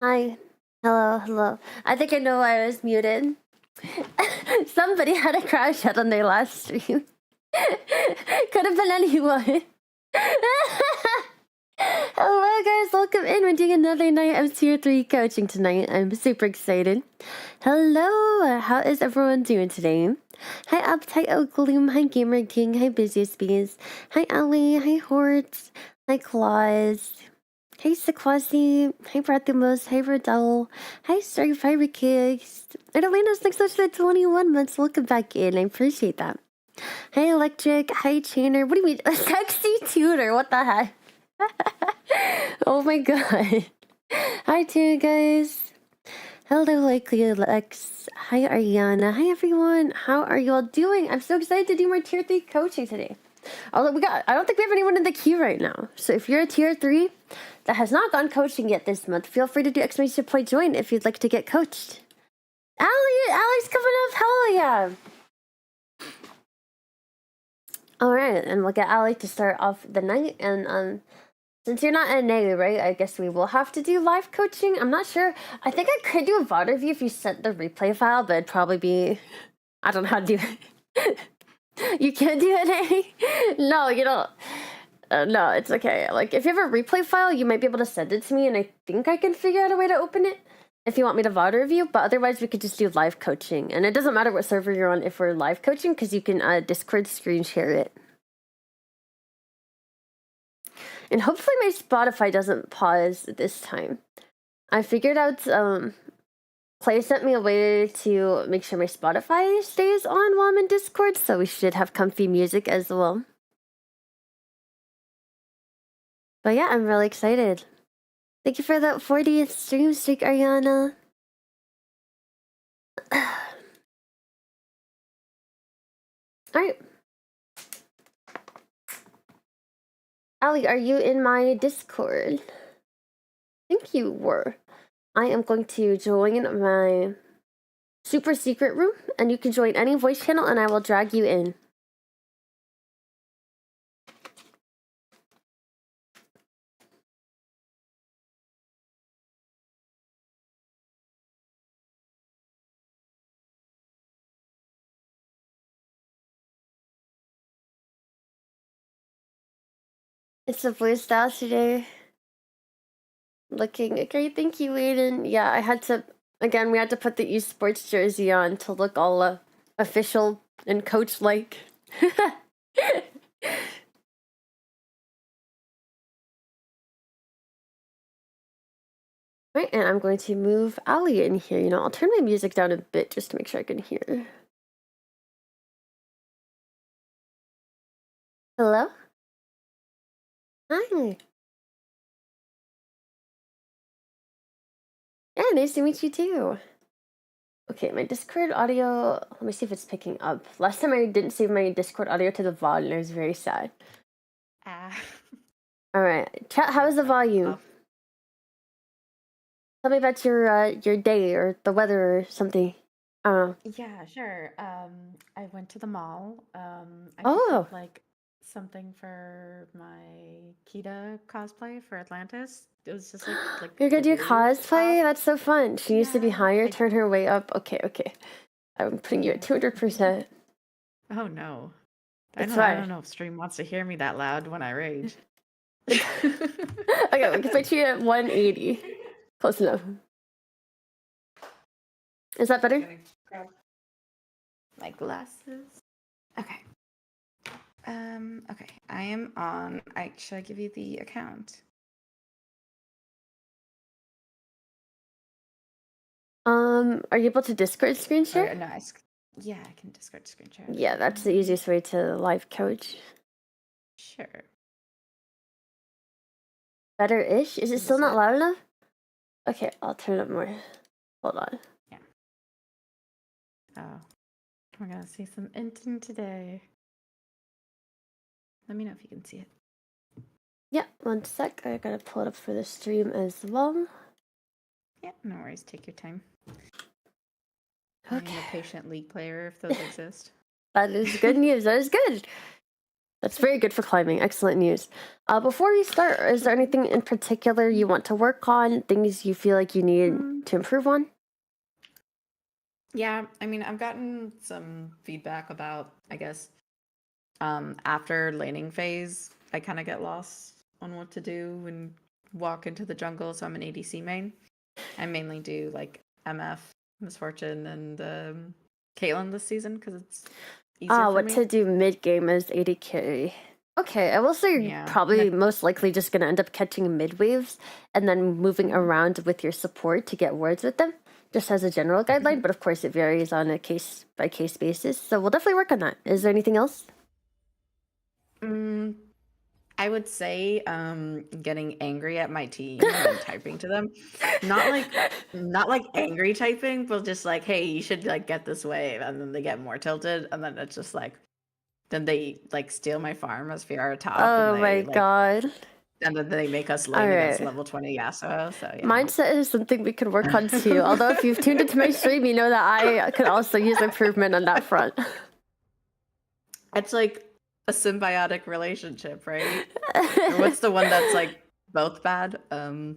Hi. Hello, hello. I think I know why I was muted. Somebody had a crash out on their last stream. Could have been anyone. Hello, guys. Welcome in. We're doing another night of Tier 3 coaching tonight. I'm super excited. Hello. How is everyone doing today? Hi, Uptight Oakloom. Hi, Gamer King. Hi, Busiest Bees. Hi, Ellie. Hi, Hort. Hi, Claus. Hey, Sequasi. Hey, Brathimos. Hey, Rodell. Hi, Starry Pirate Kicks. And Elena's next to the 21 months. Welcome back in. I appreciate that. Hey, Electric. Hi, Chainer. What do you mean? A sexy tutor. What the heck? Oh my god. Hi, too, guys. Hello, Likely Lex. Hi, Ariana. Hi, everyone. How are you all doing? I'm so excited to do more Tier 3 coaching today. Although I don't think we have anyone in the queue right now. So if you're a Tier 3 that has not gone coaching yet this month, feel free to do exclamation point join if you'd like to get coached. Allie's coming up. Hell yeah. All right, and we'll get Allie to start off the night. And since you're not NA, right? I guess we will have to do live coaching. I'm not sure. I think I could do a VOD review if you sent the replay file, but it'd probably be. I don't know how to do it. You can't do NA? No, you don't. No, it's okay. Like, if you have a replay file, you might be able to send it to me, and I think I can figure out a way to open it if you want me to VOD review, but otherwise we could just do live coaching. And it doesn't matter what server you're on if we're live coaching, because you can Discord screen share it. And hopefully my Spotify doesn't pause this time. I figured out, Clay sent me a way to make sure my Spotify stays on while I'm in Discord, so we should have comfy music as well. But yeah, I'm really excited. Thank you for the 40th stream streak, Ariana. Alright. Allie, are you in my Discord? I think you were. I am going to join my super secret room, and you can join any voice channel, and I will drag you in. It's a voice style today. Looking great, thank you, Aiden. Yeah, I had to, again, we had to put the esports jersey on to look all official and coach-like. Right, and I'm going to move Allie in here. You know, I'll turn my music down a bit just to make sure I can hear. Hello? Hi. Yeah, nice to meet you too. Okay, my Discord audio, let me see if it's picking up. Last time I didn't save my Discord audio to the VOD and I was very sad. Alright, chat, how is the volume? Tell me about your day or the weather or something. I don't know. Yeah, sure. I went to the mall. I Oh. picked up like something for my Kita cosplay for Atlantis. It was just like You're gonna the do weird cosplay? top. That's so fun. She needs to be Yeah, higher, turn her way up. Okay, okay. I'm putting you at 200%. Oh no. It's I fine. don't know if stream wants to hear me that loud when I rage. Okay, we can put you at 180. Close enough. Is that better? My glasses. Okay. Okay. I am on. Should I give you the account? Are you able to Discord screen share? No, yeah, I can Discord screen share. Yeah, that's the easiest way to live coach. Sure. Better-ish? Is it still not loud enough? Okay, I'll turn it more. Hold on. Yeah. Oh, we're gonna see some Inton today. Let me know if you can see it. Yeah, one sec. I gotta pull it up for the stream as well. Yeah, no worries. Take your time. Okay. I'm a patient League player if those exist. That is good news. That is good. That's very good for climbing. Excellent news. Before we start, is there anything in particular you want to work on? Things you feel like you need to improve on? Yeah, I mean, I've gotten some feedback about, I guess, after laning phase, I kind of get lost on what to do and walk into the jungle. So I'm an ADC main. I mainly do like MF, Misfortune, and Caitlyn this season because it's easier for What me. to do mid game as AD carry. Okay, I will say you're Yeah. probably most likely just going to end up catching mid waves and then moving around with your support to get wards with them, just as a general guideline. But of course, it varies on a case by case basis. So we'll definitely work on that. Is there anything else? I would say getting angry at my team and typing to them. Not like angry typing, but just like, hey, you should like get this wave, and then they get more tilted, and then it's just like then they like steal my farm as Fiora top. Oh and my they, god. And then they make us lane against level 20 Yasuo. So yeah. Mindset is something we can work on too. Although if you've tuned into my stream, you know that I could also use improvement on that front. It's like a symbiotic relationship, right? Or what's the one that's like both bad? You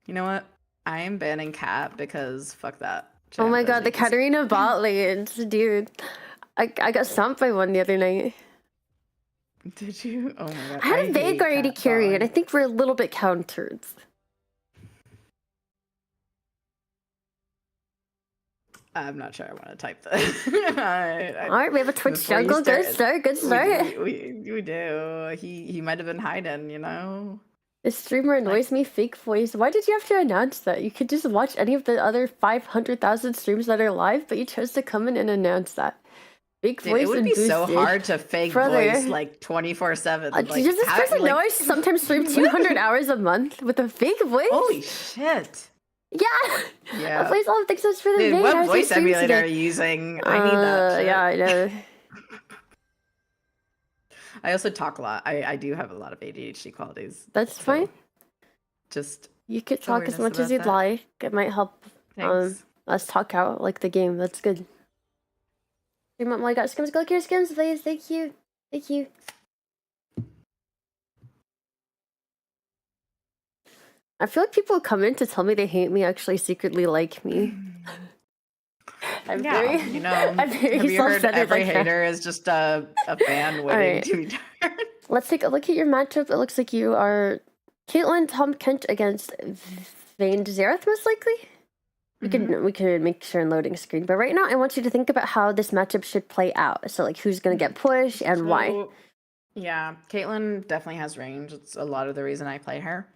know what? I am banning Cat because fuck that. Oh my god, the Katarina bot lanes, dude. I got stomped by one the other night. Did you? Oh my god. I had a Vanguard AD carry, and I think we're a little bit countered. I'm not sure I want to type this. Alright, we have a Twitch jungle. Good start, good start. We do. He might have been hiding, you know? The streamer annoys me, fake voice. Why did you have to announce that? You could just watch any of the other 500,000 streams that are live, but you chose to come in and announce that. Fake voice. It would be so hard to fake voice like 24/7. Does this person know I sometimes stream 200 hours a month with a fake voice? Holy shit. Yeah. Yeah. I play all of Things for the Dude, what voice emulator are you using? I need that shit. Yeah, I know. I also talk a lot. I do have a lot of ADHD qualities. That's fine. Just you could talk as much as you'd like. It might help us talk out like the game. That's good. Oh my god, Skims, go here, Skims, please. Thank you. Thank you. I feel like people come in to tell me they hate me actually secretly like me. I'm very, you know, have you heard every hater is just a fan waiting to be turned? Let's take a look at your matchup. It looks like you are Caitlyn, Tahm Kench against Vayne Xerath, most likely. We could make sure in loading screen, but right now I want you to think about how this matchup should play out. So like who's gonna get pushed and why. Yeah, Caitlyn definitely has range. It's a lot of the reason I play her.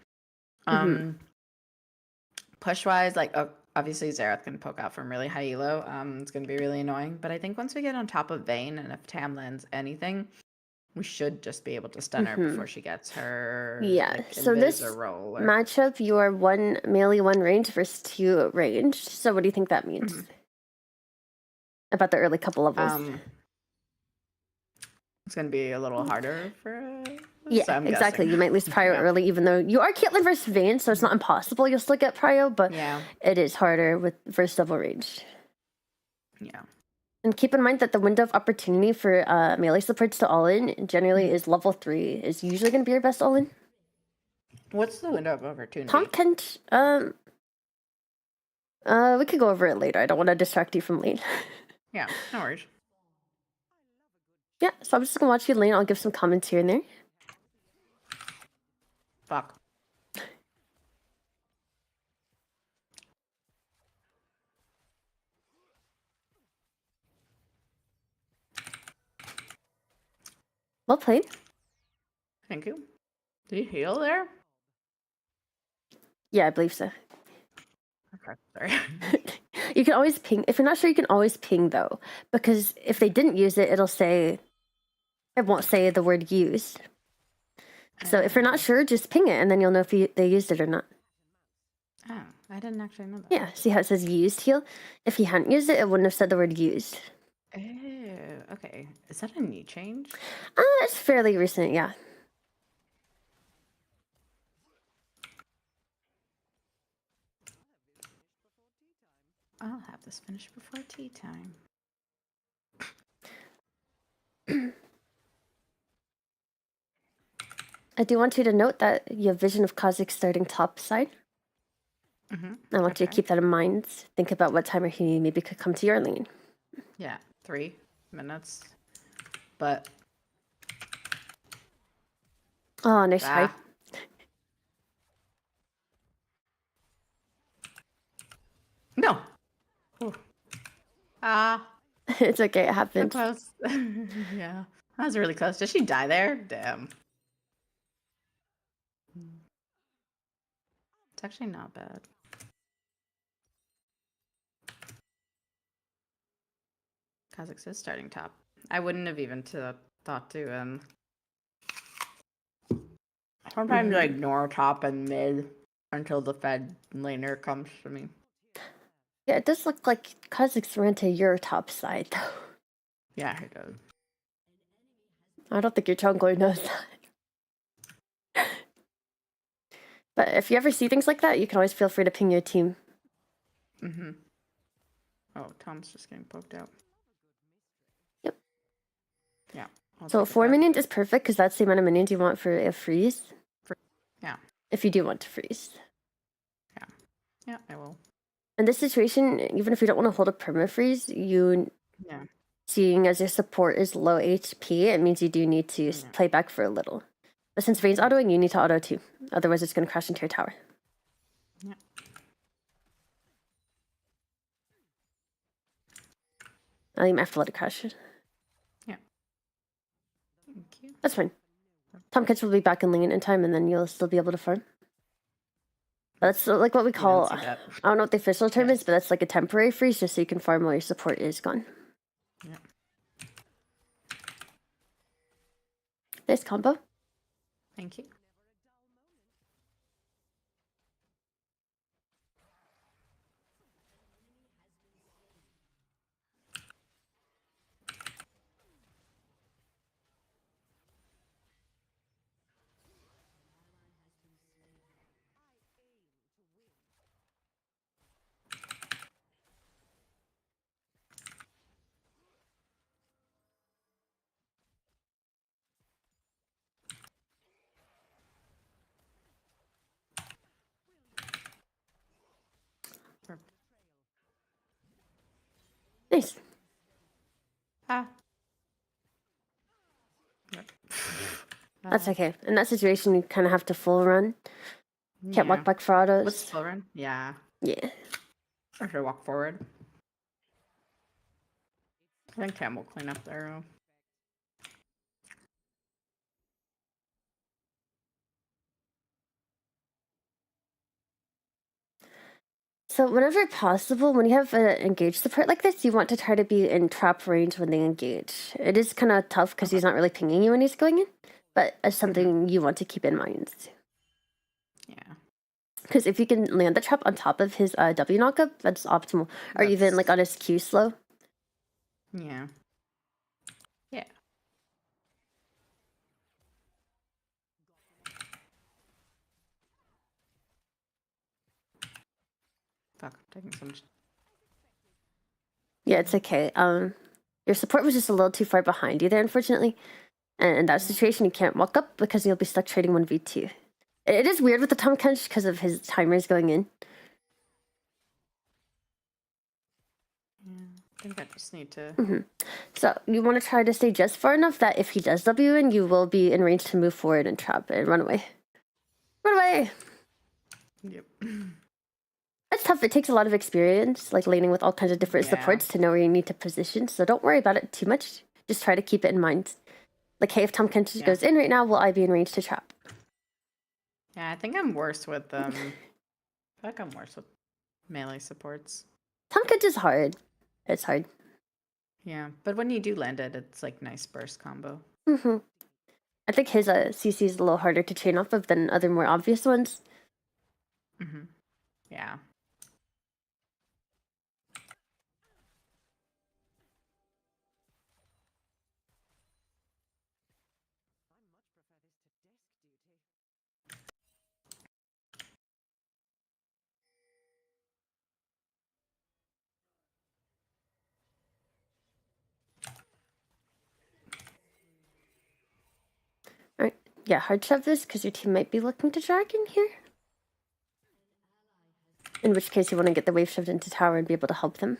Push wise, like obviously Xerath can poke out from really high elo. It's gonna be really annoying. But I think once we get on top of Vayne, and if Tam lands anything, we should just be able to stun her before she gets her. Yeah. So this matchup, you are 1 melee, 1 range versus 2 ranged. So what do you think that means about the early couple levels? It's gonna be a little harder for. Yeah, so exactly. You might lose prio early, even though you are Caitlyn versus Vayne, so it's not impossible. You'll still get prio, but it is harder with versus double range. Yeah. And keep in mind that the window of opportunity for melee supports to all-in generally is level 3. Is usually going to be your best all-in. What's the window of opportunity? Tahm Kench, we could go over it later. I don't want to distract you from lane. Yeah, no worries. Yeah, so I'm just going to watch you lane. I'll give some comments here and there. Fuck. Well played. Thank you. Did you heal there? Yeah, I believe so. Okay, sorry. You can always ping. If you're not sure, you can always ping, though. Because if they didn't use it, it'll say... It won't say the word used. So if you're not sure, just ping it, and then you'll know if they used it or not. Oh, I didn't actually know that. Yeah, see how it says used heal? If he hadn't used it, it wouldn't have said the word used. Oh, okay. Is that a new change? It's fairly recent, yeah. I'll have this finished before tea time. I do want you to note that you have vision of Kha'Zix starting top side. I want you to keep that in mind. Think about what time he maybe could come to your lane. Yeah, 3 minutes. But oh, nice try. No. It's okay, it happens. So close. Yeah, that was really close. Did she die there? Damn. It's actually not bad. Kha'Zix is starting top. I wouldn't have even thought to sometimes I ignore top and mid until the Fed laner comes to me. Yeah, it does look like Kha'Zix ran to your top side, though. Yeah, he does. I don't think your jungler knows that. But if you ever see things like that, you can always feel free to ping your team. Oh, Tom's just getting poked out. Yep. Yeah. So 4 minions is perfect because that's the amount of minions you want for a freeze. Yeah. If you do want to freeze. Yeah. Yeah, I will. In this situation, even if you don't want to hold a perma-freeze, seeing as your support is low HP, it means you do need to play back for a little. But since Vayne's autoing, you need to auto too. Otherwise, it's going to crash into your tower. Yeah. You might have to let it crash. Yeah. Thank you. That's fine. Tahm Kench will be back in lane in time, and then you'll still be able to farm. But that's like what we call, I don't know what the official term is, but that's like a temporary freeze, just so you can farm while your support is gone. Yeah. Nice combo. Thank you. Nice. That's okay. In that situation, you kind of have to full run. Can't walk back for autos. What's full run? Yeah. Yeah. Or should I walk forward? I think Cam will clean up the arrow. So whenever possible, when you have an engage support like this, you want to try to be in trap range when they engage. It is kind of tough because he's not really pinging you when he's going in, but it's something you want to keep in mind. Yeah. Because if you can land the trap on top of his W knockup, that's optimal. Or even like on his Q slow. Yeah. Yeah. Fuck, I'm taking so much. Yeah, it's okay. Your support was just a little too far behind you there, unfortunately. And in that situation, you can't walk up because you'll be stuck trading 1v2. It is weird with the Tahm Kench because of his timers going in. Yeah, I think I just need to... So you want to try to stay just far enough that if he does W in, you will be in range to move forward and trap and run away. Run away! Yep. It's tough. It takes a lot of experience, like laning with all kinds of different supports to know where you need to position. So don't worry about it too much. Just try to keep it in mind. Like, hey, if Tahm Kench goes in right now, will I be in range to trap? Yeah, I think I'm worse with I feel like I'm worse with melee supports. Tahm Kench is hard. It's hard. Yeah, but when you do land it, it's like nice burst combo. I think his CC is a little harder to chain off of than other more obvious ones. Yeah. Alright, Yeah, hard shove this because your team might be looking to dragon here. In which case you want to get the wave shoved into tower and be able to help them.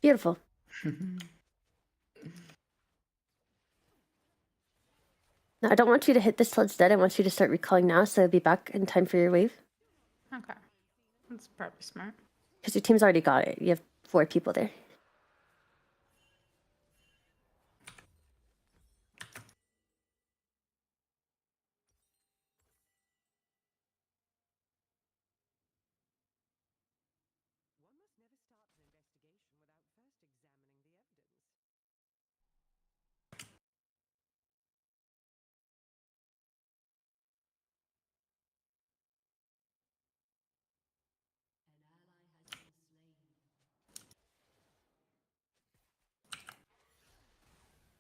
Beautiful. Now, I don't want you to hit this till it's dead. I want you to start recalling now, so be back in time for your wave. Okay. That's probably smart. Because your team's already got it. You have 4 people there.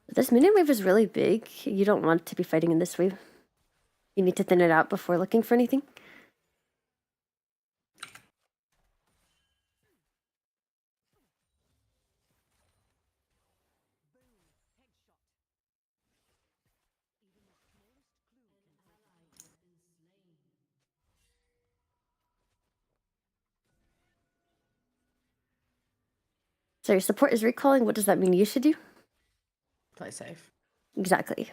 This minion wave is really big. You don't want to be fighting in this wave. You need to thin it out before looking for anything. So your support is recalling. What does that mean you should do? Play safe. Exactly.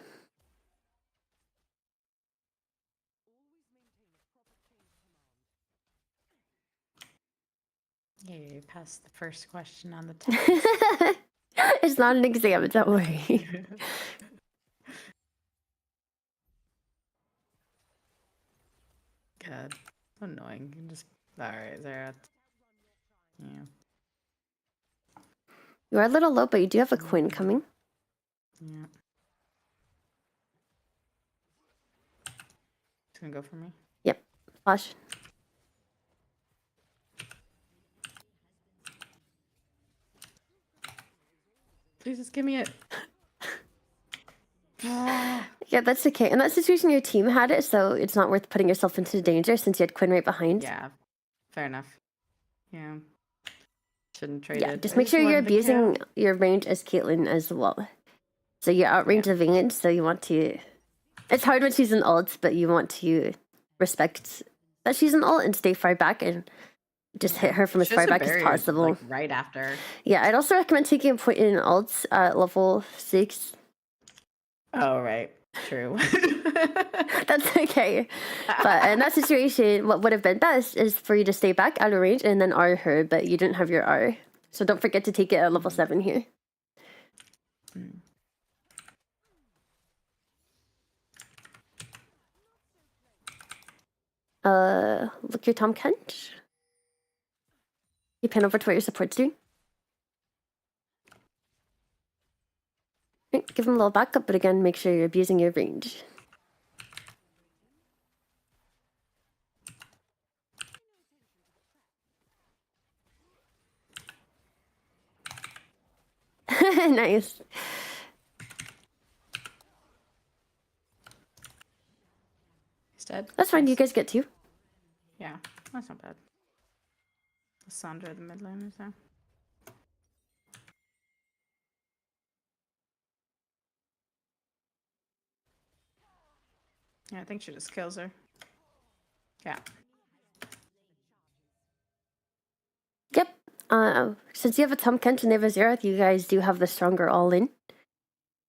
Yeah, you passed the first question on the test. It's not an exam, don't worry. God, annoying. You just alright, there. Yeah. You are a little low, but you do have a coin coming. Yeah. It's gonna go for me. Yep. Flash. Please just give me it. Yeah, that's okay. In that situation, your team had it, so it's not worth putting yourself into danger since you had Quinn right behind. Yeah, fair enough. Yeah. Shouldn't trade Yeah, it. just I make sure you're wanted to abusing kill. your range as Caitlyn as well. So you're outrange the Vayne, so you want to... It's hard when she's an ult, but you want to respect that she's an ult and stay far back and just hit her from as She far has a back as barrier, possible. like, right after. Yeah, I'd also recommend taking a point in ults at level 6. Oh, right. True. That's okay. But in that situation, what would have been best is for you to stay back out of range and then R her, but you didn't have your R. So don't forget to take it at level 7 here. Look your Tom Kent. You pan over to what your support's doing. Right, give him a little backup, but again, make sure you're abusing your range. Nice. He's dead. That's fine, you guys get 2. Yeah, that's not bad. Sandra, the mid laner, there. Yeah, I think she just kills her. Yeah. Yep. Since you have a Tom Kent and they have a Xerath, you guys do have the stronger all-in.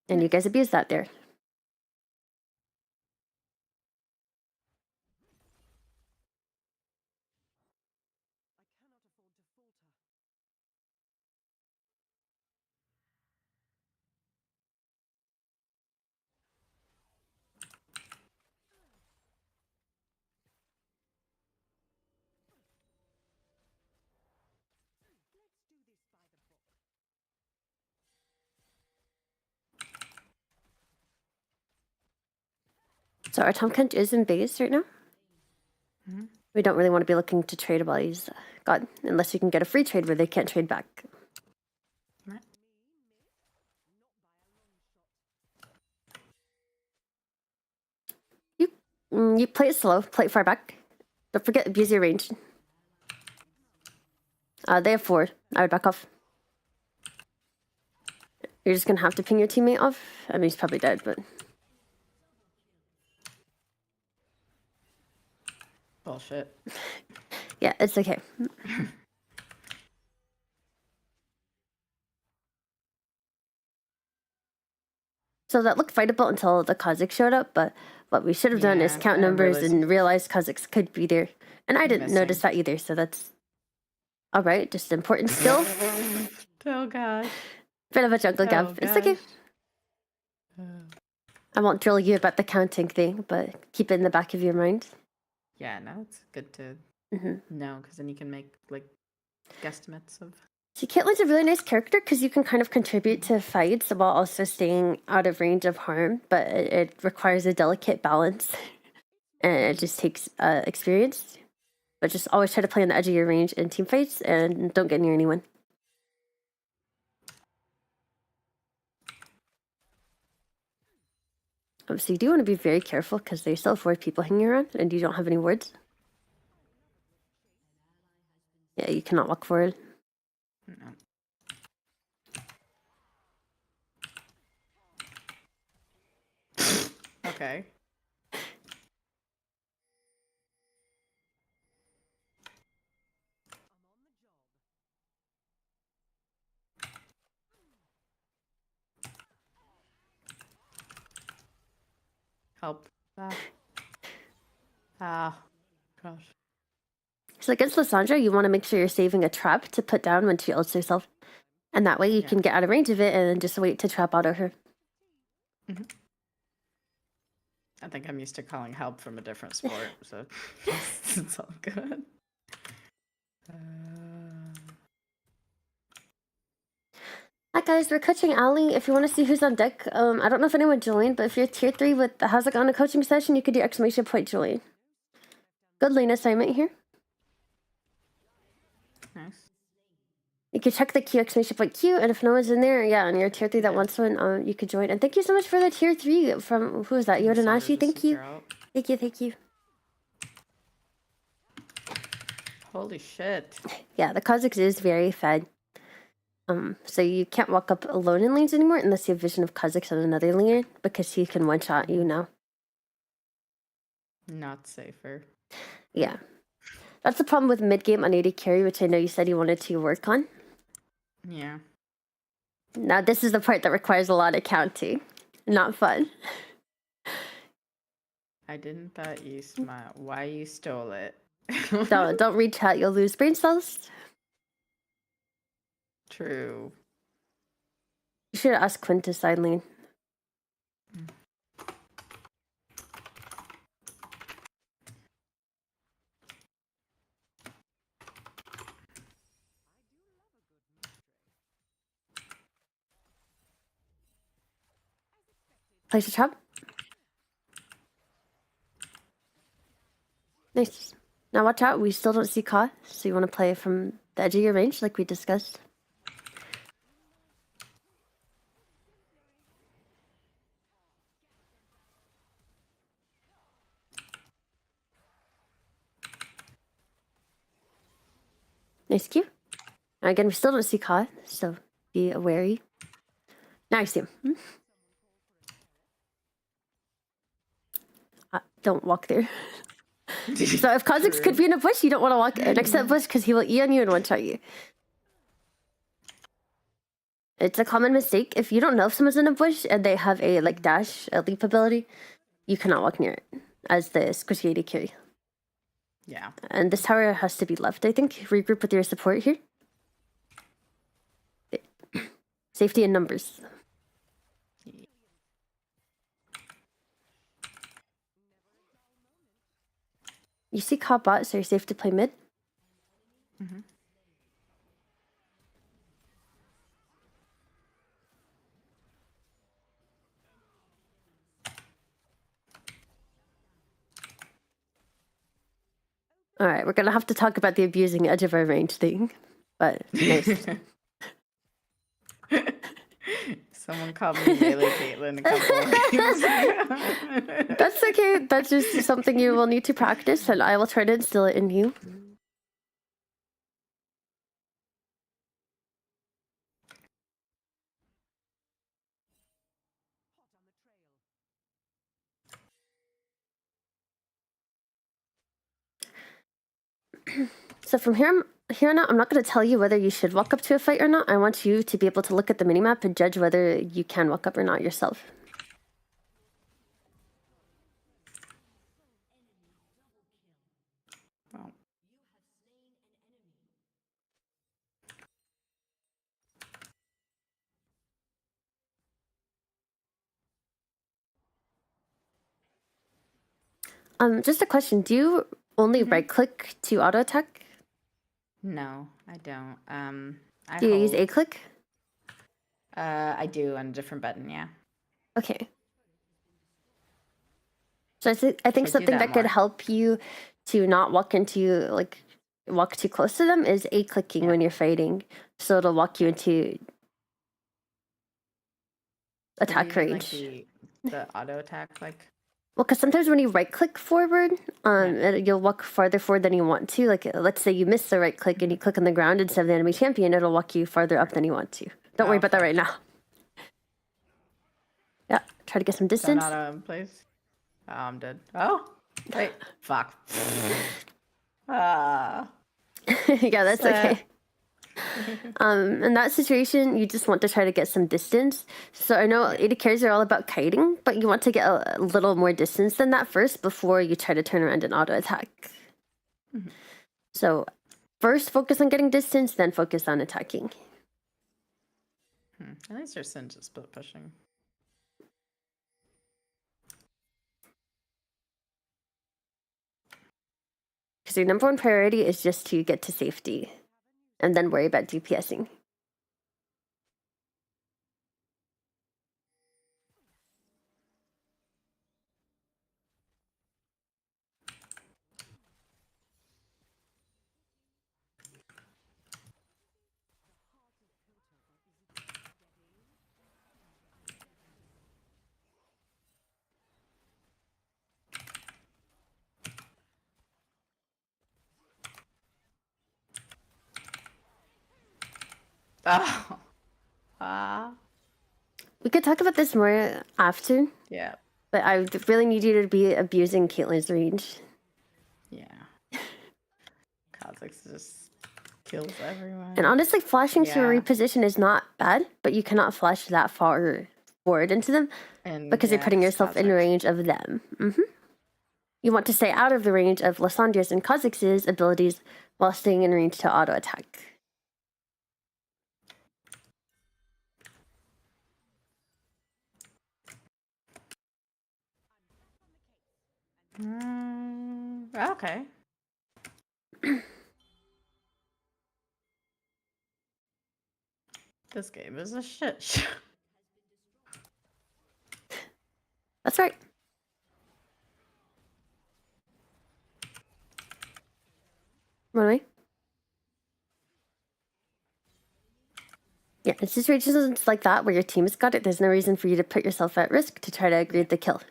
And you guys abuse that there. So our Tom Kent is in base right now. Mm-hmm. We don't really want to be looking to trade while he's gone, unless you can get a free trade where they can't trade back. Right. You play it slow, play it far back. Don't forget, abuse your range. They have 4. I would back off. You're just gonna have to ping your teammate off. I mean, he's probably dead, but Bullshit. yeah, it's okay. So that looked fightable until the Kazakhs showed up, but what we should have done is Yeah, count I numbers realized- and realize Kazakhs could be there. And I didn't notice Missing. that either, so that's alright, just important skill. Oh god. Bit of a jungle gap. Oh, It's okay. gosh. I won't drill you about the counting thing, but keep it in the back of your mind. Yeah, no, it's good to hmm know because then you can make like guesstimates of. See, Caitlyn's a really nice character because you can kind of contribute to fights while also staying out of range of harm, but it requires a delicate balance. And it just takes experience. But just always try to play on the edge of your range in team fights and don't get near anyone. So you do want to be very careful because there's still 4 people hanging around and you don't have any wards. Yeah, you cannot walk forward. No. Okay. Help. Ah. Gosh. So against Lissandra, you want to make sure you're saving a trap to put down when she ults herself. And that way you can get out of range of it and then just wait to trap auto her. I think I'm used to calling help from a different sport, so it's all good. Hi guys, we're coaching Ali. If you want to see who's on deck, I don't know if anyone joined, but if you're tier 3 with the Hazak on a coaching session, you could do exclamation point join. Good lane assignment here. Nice. You can check the queue, exclamation point queue, and if no one's in there, yeah, and you're tier 3 that wants one, you could join. And thank you so much for the tier 3 from, who was that? Yodanashi, thank you. Thank you, thank you. Holy shit. Yeah, the Kazakhs is very fed. So you can't walk up alone in lanes anymore unless you have vision of Kazakhs on another lane, because he can one-shot you now. Not safer. Yeah. That's the problem with mid-game on AD carry, which I know you said you wanted to work on. Yeah. Now this is the part that requires a lot of counting. Not fun. I didn't bet you smile. Why you stole it? Don't read chat, you'll lose brain cells. True. You should ask Quinn to side lane. Place a trap. Nice. Now watch out, we still don't see Ka, so you want to play from the edge of your range like we discussed. Nice Q. Now again, we still don't see Ka, so be wary. Now I see him. Don't walk there. So if Kazakhs could be in a bush, you don't want to walk next to that bush because he will E on you and one-shot you. It's a common mistake. If you don't know if someone's in a bush and they have a like dash, a leap ability, you cannot walk near it as the squishy AD carry. Yeah. And this tower has to be left, I think. Regroup with your support here. Safety in numbers. You see Ka bot, so you're safe to play mid. All right, we're gonna have to talk about the abusing edge of our range thing, but nice. Someone called me Melee Caitlyn a couple of weeks. That's okay. That's just something you will need to practice, and I will try to instill it in you. So from here on out, I'm not going to tell you whether you should walk up to a fight or not. I want you to be able to look at the minimap and judge whether you can walk up or not yourself. Well, Just a question. Do you only right click to auto attack? no, I don't. I Do you use hold. A click? I do on a different button, yeah. Okay. So I think Should do something that that could more. help you to not walk too close to them is A clicking Yeah. when you're fighting. So it'll walk you into What do you attack mean, range. like the auto attack, like? Well, because sometimes when you right click forward, you'll walk farther forward than you want to. Like, let's say you miss the right click and you click on the ground instead of the enemy champion, it'll walk you farther up than you want to. Don't worry about that right now. Yeah, try to get some Is that distance. auto in place? Oh, I'm dead. Oh, wait, fuck. Ah. Yeah, that's Sad. okay. In that situation, you just want to try to get some distance. So I know AD carries are all about kiting, but you want to get a little more distance than that first before you try to turn around and auto attack. So first focus on getting distance, then focus on attacking. At least there's Sin just split pushing. Because your number one priority is just to get to safety and then worry about DPSing. Oh. Ah. We could talk about this more after, Yeah. but I really need you to be abusing Caitlyn's range. Yeah. Kha'Zix just kills everyone. And honestly, flashing to a Yeah. reposition is not bad, but you cannot flash that far forward into them And because you're putting yourself in Kha'Zix. range of them. You want to stay out of the range of Lysandria's and Kha'Zix's abilities while staying in range to auto attack. Okay. This game is a shit show. That's right. Run away. Yeah, in situations like that where your team has got it, there's no reason for you to put yourself at risk to try to agree the kill.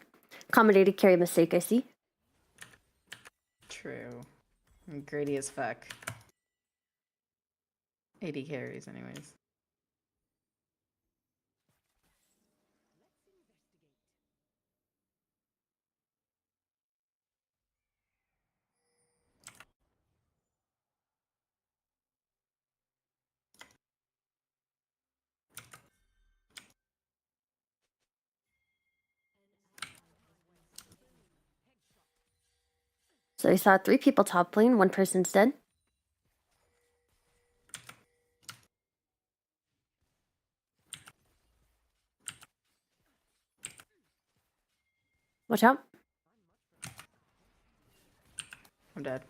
Accommodated carry mistake, I see. True. I'm greedy as fuck. 80 carries, anyways. So we saw 3 people top lane, 1 person's dead. Watch out. I'm dead.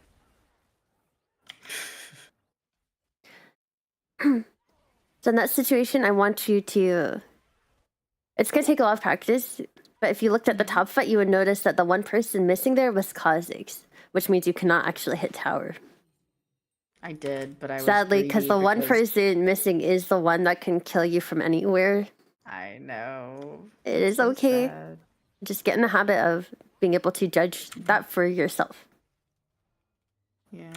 So in that situation, I want you to... It's going to take a lot of practice, but if you looked at the top fight, you would notice that the one person missing there was Kha'Zix, which means you cannot actually hit tower. I did, but I was Sadly, because the one because person missing is the one that can kill you from anywhere. I know. It is So okay. sad. Just get in the habit of being able to judge that for yourself. Yeah.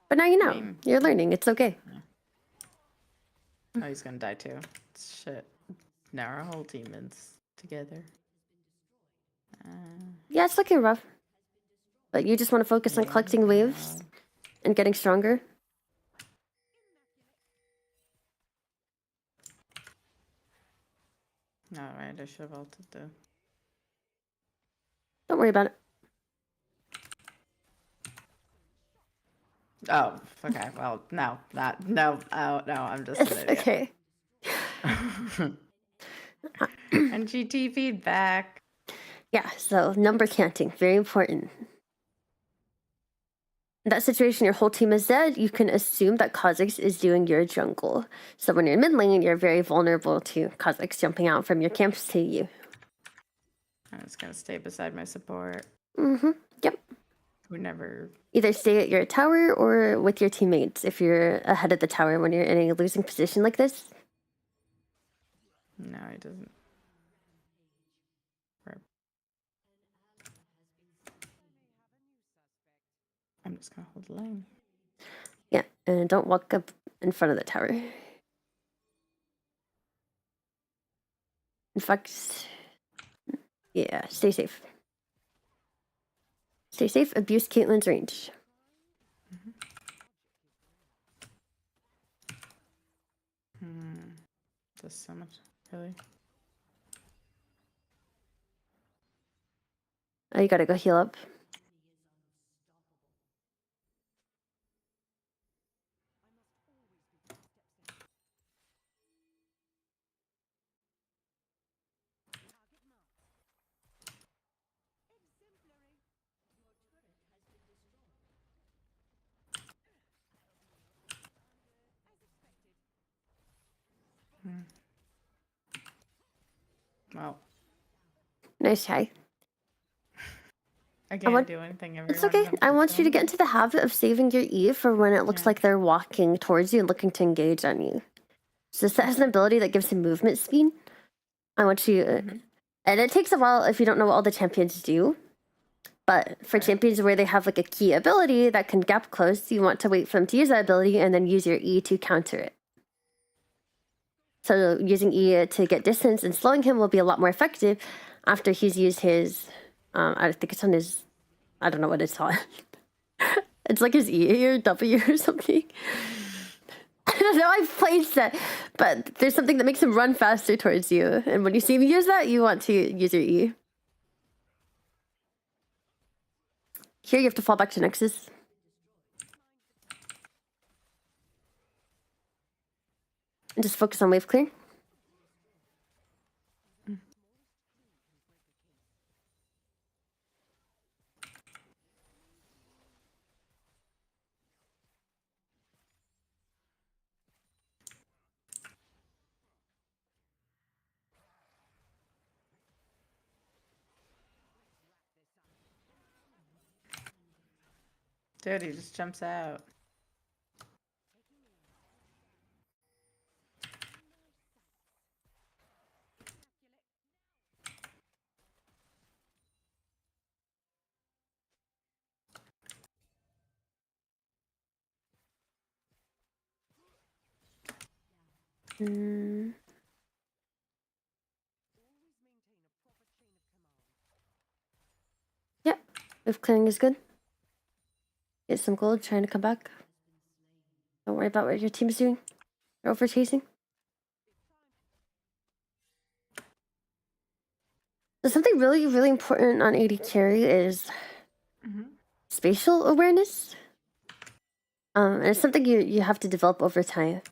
But now you know. mean- You're learning. It's okay. Oh, he's gonna die too. Shit. Now our whole team is together. Yeah, it's looking rough. But you just want to focus on collecting waves and getting stronger. Alright, I should have ulted though. Don't worry about it. Oh, okay. Well, no, no. Oh, no, I'm just an It's idiot. okay. And GT feedback. Yeah, so number counting, very important. In that situation, your whole team is dead. You can assume that Kha'Zix is doing your jungle. So when you're in mid lane, you're very vulnerable to Kha'Zix jumping out from your camps to you. I'm just gonna stay beside my support. Yep. Who never. Either stay at your tower or with your teammates if you're ahead of the tower when you're in a losing position like this. No, he doesn't. I'm just gonna hold the lane. Yeah, and don't walk up in front of the tower. In fact, yeah, stay safe. Stay safe, abuse Caitlyn's range. Does so much, really? Oh, you gotta go heal up. Well, Nice try. I can't do anything. It's okay. I want you to get into the habit of saving your E for when it looks like they're walking towards you and looking to engage on you. So Set has an ability that gives him movement speed. I want you, and it takes a while if you don't know what all the champions do. But for champions where they have like a key ability that can gap close, you want to wait for them to use that ability and then use your E to counter it. So using E to get distance and slowing him will be a lot more effective after he's used his, I think it's on his, I don't know what it's on. It's like his E or W or something. I don't know, I've played Set, but there's something that makes him run faster towards you. And when you see him use that, you want to use your E. Here you have to fall back to Nexus. And just focus on wave clear. Dude, he just jumps out. Yep, wave clearing is good. Get some gold, trying to come back. Don't worry about what your team's doing. They're over chasing. So something really, really important on AD carry is spatial awareness. And it's something you have to develop over time.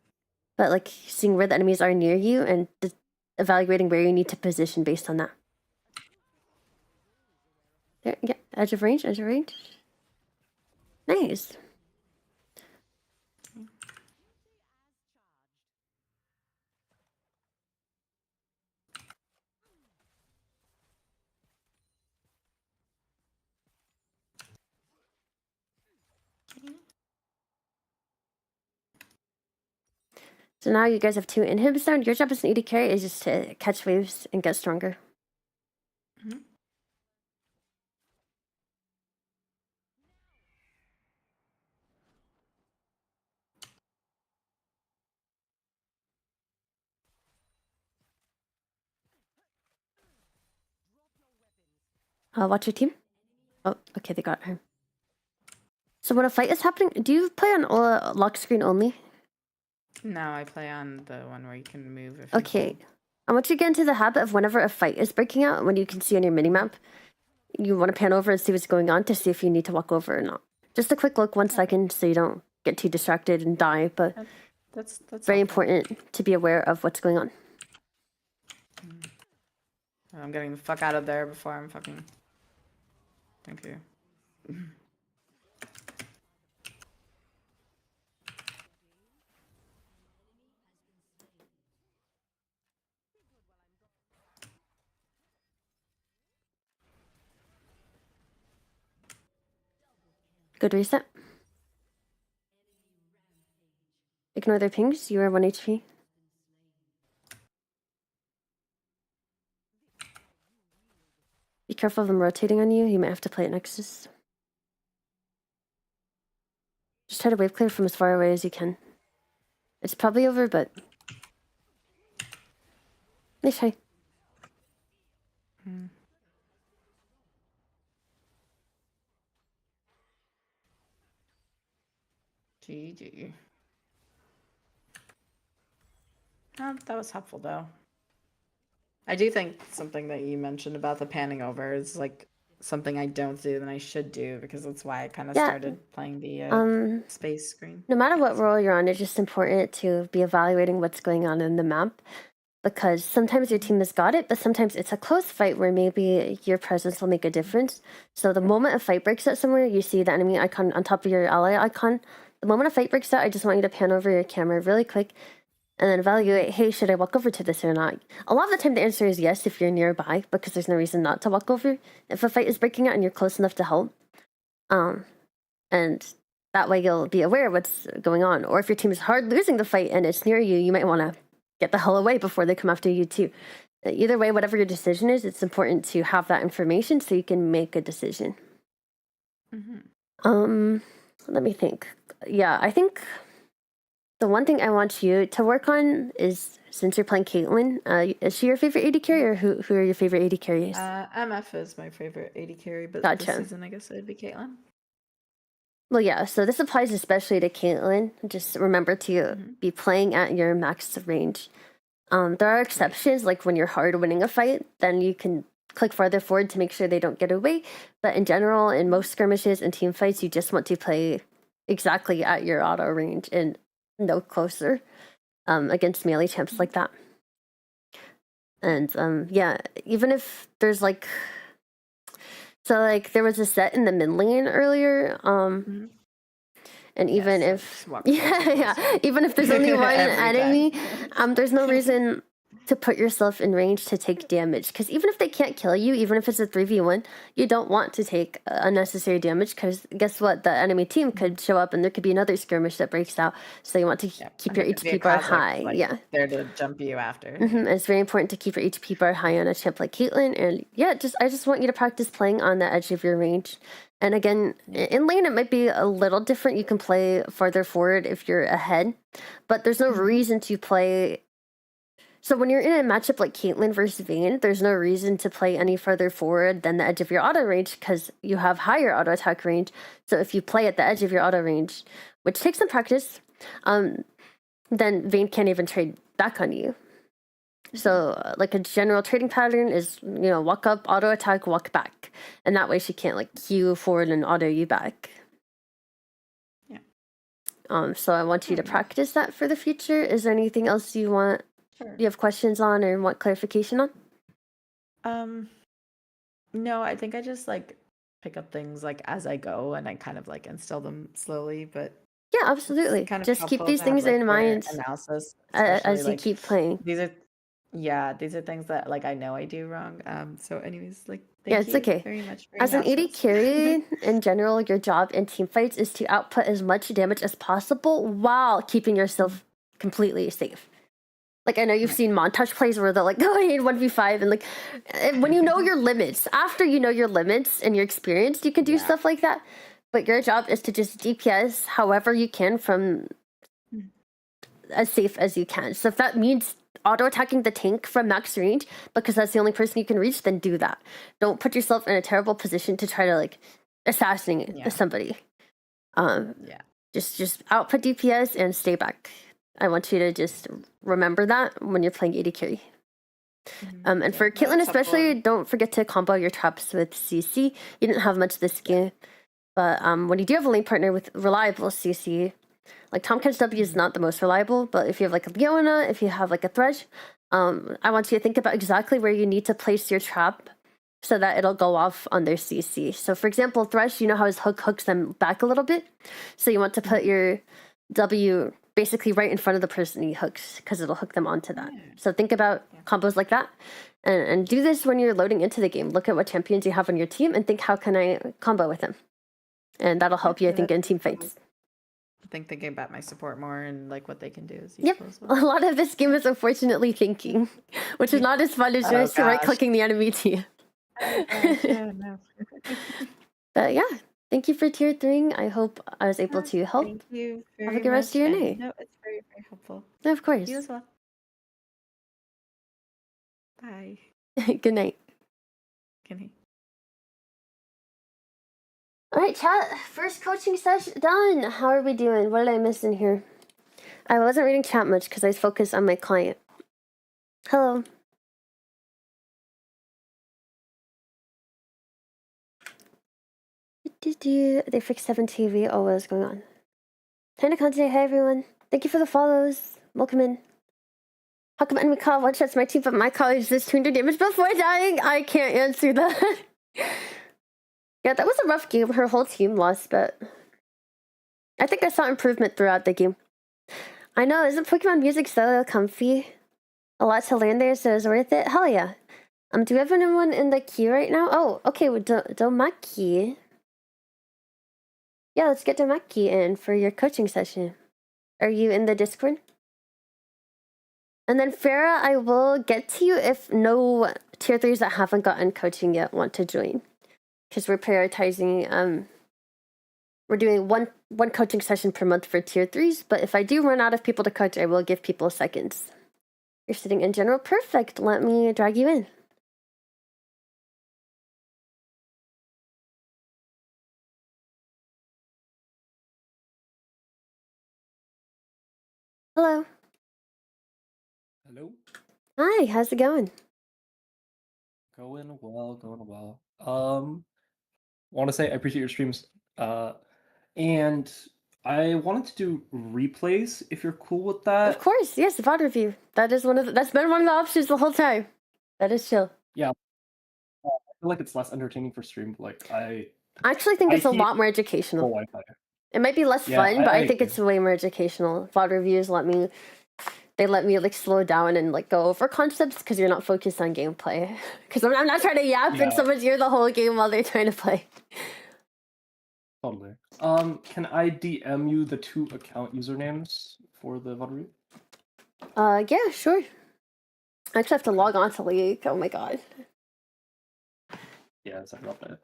But like seeing where the enemies are near you and evaluating where you need to position based on that. There, yeah, edge of range, edge of range. Nice. So now you guys have 2 inhibs down. Your job as an AD carry is just to catch waves and get stronger. Watch your team. Oh, okay, they got her. So when a fight is happening, do you play on lock screen only? No, I play on the one where you can move. If Okay. You I want you to get into the habit of whenever a fight is breaking out, when you can see on your minimap, you want to pan over and see what's going on to see if you need to walk over or not. Just a quick look, 1 second, so you don't get too distracted and die, but that's very helpful. important to be aware of what's going on. I'm getting the fuck out of there before I'm fucking... Thank you. Good reset. Ignore their pings, you are 1 HP. Be careful of them rotating on you, you might have to play at Nexus. Just try to wave clear from as far away as you can. It's probably over, but... Nice try. GG. Oh, that was helpful, though. I do think something that you mentioned about the panning over is like something I don't do and I should do, because that's why I kind of started playing the space screen. No matter what role you're on, it's just important to be evaluating what's going on in the map, because sometimes your team has got it, but sometimes it's a close fight where maybe your presence will make a difference. So the moment a fight breaks out somewhere, you see the enemy icon on top of your ally icon. The moment a fight breaks out, I just want you to pan over your camera really quick and then evaluate, hey, should I walk over to this or not? A lot of the time the answer is yes if you're nearby, because there's no reason not to walk over if a fight is breaking out and you're close enough to help. And that way you'll be aware of what's going on. Or if your team is hard losing the fight and it's near you, you might want to get the hell away before they come after you too. Either way, whatever your decision is, it's important to have that information so you can make a decision. Let me think. Yeah, I think the one thing I want you to work on is, since you're playing Caitlyn, is she your favorite AD carry, or who are your favorite AD carries? MF is my favorite AD carry, but Gotcha. this season I guess it'd be Caitlyn. Well, yeah, so this applies especially to Caitlyn. Just remember to be playing at your max range. There are exceptions, like when you're hard winning a fight, then you can click farther forward to make sure they don't get away. But in general, in most skirmishes and team fights, you just want to play exactly at your auto range and no closer against melee champs like that. And yeah, even if there's like... So, like, there was a set in the mid lane earlier, and even if... even if there's only one enemy, there's no reason to put yourself in range to take damage. Because even if they can't kill you, even if it's a 3v1, you don't want to take unnecessary damage, because guess what? The enemy team could show up and there could be another skirmish that breaks out. So you want to keep your HP bar high. There to jump you after. It's very important to keep your HP bar high on a champ like Caitlyn. And yeah, I just want you to practice playing on the edge of your range. And again, in lane, it might be a little different. You can play farther forward if you're ahead, but there's no reason to play... So when you're in a matchup like Caitlyn versus Vayne, there's no reason to play any further forward than the edge of your auto range, because you have higher auto attack range. So if you play at the edge of your auto range, which takes some practice, then Vayne can't even trade back on you. So like a general trading pattern is, walk up, auto attack, walk back. And that way she can't like queue forward and auto you back. Yeah. So I want you to practice that for the future. Is there anything else you want? Sure. You have questions on or want clarification on? No, I think I just like pick up things like as I go, and I kind of like instill them slowly, but yeah, absolutely. Kind of just keep these things in mind analysis as you keep playing. These are things that like I know I do wrong. So anyways, like thank you okay. Very much for as an AD carry in general, your job in team fights is to output as much damage as possible while keeping yourself completely safe. Like, I know you've seen montage plays where they're like, going in 1v5, and like, when you know your limits, after you know your limits and you're experienced, you can do stuff like that. But your job is to just DPS however you can from as safe as you can. So if that means auto-attacking the tank from max range, because that's the only person you can reach, then do that. Don't put yourself in a terrible position to try to, like, assassinate somebody. Yeah. Just output DPS and stay back. I want you to just remember that when you're playing AD carry. And Yeah, for no, Caitlyn that's especially, helpful. don't forget to combo your traps with CC. You didn't have much this game, but when you do have a lane partner with reliable CC, like Tomcat W is not the most reliable, but if you have like a Leona, if you have like a Thresh, I want you to think about exactly where you need to place your trap so that it'll go off on their CC. So for example, Thresh, you know how his hook hooks them back a little bit? So you want to put your W basically right in front of the person he hooks because it'll hook them onto that. Yeah. So think about combos like that and do this when you're loading into the game. Look at what champions you have on your team and think, how can I combo with them? And that'll help you, I think, in team fights. I think thinking about my support more and like what they can do is Yep, useful as well. a lot of this game is unfortunately thinking, which is not as fun as just right-clicking the enemy to you. Yeah, no. But yeah, thank you for tier 3. I hope I was able to help. Thank you very Have a good rest of your much, and night. no, it's very, very helpful. Of course. You as well. Bye. Good night. Good night. All right, chat. First coaching session done. How are we doing? What did I miss in here? I wasn't reading chat much because I was focused on my client. Hello. They fixed 7 TV. Oh, what is going on? Trying to contact. Hi, everyone. Thank you for the follows. Welcome in. How come enemy call one shots my team, but my college does 200 damage before dying? I can't answer that. Yeah, that was a rough game. Her whole team lost, but I think I saw improvement throughout the game. I know, isn't Pokemon music so comfy? A lot to learn there, so it's worth it? Hell yeah. Do we have anyone in the queue right now? Oh, okay, with Domaki. Yeah, let's get Domaki in for your coaching session. Are you in the Discord? And then Farah, I will get to you if no tier 3s that haven't gotten coaching yet want to join. Because we're prioritizing, we're doing one coaching session per month for tier 3s, but if I do run out of people to coach, I will give people seconds. You're sitting in general? Perfect. Let me drag you in. Hello. Hello. Hi, how's it going? Going well, going well. Want to say I appreciate your streams. And I wanted to do replays if you're cool with that. Of course, yes, the VOD review. That is that's been one of the options the whole time. That is chill. Yeah. I feel like it's less entertaining for stream. Like I actually think it's a lot more educational. Wi-Fi. It might be less fun, but I think it's way more educational. VOD reviews let me like slow down and like go over concepts because you're not focused on gameplay. Because I'm not trying to yap in someone's ear the whole game while they're trying to play. Totally. Can I DM you the 2 account usernames for the VOD review? Yeah, sure. I actually have to log on to League. Oh my god. Yeah, sorry about that.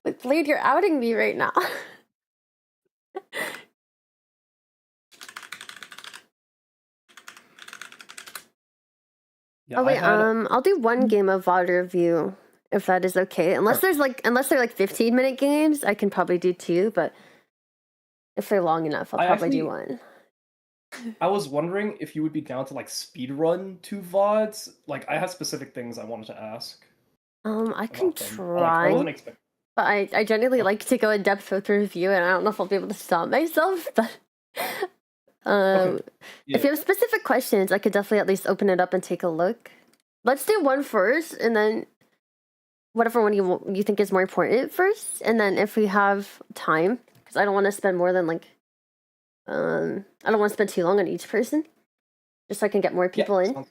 Like, Blade, you're outing me right now. Yeah, oh wait, I'll do one game of VOD review if that is okay. Unless they're like 15-minute games, I can probably do 2. But if they're long enough, I'll probably do 1. I was wondering if you would be down to like speed run 2 VODs. Like I have specific things I wanted to ask. I can try. I wasn't expecting. But I generally like to go in depth with the review, and I don't know if I'll be able to stop myself. But if you have specific questions, I could definitely at least open it up and take a look. Let's do 1 first, and then whatever one you think is more important first, and then if we have time, because I don't want to spend more than like I don't want to spend too long on each person, just so I can get more people in.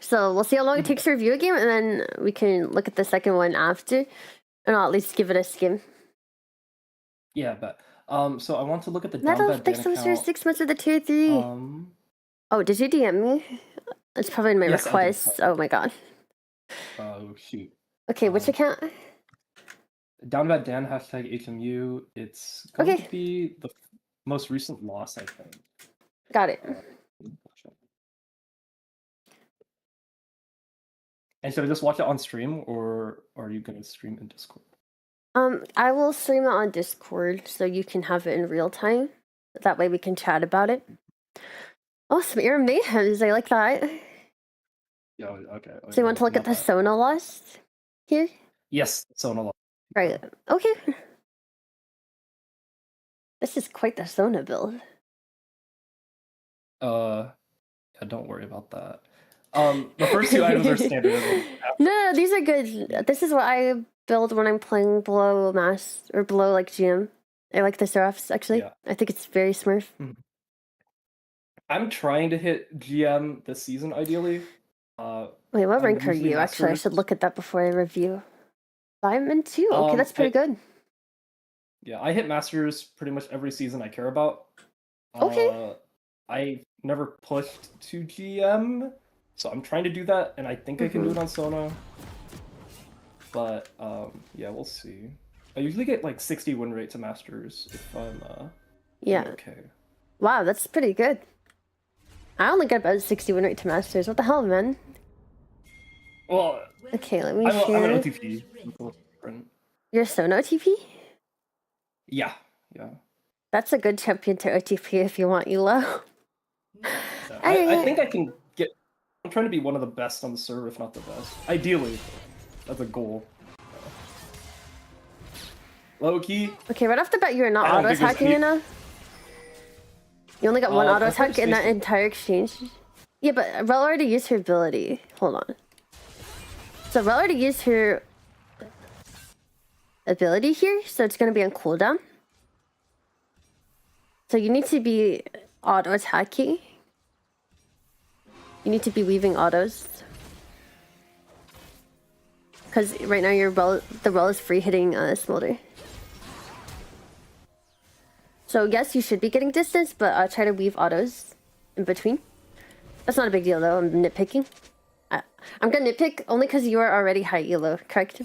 So we'll see how long it takes to review a game, and then we can look at the second one after, and I'll at least give it a skim. Yeah, but so I want to look at the Metal, thanks so much for 6 months of the tier 3. Oh, did you DM me? It's probably in my requests. Oh my god. Oh shoot. Okay, which account? Downbad Dan #HMU. It's going to be the most recent loss, I think. Got it. And should I just watch it on stream, or are you going to stream in Discord? I will stream it on Discord so you can have it in real time. That way we can chat about it. Awesome, Air Mayhems, I like that. Yeah, okay. So you want to look at the Sona lost here? Yes, Sona lost. Right, okay. This is quite the Sona build. Yeah, don't worry about that. The first two items are standard. No, these are good. This is what I build when I'm playing below mass or below like GM. I like the Seraphs actually. Yeah. I think it's very smurf. I'm trying to hit GM this season, ideally. Wait, what rank are you? Actually, I should look at that before I review. Diamond 2. Okay, that's pretty good. Yeah, I hit Masters pretty much every season I care about. Okay. I never pushed to GM, so I'm trying to do that, and I think I can do it on Sona. But yeah, we'll see. I usually get like 60 win rate to Masters if I'm yeah. okay. Wow, that's pretty good. I only get about 60 win rate to Masters. What the hell, man? Well, okay, let me share. I'm an OTP. You're Sona OTP? Yeah. That's a good champion to OTP if you want Elo. I think I can get... I'm trying to be one of the best on the server, if not the best. Ideally. That's a goal. Low-key. Okay, right off the bat, you're not auto-attacking enough. You only got one auto-attack in that entire exchange. Yeah, but Rel already used her ability. Hold on. So Rel already used her ability here, so it's going to be on cooldown. So you need to be auto-attacking. You need to be weaving autos. Because right now the Rel is free hitting Smolder. So yes, you should be getting distance, but try to weave autos in between. That's not a big deal though, I'm nitpicking. I'm gonna nitpick only because you are already high elo, correct?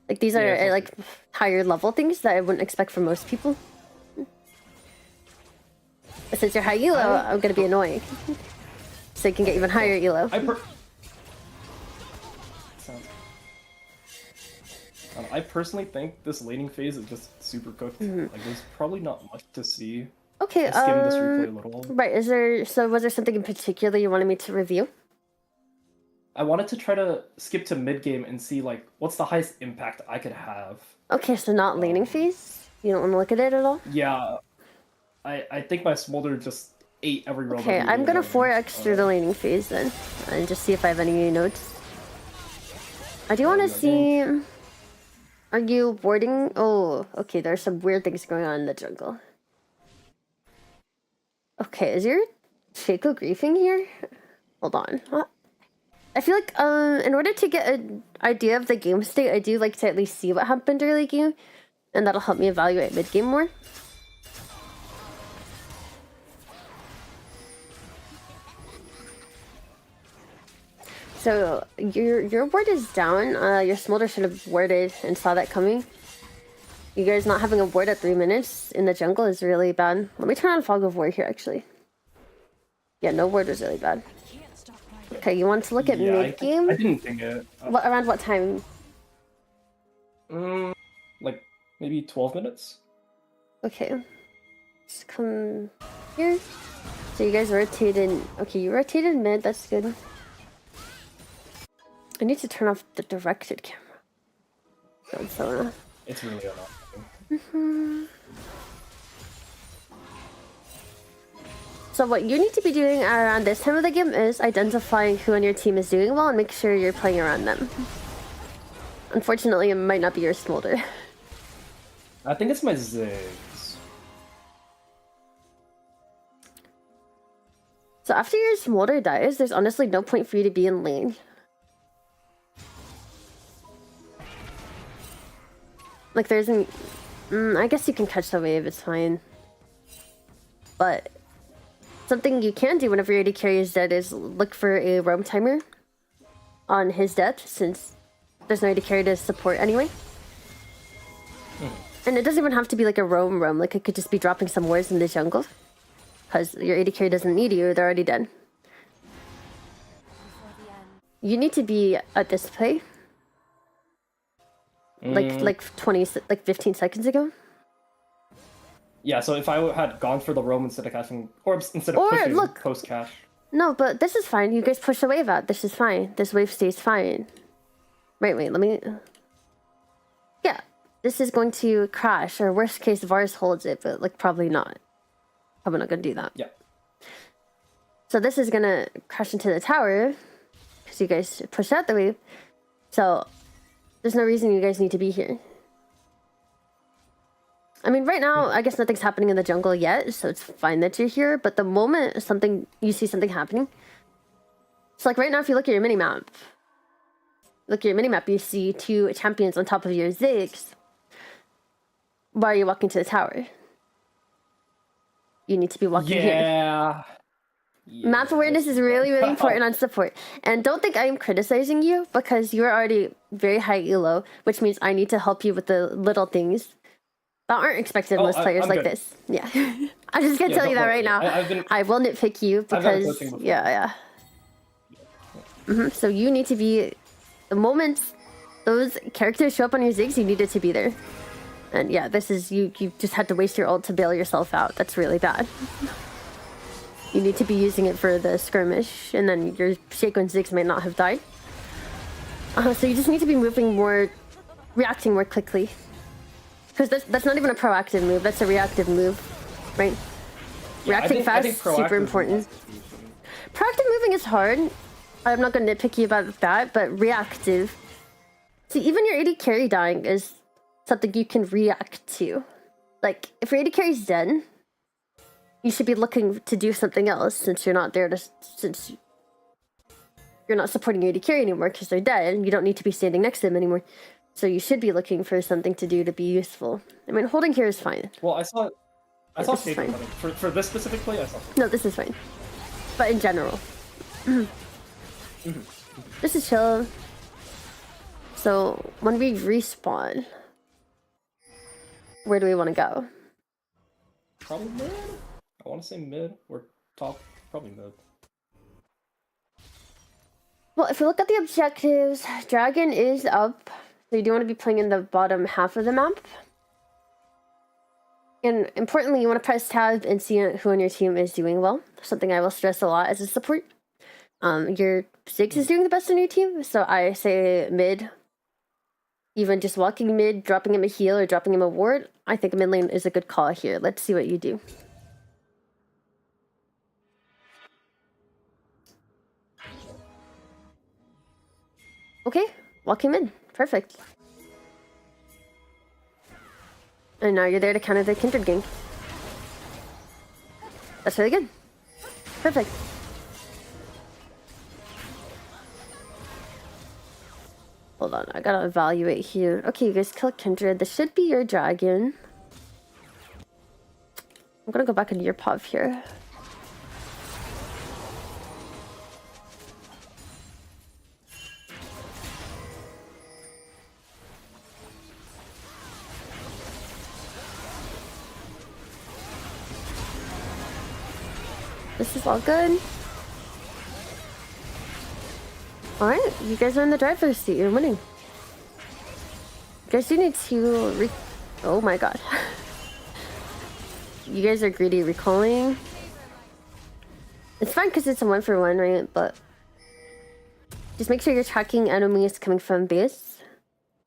Like these are like higher level things that I wouldn't expect from most people. But since you're high elo, I'm gonna be annoying. So you can get even higher elo. I personally think this laning phase is just super cooked. Like there's probably not much to see. Okay, I skimmed this replay a little. Right, was there something in particular you wanted me to review? I wanted to try to skip to mid game and see like what's the highest impact I could have. Okay, so not laning phase? You don't want to look at it at all? Yeah. I think my Smolder just ate every roll. Okay, I'm gonna 4x through the laning phase then, and just see if I have any notes. I do want to see... Are you warding? Oh, okay, there's some weird things going on in the jungle. Okay, is your Shaco griefing here? Hold on. What? I feel like in order to get an idea of the game state, I do like to at least see what happened early game, and that'll help me evaluate mid game more. So your ward is down. Your Smolder should have warded and saw that coming. You guys not having a ward at 3 minutes in the jungle is really bad. Let me turn on Fog of War here actually. Yeah, no ward was really bad. Okay, you want to look at mid game? I didn't think it. Around what time? Like maybe 12 minutes. Okay. Just come here. So you guys rotated. Okay, you rotated mid. That's good. I need to turn off the directed camera. It's really annoying. So what you need to be doing around this time of the game is identifying who on your team is doing well and make sure you're playing around them. Unfortunately, it might not be your Smolder. I think it's my Ziggs. So after your Smolder dies, there's honestly no point for you to be in lane. Like there's an... I guess you can catch the wave, it's fine. But something you can do whenever your AD carry is dead is look for a roam timer on his death, since there's no AD carry to support anyway. And it doesn't even have to be like a roam, like it could just be dropping some wards in the jungle. Because your AD carry doesn't need you, they're already dead. You need to be at this play. like 15 seconds ago. Yeah, so if I had gone for the roam instead of cashing, or instead of Or, pushing look. post cash. No, but this is fine. You guys push the wave out. This is fine. This wave stays fine. Wait, let me... Yeah, this is going to crash, or worst case, Vars holds it, but, like, probably not. Probably not gonna do that. Yeah. So this is gonna crash into the tower, because you guys pushed out the wave. So, there's no reason you guys need to be here. I mean, right now, I guess nothing's happening in the jungle yet, so it's fine that you're here, but the moment you see something happening... So, like, right now, if you look at your minimap, you see 2 champions on top of your Ziggs. Why are you walking to the tower? You need to be walking here. Yeah. Map awareness is really, really important on support. And don't think I am criticizing you, because you're already very high elo, which means I need to help you with the little things that aren't expected of most players I'm like good. this. Yeah. I'm just gonna tell you that right now. I will nitpick you because yeah. So you need to be, the moment those characters show up on your Ziggs, you needed to be there. And yeah, this is, you just had to waste your ult to bail yourself out. That's really bad. You need to be using it for the skirmish, and then your Shaco and Ziggs may not have died. So you just need to be moving more, reacting more quickly. Because that's not even a proactive move, that's a reactive move, right? Yeah, Reacting fast is super proactive important. Proactive moving is hard. I'm not going to nitpick you about that, but reactive. See, even your AD carry dying is something you can react to. Like, if your AD carry's dead, you should be looking to do something else since you're not there to... Since you're not supporting your AD carry anymore because they're dead, and you don't need to be standing next to them anymore. So you should be looking for something to do to be useful. I mean, holding here is fine. Well, I saw this is Satan fine. running. For this specific play, I saw. No, this is fine. But in general. This is chill. So, when we respawn, where do we want to go? Probably mid? I want to say mid or top. Probably mid. Well, if we look at the objectives, Dragon is up. So you do want to be playing in the bottom half of the map. And importantly, you want to press tab and see who on your team is doing well. Something I will stress a lot as a support. Your Ziggs is doing the best on your team, so I say mid. Even just walking mid, dropping him a heal or dropping him a ward, I think mid lane is a good call here. Let's see what you do. Okay, walk him in. Perfect. And now you're there to counter the Kindred gank. That's really good. Perfect. Hold on, I gotta evaluate here. Okay, you guys kill Kindred. This should be your dragon. I'm gonna go back into your pub here. This is all good. Alright, you guys are in the driver's seat. You're winning. You guys do need to oh my god. You guys are greedy recalling. It's fine because it's a 1-for-1, right? But just make sure you're tracking enemies coming from base.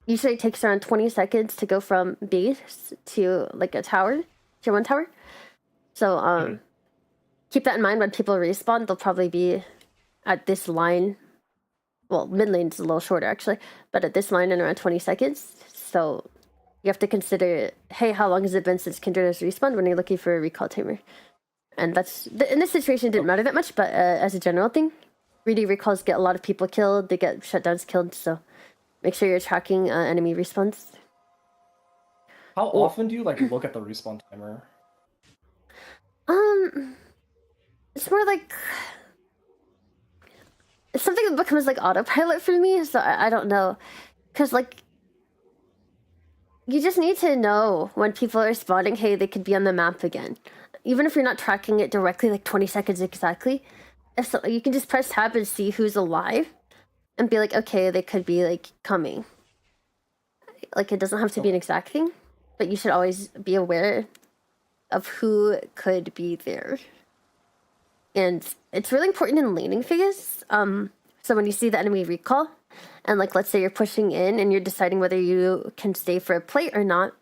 Usually it takes around 20 seconds to go from base to like a tower, tier 1 tower. So keep that in mind when people respawn. They'll probably be at this line. Well, mid lane's a little shorter actually, but at this line in around 20 seconds. So you have to consider, hey, how long has it been since Kindred has respawned when you're looking for a recall timer? And that's, in this situation, it didn't matter that much, but as a general thing, greedy recalls get a lot of people killed, they get shutdowns killed, so make sure you're tracking enemy respawns. How often do you like look at the respawn timer? It's more like, it's something that becomes like autopilot for me, so I don't know. Because like, you just need to know when people are spawning, hey, they could be on the map again. Even if you're not tracking it directly, like 20 seconds exactly, if so, you can just press tab and see who's alive and be like, okay, they could be like coming. Like, it doesn't have to be an exact thing, but you should always be aware of who could be there. And it's really important in laning phase. So when you see the enemy recall, and like let's say you're pushing in and you're deciding whether you can stay for a plate or not,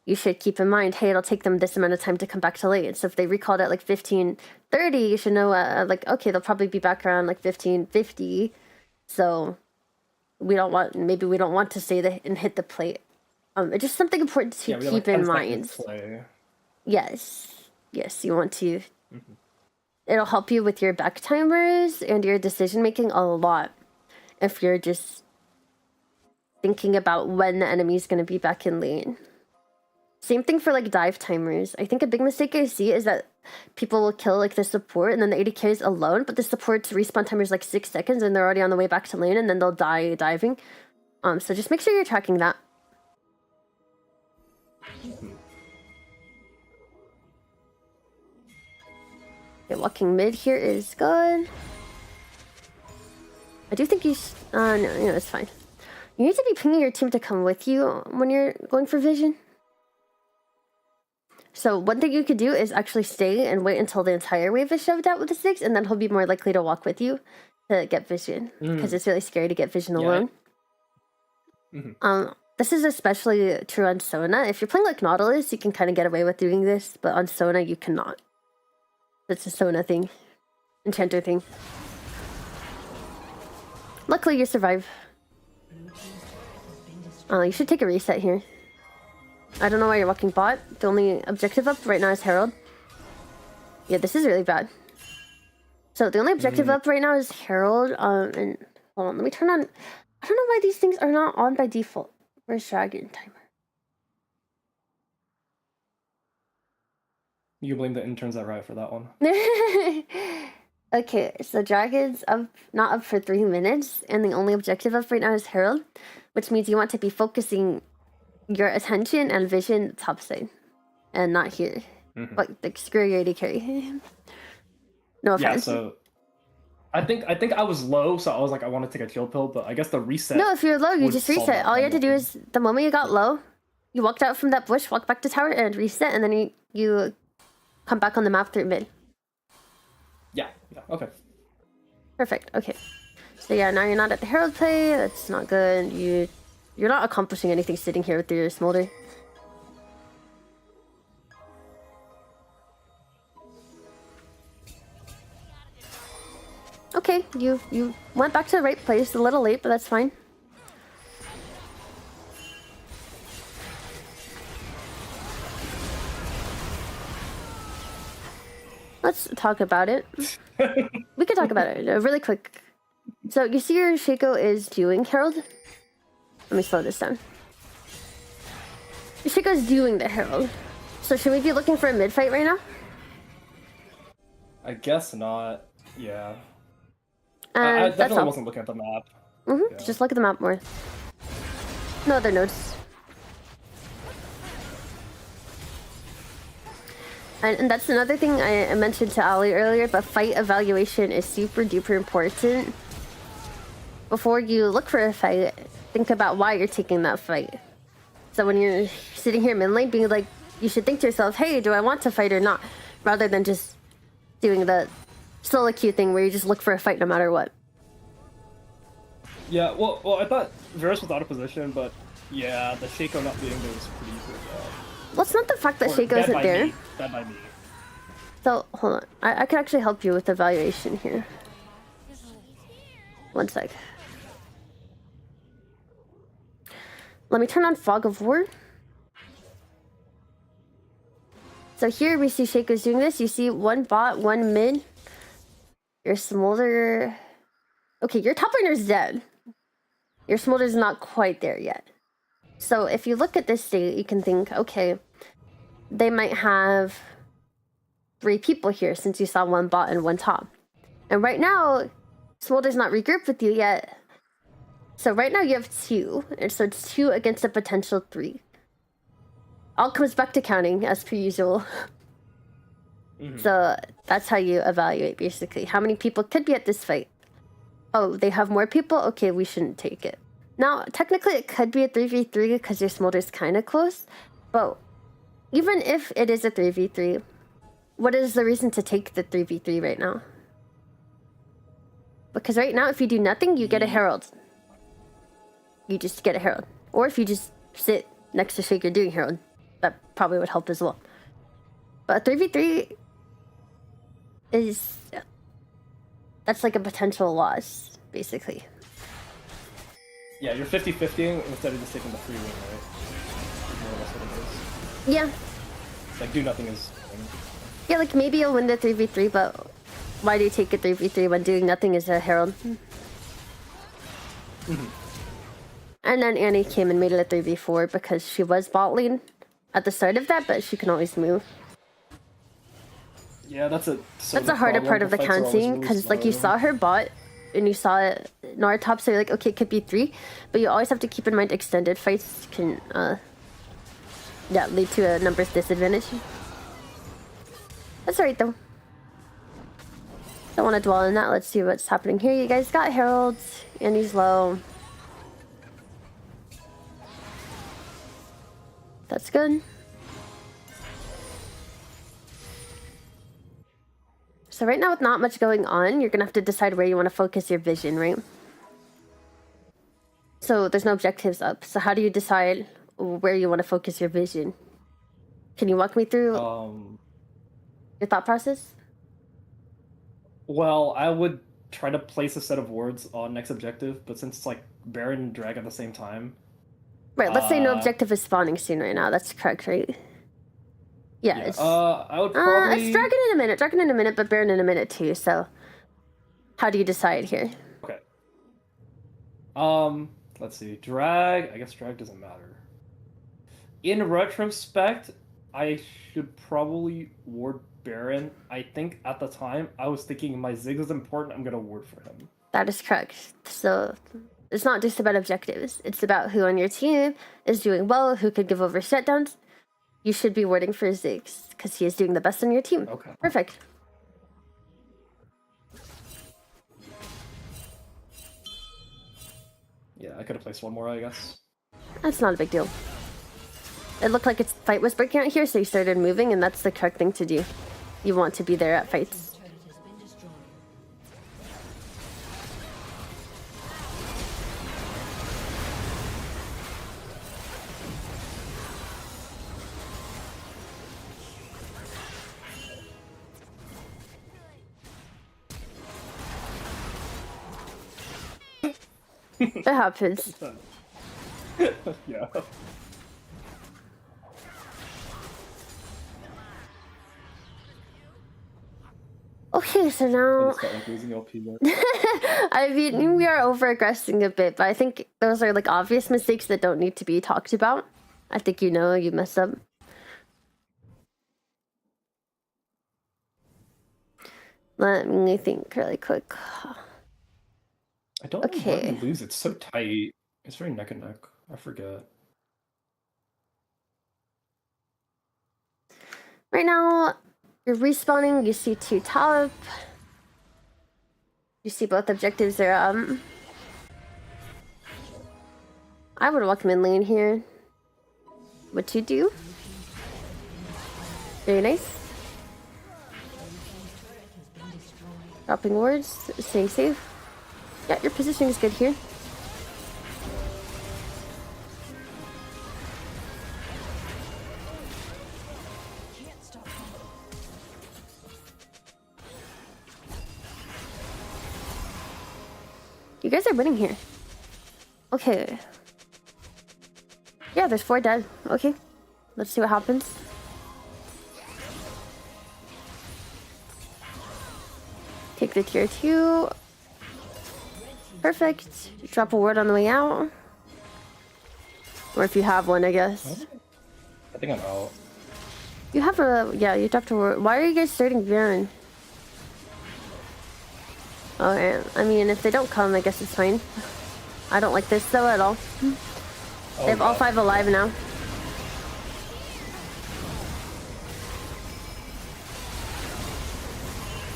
you should keep in mind, hey, it'll take them this amount of time to come back to lane. So if they recalled at like 15:30, you should know like, okay, they'll probably be back around like 15:50. So we don't want to stay there and hit the plate. It's just something important to keep in mind. Yes, you want to. Mm-hmm. It'll help you with your back timers and your decision making a lot if you're just thinking about when the enemy's going to be back in lane. Same thing for like dive timers. I think a big mistake I see is that people will kill like the support and then the AD carries alone, but the support's respawn timer is like 6 seconds and they're already on the way back to lane and then they'll die diving. So just make sure you're tracking that. Okay, walking mid here is good. I do think you no, it's fine. You need to be pinging your team to come with you when you're going for vision. So one thing you could do is actually stay and wait until the entire wave is shoved out with the 6, and then he'll be more likely to walk with you to get vision. Because it's really scary to get vision alone. This is especially true on Sona. If you're playing like Nautilus, you can kind of get away with doing this, but on Sona, you cannot. It's a Sona thing. Enchanter thing. Luckily, you survive. You should take a reset here. I don't know why you're walking bot. The only objective up right now is Herald. Yeah, this is really bad. So the only objective up right now is Herald. And hold on, let me turn on. I don't know why these things are not on by default. Where's Dragon Timer? You blame the interns at Riot for that one. Okay, so Dragon's up, not up for 3 minutes, and the only objective up right now is Herald, which means you want to be focusing your attention and vision topside, and not here. Like screw your AD carry. No offense. Yeah, so I think I was low, so I was like, I want to take a chill pill, but I guess the reset. No, if you're low, you just reset. All you have to do is the moment you got low, you walked out from that bush, walk back to tower, and reset, and then you come back on the map through mid. Yeah, okay. Perfect. Okay. So yeah, now you're not at the Herald play. That's not good. You're not accomplishing anything sitting here with your Smolder. Okay, you went back to the right place a little late, but that's fine. Let's talk about it. We could talk about it really quick. So you see your Shaco is doing Herald? Let me slow this down. Your Shaco is doing the Herald. So should we be looking for a mid fight right now? I guess not. Yeah. I definitely wasn't looking at the map. Yeah. Just look at the map more. No other nodes. And that's another thing I mentioned to Ali earlier, but fight evaluation is super duper important. Before you look for a fight, think about why you're taking that fight. So when you're sitting here mid lane, being like, you should think to yourself, hey, do I want to fight or not? Rather than just doing the solo queue thing where you just look for a fight no matter what. Yeah, well, I thought Varus was out of position, but yeah, the Shaco not being there was pretty good. Well, it's not the fact that Shaco isn't there. Bad by me. So, hold on. I can actually help you with evaluation here. One sec. Let me turn on Fog of War. So here we see Shaco's doing this. You see one bot, one mid. Your Smolder... Okay, your top laner's dead. Your Smolder's not quite there yet. So if you look at this state, you can think, okay, they might have 3 people here since you saw one bot and one top. And right now, Smolder's not regrouped with you yet. So right now you have 2. And so it's 2 against a potential 3. All comes back to counting, as per usual. So that's how you evaluate, basically. How many people could be at this fight? Oh, they have more people? Okay, we shouldn't take it. Now, technically, it could be a 3v3 because your smolder's kind of close, but even if it is a 3v3, what is the reason to take the 3v3 right now? Because right now, if you do nothing, you get a herald. You just get a herald. Or if you just sit next to Shaker doing herald, that probably would help as well. But a 3v3 is... that's like a potential loss, basically. Yeah, you're 50-50ing instead of just taking the free win, right? More or less what it is. Yeah. Like, do nothing is... Yeah, like maybe you'll win the 3v3, but why do you take a 3v3 when doing nothing is a herald? And then Annie came and made it a 3v4 because she was bot lane at the start of that, but she can always move. Yeah, that's a harder part of the counting, because like you saw her bot and you saw it Nara top, so you're like, okay, it could be 3, but you always have to keep in mind extended fights can lead to a numbers disadvantage. That's alright though. Don't want to dwell on that. Let's see what's happening here. You guys got heralds, and he's low. That's good. So right now with not much going on, you're gonna have to decide where you want to focus your vision, right? So there's no objectives up. So how do you decide where you want to focus your vision? Can you walk me through your thought process? Well, I would try to place a set of wards on next objective, but since it's like Baron and Drag at the same time... Right, let's say no objective is spawning soon right now. That's correct, right? Yeah, it's... I would probably... it's Dragon in a minute, but Baron in a minute too, so... How do you decide here? Okay. Let's see. Drag... I guess Drag doesn't matter. In retrospect, I should probably ward Baron. I think at the time, I was thinking my Ziggs is important, I'm gonna ward for him. That is correct. So... it's not just about objectives. It's about who on your team is doing well, who could give over shutdowns. You should be warding for Ziggs, because he is doing the best on your team. Okay. Perfect. Yeah, I could have placed one more, I guess. That's not a big deal. It looked like its fight was breaking out here, so you started moving, and that's the correct thing to do. You want to be there at fights. It happens. Yeah. Okay, so now... I mean, we are over-aggressing a bit, but I think those are like obvious mistakes that don't need to be talked about. I think you know you messed up. Let me think really quick. I don't know why we lose. It's so tight. It's very neck and neck. I forget. Right now, you're respawning. You see 2 top. You see both objectives are I would walk mid lane here. What you do? Very nice. Dropping wards, staying safe. Yeah, your positioning is good here. You guys are winning here. Okay. Yeah, there's 4 dead. Okay. Let's see what happens. Take the tier 2. Perfect. Drop a ward on the way out. Or if you have one, I guess. I think I'm out. You have a... yeah, you dropped a ward. Why are you guys starting Baron? Okay, I mean, if they don't come, I guess it's fine. I don't like this, though, at all. They have all 5 alive now.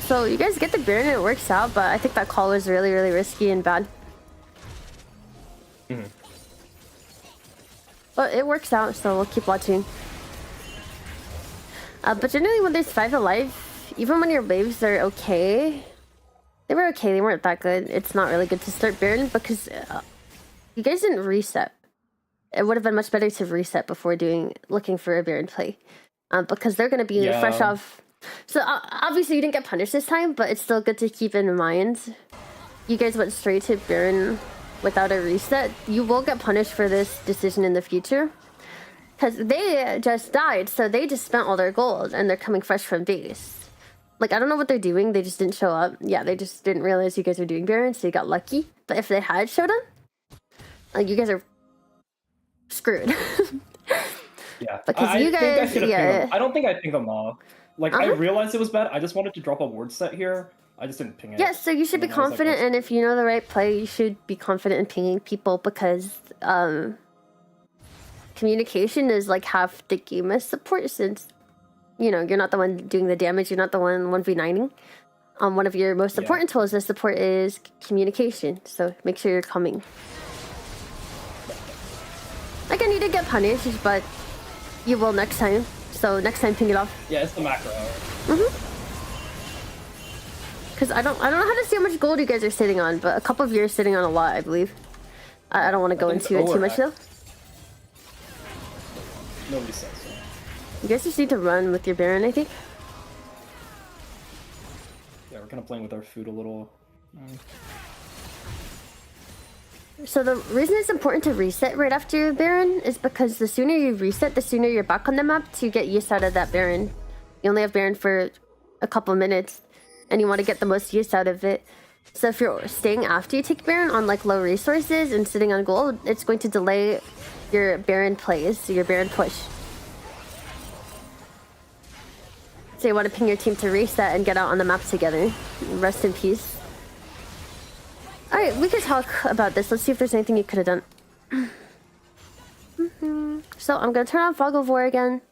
So you guys get the Baron and it works out, but I think that call was really, really risky and bad. Mm-hmm. But it works out, so we'll keep watching. But generally when there's 5 alive, even when your waves are okay, they were okay, they weren't that good. It's not really good to start Baron because you guys didn't reset. It would have been much better to reset before looking for a Baron play. Because they're going to be fresh off. So obviously you didn't get punished this time, but it's still good to keep in mind. You guys went straight to Baron without a reset. You will get punished for this decision in the future. Because they just died, so they just spent all their gold and they're coming fresh from base. Like, I don't know what they're doing, they just didn't show up. Yeah, they just didn't realize you guys were doing Baron, so you got lucky. But if they had showed up, like, you guys are screwed. Yeah, Because you guys, I don't think I pinged them off. Like, I realized it was bad. I just wanted to drop a word set here. I just didn't ping it. Yeah, so you should be confident, and if you know the right play, you should be confident in pinging people because communication is like half the game as support, since you know you're not the one doing the damage, you're not the one 1v9ing. One of your most important tools as support is communication, so make sure you're coming. Again, you did get punished, but you will next time. So next time, ping it off. Yeah, it's the macro. Because I don't know how to see how much gold you guys are sitting on, but a couple of you are sitting on a lot, I believe. I don't want to go into it too much though. Nobody says so. You guys just need to run with your Baron, I think. Yeah, we're kind of playing with our food a little. So the reason it's important to reset right after your Baron is because the sooner you reset, the sooner you're back on the map to get use out of that Baron. You only have Baron for a couple minutes, and you want to get the most use out of it. So if you're staying after you take Baron on like low resources and sitting on gold, it's going to delay your Baron plays, your Baron push. So you want to ping your team to reset and get out on the map together. Rest in peace. Alright, we could talk about this. Let's see if there's anything you could have done. So I'm going to turn on Fog of War again.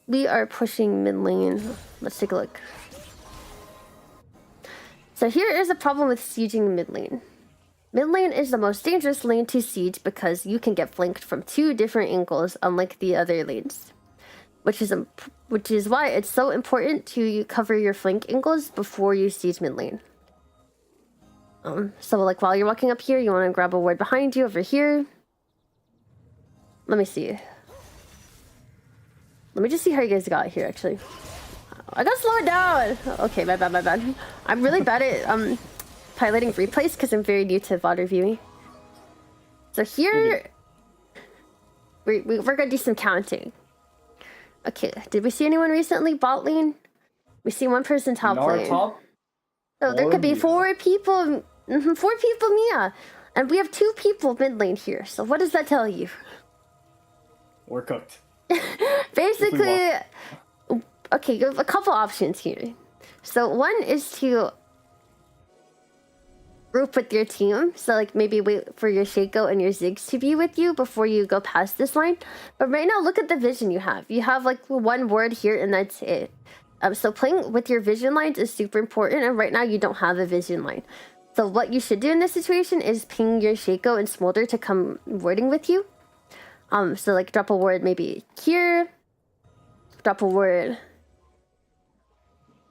We are pushing mid lane. Let's take a look. So here is a problem with sieging mid lane. Mid lane is the most dangerous lane to siege because you can get flanked from 2 different angles, unlike the other lanes. Which is why it's so important to cover your flank angles before you siege mid lane. So like while you're walking up here, you want to grab a ward behind you over here. Let me see. Let me just see how you guys got here, actually. I gotta slow it down. Okay, my bad. I'm really bad at piloting replays because I'm very new to VOD reviewing. So here, we're gonna do some counting. Okay, did we see anyone recently bot lane? We see one person top lane. Top? So there could be 4 people. 4 people, Mia. And we have 2 people mid lane here. So what does that tell you? We're cooked. Basically, okay, you have a couple options here. So one is to group with your team. So like maybe wait for your Shaco and your Ziggs to be with you before you go past this line. But right now, look at the vision you have. You have like 1 ward here and that's it. So playing with your vision lines is super important. And right now you don't have a vision line. So what you should do in this situation is ping your Shaco and Smolder to come warding with you. So like drop a ward maybe here. Drop a ward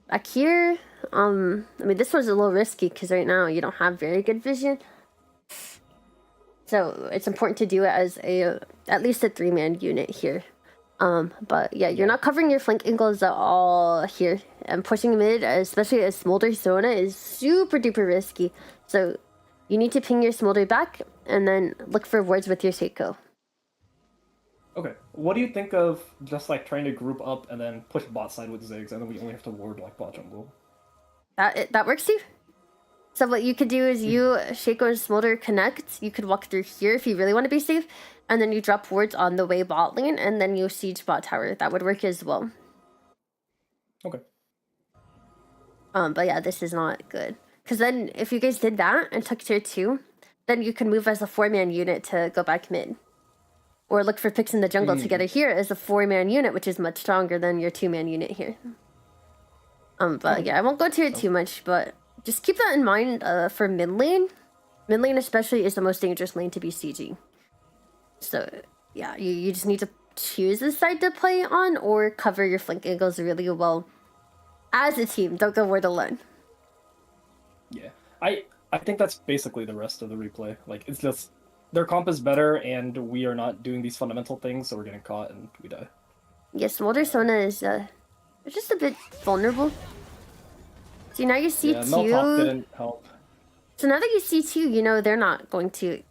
back here. I mean, this one's a little risky because right now you don't have very good vision. So it's important to do it as at least a 3-man unit here. But yeah, you're not covering your flank angles at all here. And pushing mid, especially a Smolder Sona, is super duper risky. So you need to ping your Smolder back and then look for wards with your Shaco. Okay, what do you think of just like trying to group up and then push bot side with Ziggs, and then we only have to ward like bot jungle? That works too. So what you could do is you, Shaco and Smolder connect. You could walk through here if you really want to be safe. And then you drop wards on the way bot lane, and then you siege bot tower. That would work as well. Okay. But yeah, this is not good. Because then if you guys did that and took tier 2, then you can move as a 4-man unit to go back mid. Or look for picks in the jungle together here as a 4-man unit, which is much stronger than your 2-man unit here. But yeah, I won't go into it too much, but just keep that in mind for mid lane. Mid lane especially is the most dangerous lane to be sieging. So yeah, you just need to choose a side to play on or cover your flank angles really well as a team. Don't go word alone. Yeah, I think that's basically the rest of the replay. Like, it's just their comp is better, and we are not doing these fundamental things, so we're getting caught and we die. Yes, Smolder Sona is just a bit vulnerable. So now you see Yeah, Meltop two. didn't help. So now that you see two, you know they're not going to,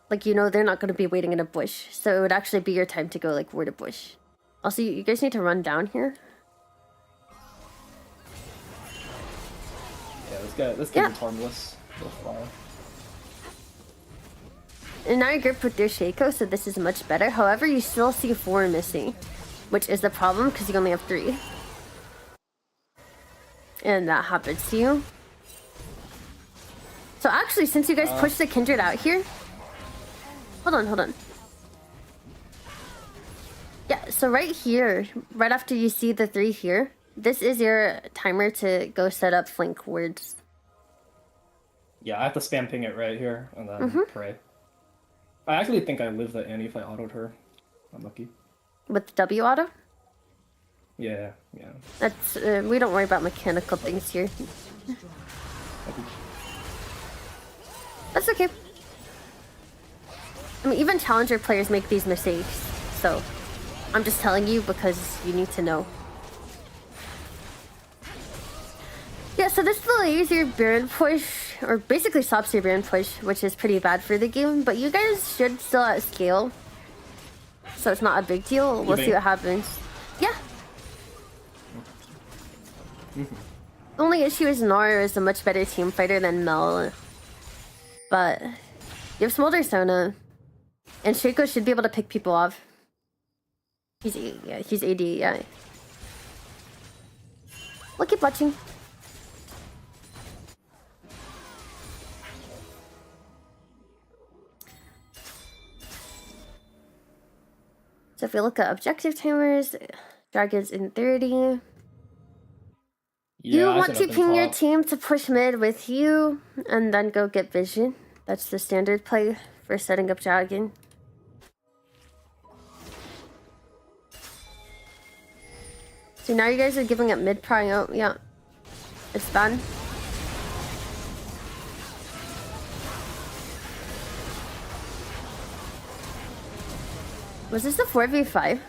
like, you know they're not going to be waiting in a bush. So it would actually be your time to go like word a bush. Also, you guys need to run down here. Yeah, this game is harmless so far. And now you're gripped with your Shaco, so this is much better. However, you still see 4 missing, which is the problem because you only have 3. And that happens to you. So actually, since you guys pushed the Kindred out here... Hold on. Yeah, so right here, right after you see the 3 here, this is your timer to go set up flank wards. Yeah, I have to spam ping it right here and then pray. I actually think I live that Annie if I autoed her. I'm lucky. With W auto? Yeah. That's we don't worry about mechanical things here. That's okay. I mean, even challenger players make these mistakes, so I'm just telling you because you need to know. Yeah, so this delays your Baron push, or basically stops your Baron push, which is pretty bad for the game, but you guys should still at scale. So it's not a big deal. We'll see what happens. Yeah. The only issue is Nora is a much better team fighter than Mel. But you have Smolder Sona, and Shaco should be able to pick people off. He's AD, yeah. We'll keep watching. So if we look at objective timers, Dragon's in 30. Yeah, You want to ping your team to push mid with you, and then go get vision. That's the standard play for setting up Dragon. So now you guys are giving up mid prio. Yeah, it's done. Was this a 4v5?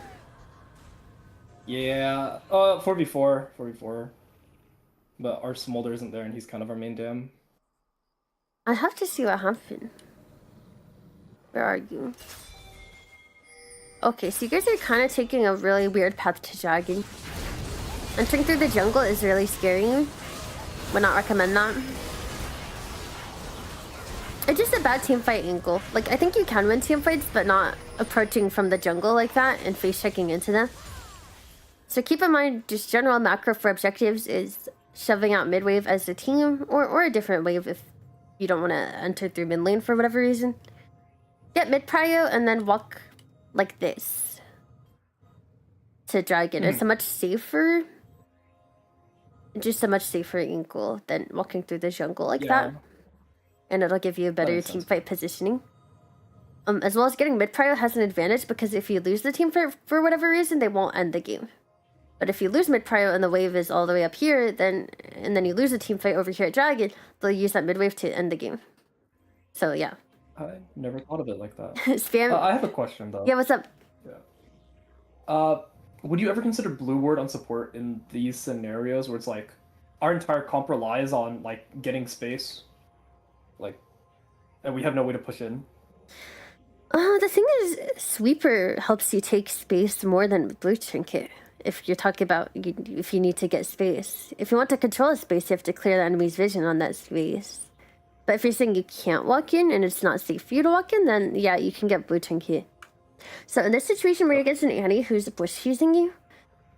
Yeah, 4v4. But our Smolder isn't there, and he's kind of our main dam. I have to see what happened. Where are you? Okay, so you guys are kind of taking a really weird path to Dragon. Entering through the jungle is really scary. Would not recommend that. It's just a bad teamfight angle. Like, I think you can win teamfights, but not approaching from the jungle like that and face checking into them. So keep in mind, just general macro for objectives is shoving out mid wave as a team, or a different wave if you don't want to enter through mid lane for whatever reason. Get mid prio and then walk like this to Dragon. It's a much safer, just a much safer angle than walking through the jungle like that. And it'll give you a better teamfight positioning. As well as getting mid prio has an advantage because if you lose the team for whatever reason, they won't end the game. But if you lose mid prio and the wave is all the way up here, and then you lose a team fight over here at Dragon, they'll use that mid wave to end the game. So yeah. I never thought of it like that. Spam. I have a question though. Yeah, what's up? Yeah. Would you ever consider blue ward on support in these scenarios where it's like our entire comp relies on like getting space, like, and we have no way to push in? The thing is, Sweeper helps you take space more than Blue Trinket. If you're talking about if you need to get space. If you want to control a space, you have to clear the enemy's vision on that space. But if you're saying you can't walk in and it's not safe for you to walk in, then yeah, you can get Blue Trinket. So in this situation where you get an Annie who's bush using you,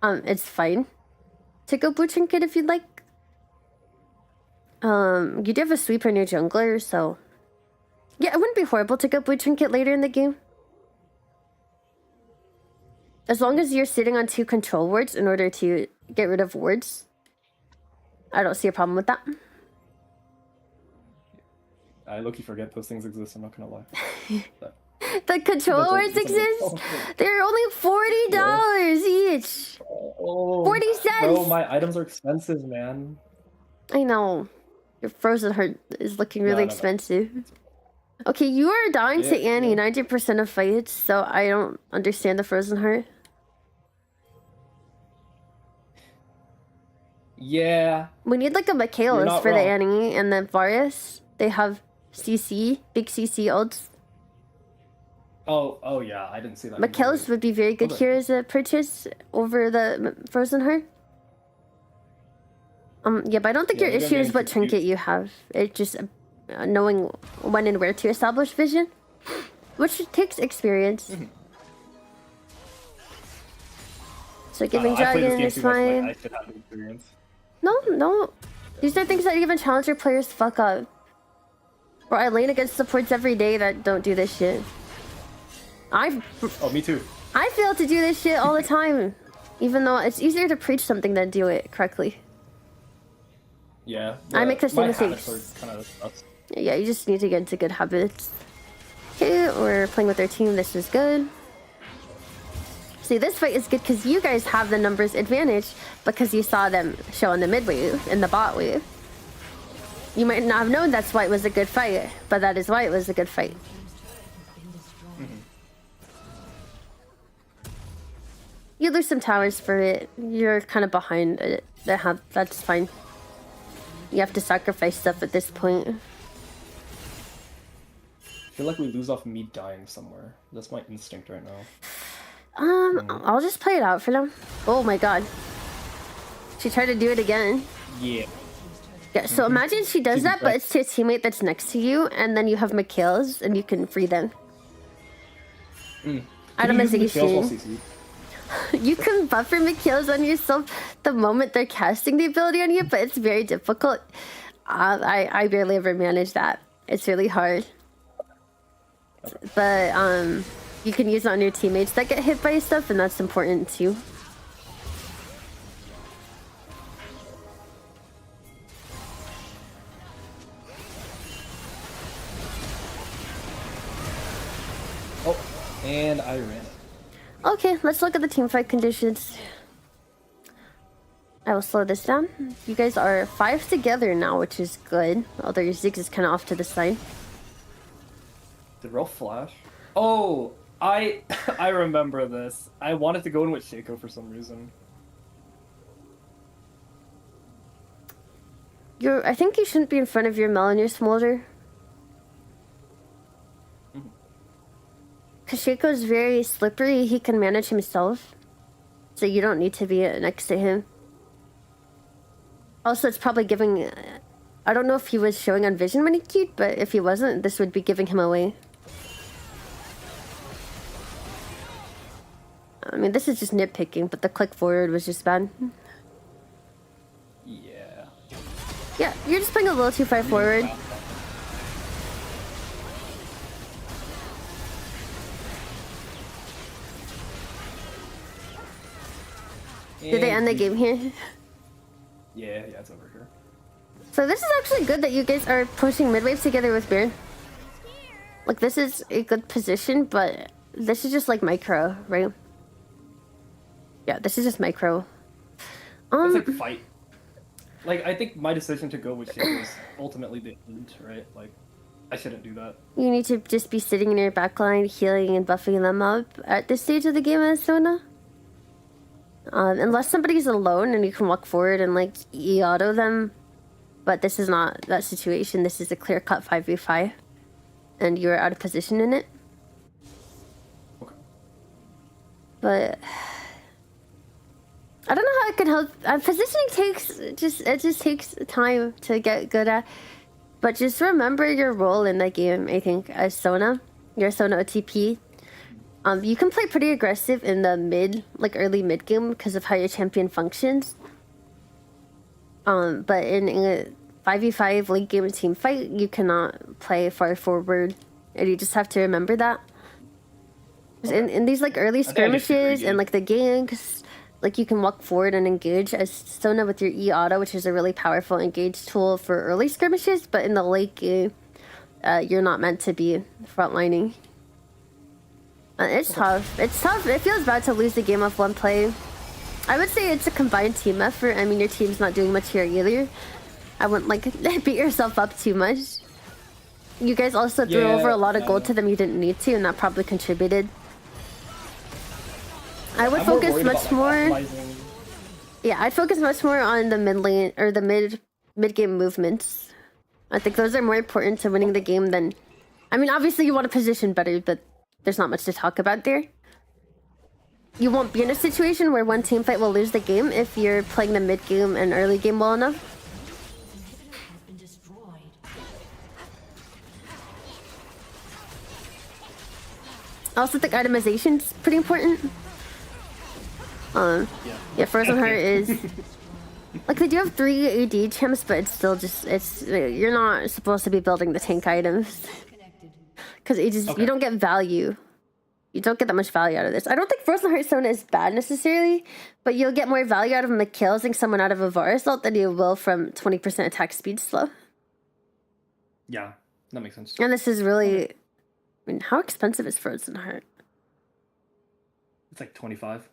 it's fine to go Blue Trinket if you'd like. You do have a Sweeper in your jungler, so yeah, it wouldn't be horrible to go Blue Trinket later in the game. As long as you're sitting on 2 control wards in order to get rid of wards, I don't see a problem with that. I low-key forget those things exist, I'm not gonna lie. But The control That's a- words that's a- exist? They're only $40 each. Oh, 40 bro, cents. my items are expensive, man. I know. Your Frozen Heart is looking really No. expensive. Okay, you are dying to Yeah, Annie yeah. 90% of fights, so I don't understand the Frozen Heart. Yeah. We need like a You're Michaelis not for the wrong. Annie, and then Varius. They have CC, big CC ults. Oh yeah, I didn't see that. Michaelis would be very good Okay. here as a purchase over the Frozen Heart. Yeah, but I don't think Yeah, your maybe I'm issue is getting what too trinket confused. you have. It's just knowing when and where to establish vision, which takes experience. Mm-hmm. So giving I played this dragon game is too much, fine. like, I should have the experience. No. These are things that even challenger players fuck up. Bro, I lane against supports every day that don't do this shit. Oh, me too. I fail to do this shit all the time. Even though it's easier to preach something than do it correctly. Yeah. I make the same my mistakes. habits are kind of sus. Yeah, you just need to get into good habits. Okay, we're playing with our team. This is good. See, this fight is good because you guys have the numbers advantage because you saw them show in the mid wave, in the bot wave. You might not have known that's why it was a good fight, but that is why it was a good fight. You lose some towers for it. You're kind of behind it. That's fine. You have to sacrifice stuff at this point. I feel like we lose off me dying somewhere. That's my instinct right now. I'll just play it out for now. Oh my god. She tried to do it again. Yeah. Yeah, so imagine she does She's that, but right. it's to a teammate that's next to you, and then you have Mikhail's, and you can free them. Can you use the Mikhail's while Itemization. CC? You can buffer Mikhail's on yourself the moment they're casting the ability on you, but it's very difficult. I barely ever manage that. It's really hard. But you can use it on your teammates that get hit by stuff, and that's important too. Oh, and I ran it. Okay, let's look at the teamfight conditions. I will slow this down. You guys are 5 together now, which is good. Although your Ziggs is kind of off to the side. Did Ralph flash? Oh, I remember this. I wanted to go in with Shaco for some reason. I think you shouldn't be in front of your Mel and your Smolder. Because Shaco's very slippery, he can manage himself. So you don't need to be next to him. Also, it's probably giving... I don't know if he was showing on vision when he queued, but if he wasn't, this would be giving him away. I mean, this is just nitpicking, but the click forward was just bad. Yeah. Yeah, you're just playing a little too far forward. Did they end the game here? Yeah, it's over here. So this is actually good that you guys are pushing mid wave together with Baron. Like, this is a good position, but this is just like micro, right? Yeah, this is just micro. It's like fight. Like, I think my decision to go with Shaco is ultimately the end, right? Like, I shouldn't do that. You need to just be sitting in your backline, healing and buffing them up at this stage of the game as Sona. Unless somebody's alone and you can walk forward and like E-auto them. But this is not that situation. This is a clear-cut 5v5. And you're out of position in it. Okay. But I don't know how it can help. Positioning just takes time to get good at. But just remember your role in the game, I think, as Sona. You're a Sona OTP. You can play pretty aggressive in the mid, like early mid game because of how your champion functions. But in a 5v5 late game team fight, you cannot play far forward. And you just have to remember that. Okay. In these like early skirmishes and like the ganks, like you can walk forward and engage as Sona with your E-auto, which is a really powerful engage tool for early skirmishes, but in the late game, you're not meant to be frontlining. It's tough. It's tough. It feels bad to lose the game of one play. I would say it's a combined team effort. I mean, your team's not doing much here either. I wouldn't like beat yourself up too much. You guys also threw over a lot of gold to them you didn't need to, and that probably contributed. I would focus much more. Yeah, I'd focus much more on the mid lane or the mid game movements. I think those are more important to winning the game than. I mean, obviously you want to position better, but there's not much to talk about there. You won't be in a situation where one team fight will lose the game if you're playing the mid game and early game well enough. I also think itemization's pretty important. Yeah, Frozen Heart is like they do have 3 AD champs, but it's still just you're not supposed to be building the tank items because you don't get value. You don't get that much value out of this. I don't think Frozen Heart Sona is bad necessarily, but you'll get more value out of killing someone out of a Varus ult than you will from 20% attack speed slow. Yeah, that makes sense. And this is really, I mean, how expensive is Frozen Heart? It's like 25.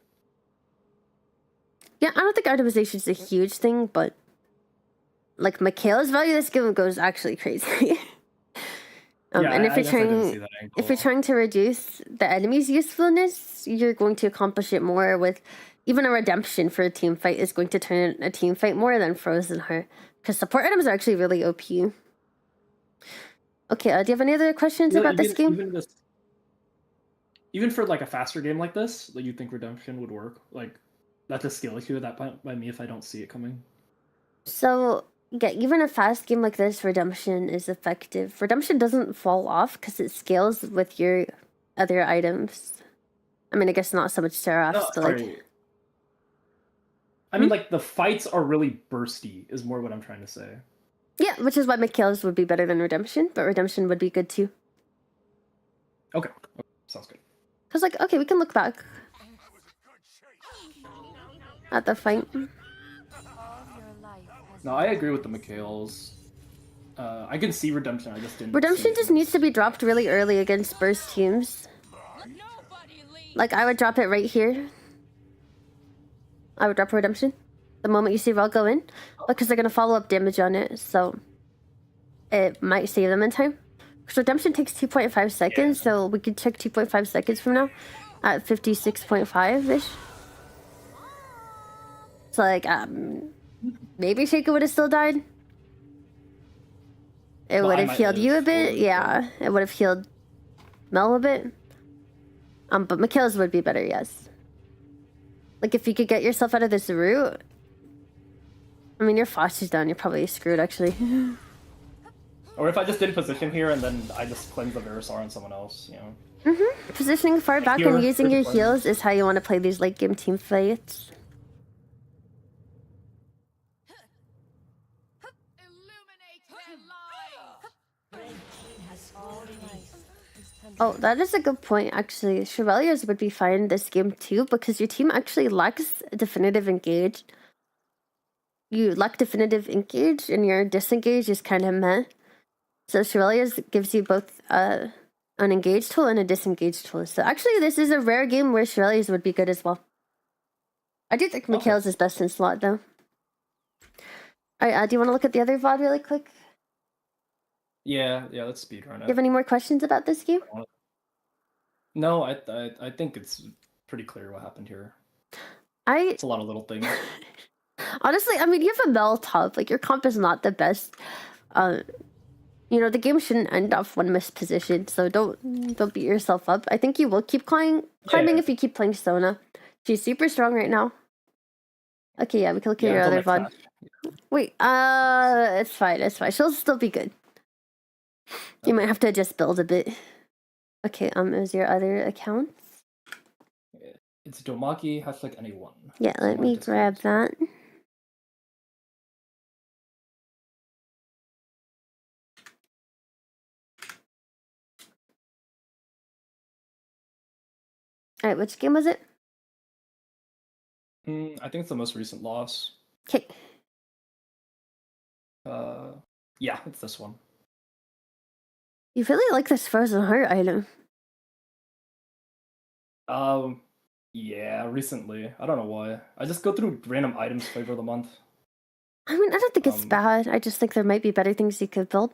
Yeah, I don't think itemization is a huge thing, but like Michaela's value this game goes actually crazy. And if you're trying to reduce the enemy's usefulness, you're going to accomplish it more with even a redemption for a team fight is going to turn a team fight more than Frozen Heart because support items are actually really OP. Okay, do you have any other questions about this game? Even for like a faster game like this, like you think redemption would work? Like that's a skill issue at that point by me if I don't see it coming. So yeah, even a fast game like this, redemption is effective. Redemption doesn't fall off because it scales with your other items. I mean, I guess not so much Seraphs, but like. I mean, like the fights are really bursty. Is more what I'm trying to say. Yeah, which is why Michaela's would be better than redemption, but redemption would be good too. Okay, sounds good. Cause like, okay, we can look back at the fight. No, I agree with the Mikhails. I can see redemption. I just didn't. Redemption just needs to be dropped really early against burst teams. Like I would drop it right here. I would drop redemption the moment you see Ral go in, because they're gonna follow up damage on it, so it might save them in time. Because redemption takes 2.5 seconds, so we could check 2.5 seconds from now at 56.5 ish. So like maybe Shaco would have still died. It would have healed you a bit. Yeah, it would have healed Mel a bit. But Michaela's would be better, yes. Like, if you could get yourself out of this route... I mean, your Flash is down, you're probably screwed, actually. Or if I just did position here and then I just cleanse the Verisar on someone else, you know? Positioning far back and using your heals is how you want to play these late-game team fights. Oh, that is a good point, actually. Chevaliers would be fine this game, too, because your team actually lacks definitive engage. You lack definitive engage, and your disengage is kind of meh. So Chevaliers gives you both an engage tool and a disengage tool. So actually, this is a rare game where Chevaliers would be good as well. I do think Mikhail's is best in slot, though. Alright, do you want to look at the other VOD really quick? Yeah, let's speedrun it. Do you have any more questions about this game? No, I think it's pretty clear what happened here. It's a lot of little things. Honestly, I mean, you have a Mel top. Like, your comp is not the best. You know, the game shouldn't end off one missed position, so don't beat yourself up. I think you will keep climbing if you keep playing Sona. She's super strong right now. Okay, yeah, we can look at your other VOD. Wait, it's fine, it's fine. She'll still be good. You might have to just build a bit. Okay, is your other accounts? It's Domaki #anyone. Yeah, let me grab that. Alright, which game was it? I think it's the most recent loss. Okay. Yeah, it's this one. You really like this Frozen Heart item. Yeah, recently. I don't know why. I just go through random items flavor of the month. I mean, I don't think it's Um, bad. I just think there might be better things you could build.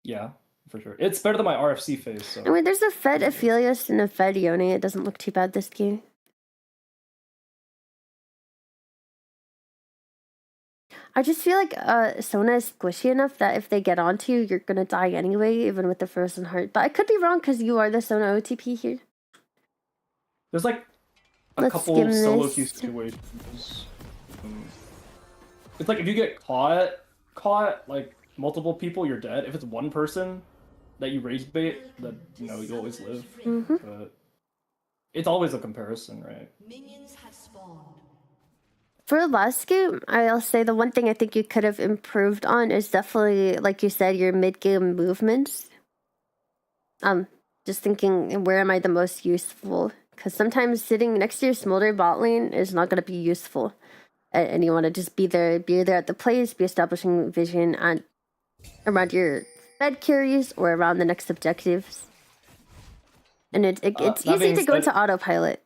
Yeah, for sure. It's better than my RFC phase, so. I mean, there's a Fed Aphelios and a Fed Yone. It doesn't look too bad this game. I just feel like Sona is squishy enough that if they get onto you, you're gonna die anyway, even with the Frozen Heart. But I could be wrong because you are the Sona OTP here. There's like a Let's couple skim solo this. queue situations. It's like if you get caught like multiple people, you're dead. If it's one person that you rage bait, then you know you always live. Mm-hmm. But it's always a comparison, right? Minions have spawned. For last game, I'll say the one thing I think you could have improved on is definitely, like you said, your mid-game movements. Just thinking, where am I the most useful? Because sometimes sitting next to your Smolder bot lane is not going to be useful. And you want to just be there at the place, be establishing vision and around your Fed carries or around the next objectives. And it's That easy being to go said- into autopilot.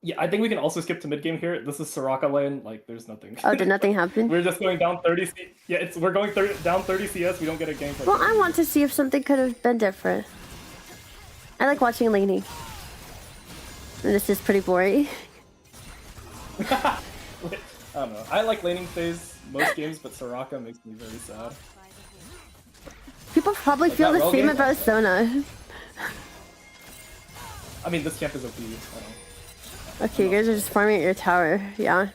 Yeah, I think we can also skip to mid game here. This is Soraka lane. Like, there's nothing. Oh, did nothing happen? We're just going down 30. Yeah, we're going down 30 CS. We don't get a gank. Well, I want to see if something could have been different. I like watching laning. And this is pretty boring. I don't know. I like laning phase most games, but Soraka makes me very sad. People probably Like feel that the rogue same game? about Sona. I mean, this camp is OP. I don't. Okay, you guys are just farming at your tower. Yeah.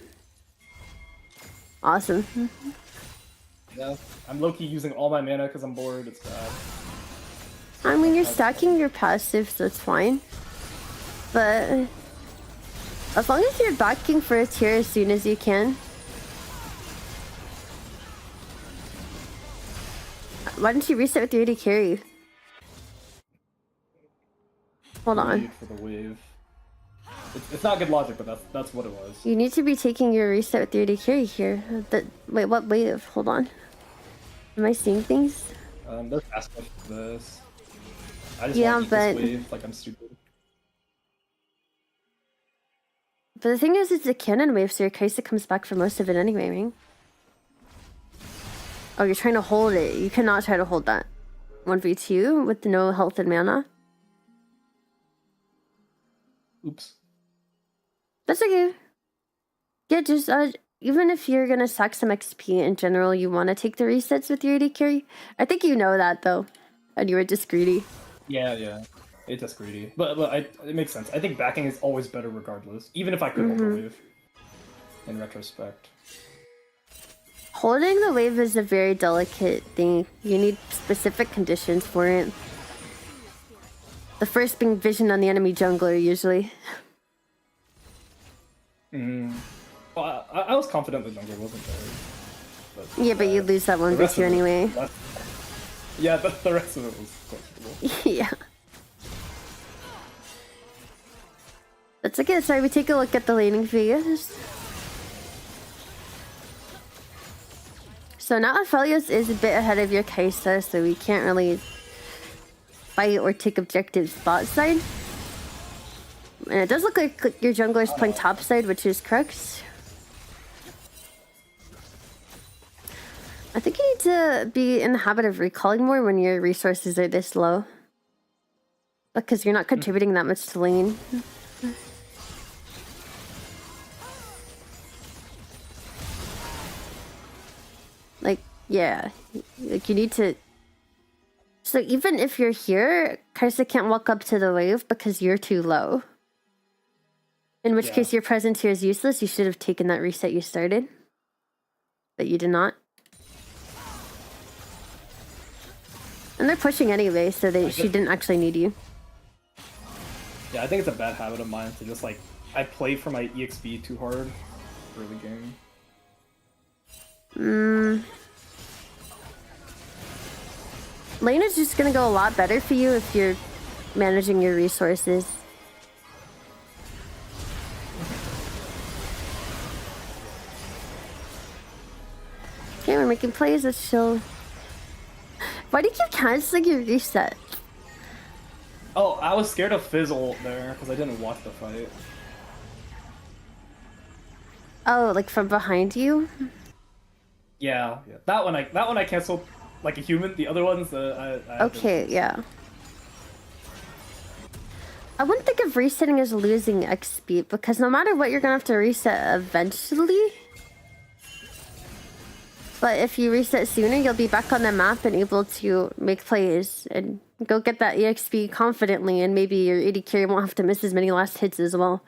Awesome. Yeah, I'm low-key using all my mana because I'm bored. It's bad. I mean, you're stacking your passive, so it's fine. But as long as you're backing for a tier as soon as you can. Why didn't you reset with your AD carry? Hold on. Wait for the wave. It's not good logic, but that's what it was. You need to be taking your reset with your AD carry here. Wait, what wave? Hold on. Am I seeing things? There's aspect to this. I just Yeah, want to but- this wave like I'm stupid. But the thing is, it's a cannon wave, so your Kaisa comes back for most of it anyway, right? Oh, you're trying to hold it. You cannot try to hold that. 1v2 with no health and mana. Oops. That's okay. Yeah, just even if you're gonna sack some XP in general, you want to take the resets with your AD carry. I think you know that though, and you were just greedy. Yeah. It's just greedy, but it makes sense. I think backing is always better regardless, even if I could hold the wave. In retrospect. Holding the wave is a very delicate thing. You need specific conditions for it. The first being vision on the enemy jungler, usually. Well, I was confident the jungler wasn't there. But, Yeah, but you lose that one the rest v2 of it- anyway. Yeah, the rest of it was questionable. Yeah. That's okay. Sorry, we take a look at the laning phase. So now Aphelios is a bit ahead of your Kaisa, so we can't really fight or take objectives bot side. And it does look like your jungler is playing top side, which is correct. I think you need to be in the habit of recalling more when your resources are this low. Because you're not contributing that much to lane. Like, yeah. Like, you need to... So even if you're here, Kaisa can't walk up to the wave because you're too low. In which Yeah. case your presence here is useless. You should have taken that reset you started. But you did not. And they're pushing anyway, so she didn't actually need you. Yeah, I think it's a bad habit of mine to just like I play for my EXP too hard early game. Lane is just gonna go a lot better for you if you're managing your resources. Okay, we're making plays, let's chill. Why do you keep canceling your reset? Oh, I was scared of Fizzle there because I didn't watch the fight. Oh, like from behind you? Yeah, yeah. That one I canceled like a human. The other ones, I Okay, yeah. I wouldn't think of resetting as losing XP because no matter what, you're gonna have to reset eventually. But if you reset sooner, you'll be back on the map and able to make plays and go get that EXP confidently, and maybe your AD carry won't have to miss as many last hits as well.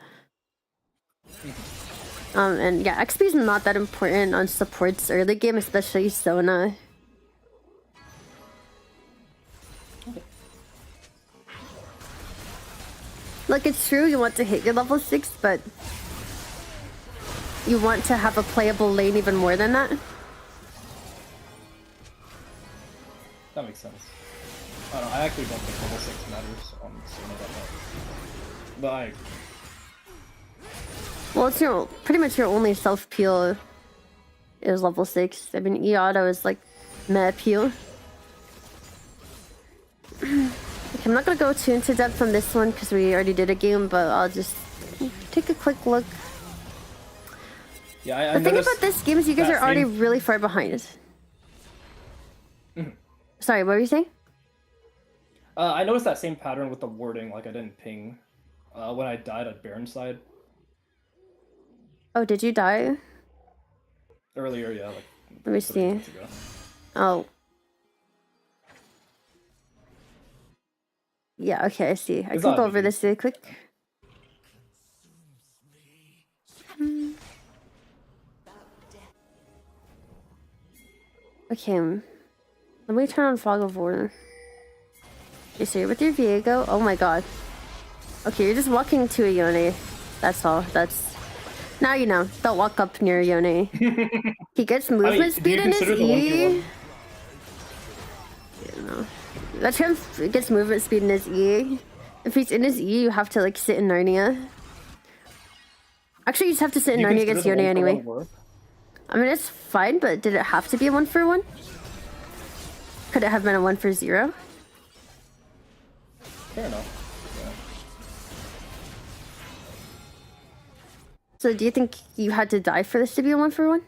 And yeah, XP is not that important on supports early game, especially Sona. Look, it's true you want to hit your level 6, but you want to have a playable lane even more than that. That makes sense. I don't know, I actually don't think level 6 matters on Sona that much. But I agree. Well, it's pretty much your only self peel is level 6. I mean, E-Auto is like meh peel. Okay, I'm not gonna go too into depth on this one because we already did a game, but I'll just take a quick look. Yeah, The thing about this game is you guys are already really far behind. Sorry, what were you saying? I noticed that same pattern with the warding, like I didn't ping when I died at Baronside. Oh, did you die? Earlier, yeah, like Let me 30 see. minutes ago. Oh. Yeah, okay, I see. I It's can not go a over biggie. this really quick. Okay. Let me turn on Fog of War. Okay, so you're with your Viego. Oh my god. Okay, you're just walking to a Yone. That's all. That's... Now you know. Don't walk up near Yone. He gets movement do speed you in his consider the 1v1? E. You know. That champ gets movement speed in his E. If he's in his E, you have to like sit in Narnia. Actually, you just have to sit in Do you Narnia consider against the Yone 1v1 anyway. worth? I mean, it's fine, but did it have to be a 1-for-1? Could it have been a 1-for-0? Fair enough. Yeah. So do you think you had to die for this to be a 1-for-1?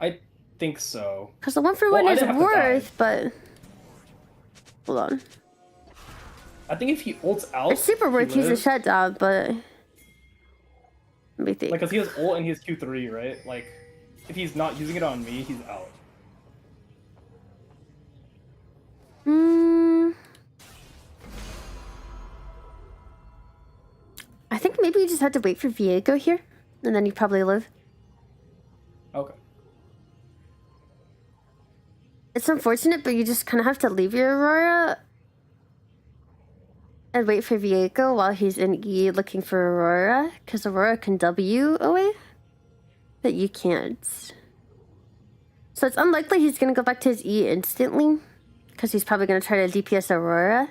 I think so. Because the 1-for-1 Well, I is didn't have to die. worth, but... Hold on. I think if he ults out, It's super worth. he He's a lives. shutdown, but... Let me think. Like, cause he has ult and he has Q3, right? Like, if he's not using it on me, he's out. I think maybe you just had to wait for Viego here, and then you probably live. Okay. It's unfortunate, but you just kind of have to leave your Aurora and wait for Viego while he's in E looking for Aurora, because Aurora can W away, but you can't. So it's unlikely he's going to go back to his E instantly, because he's probably going to try to DPS Aurora.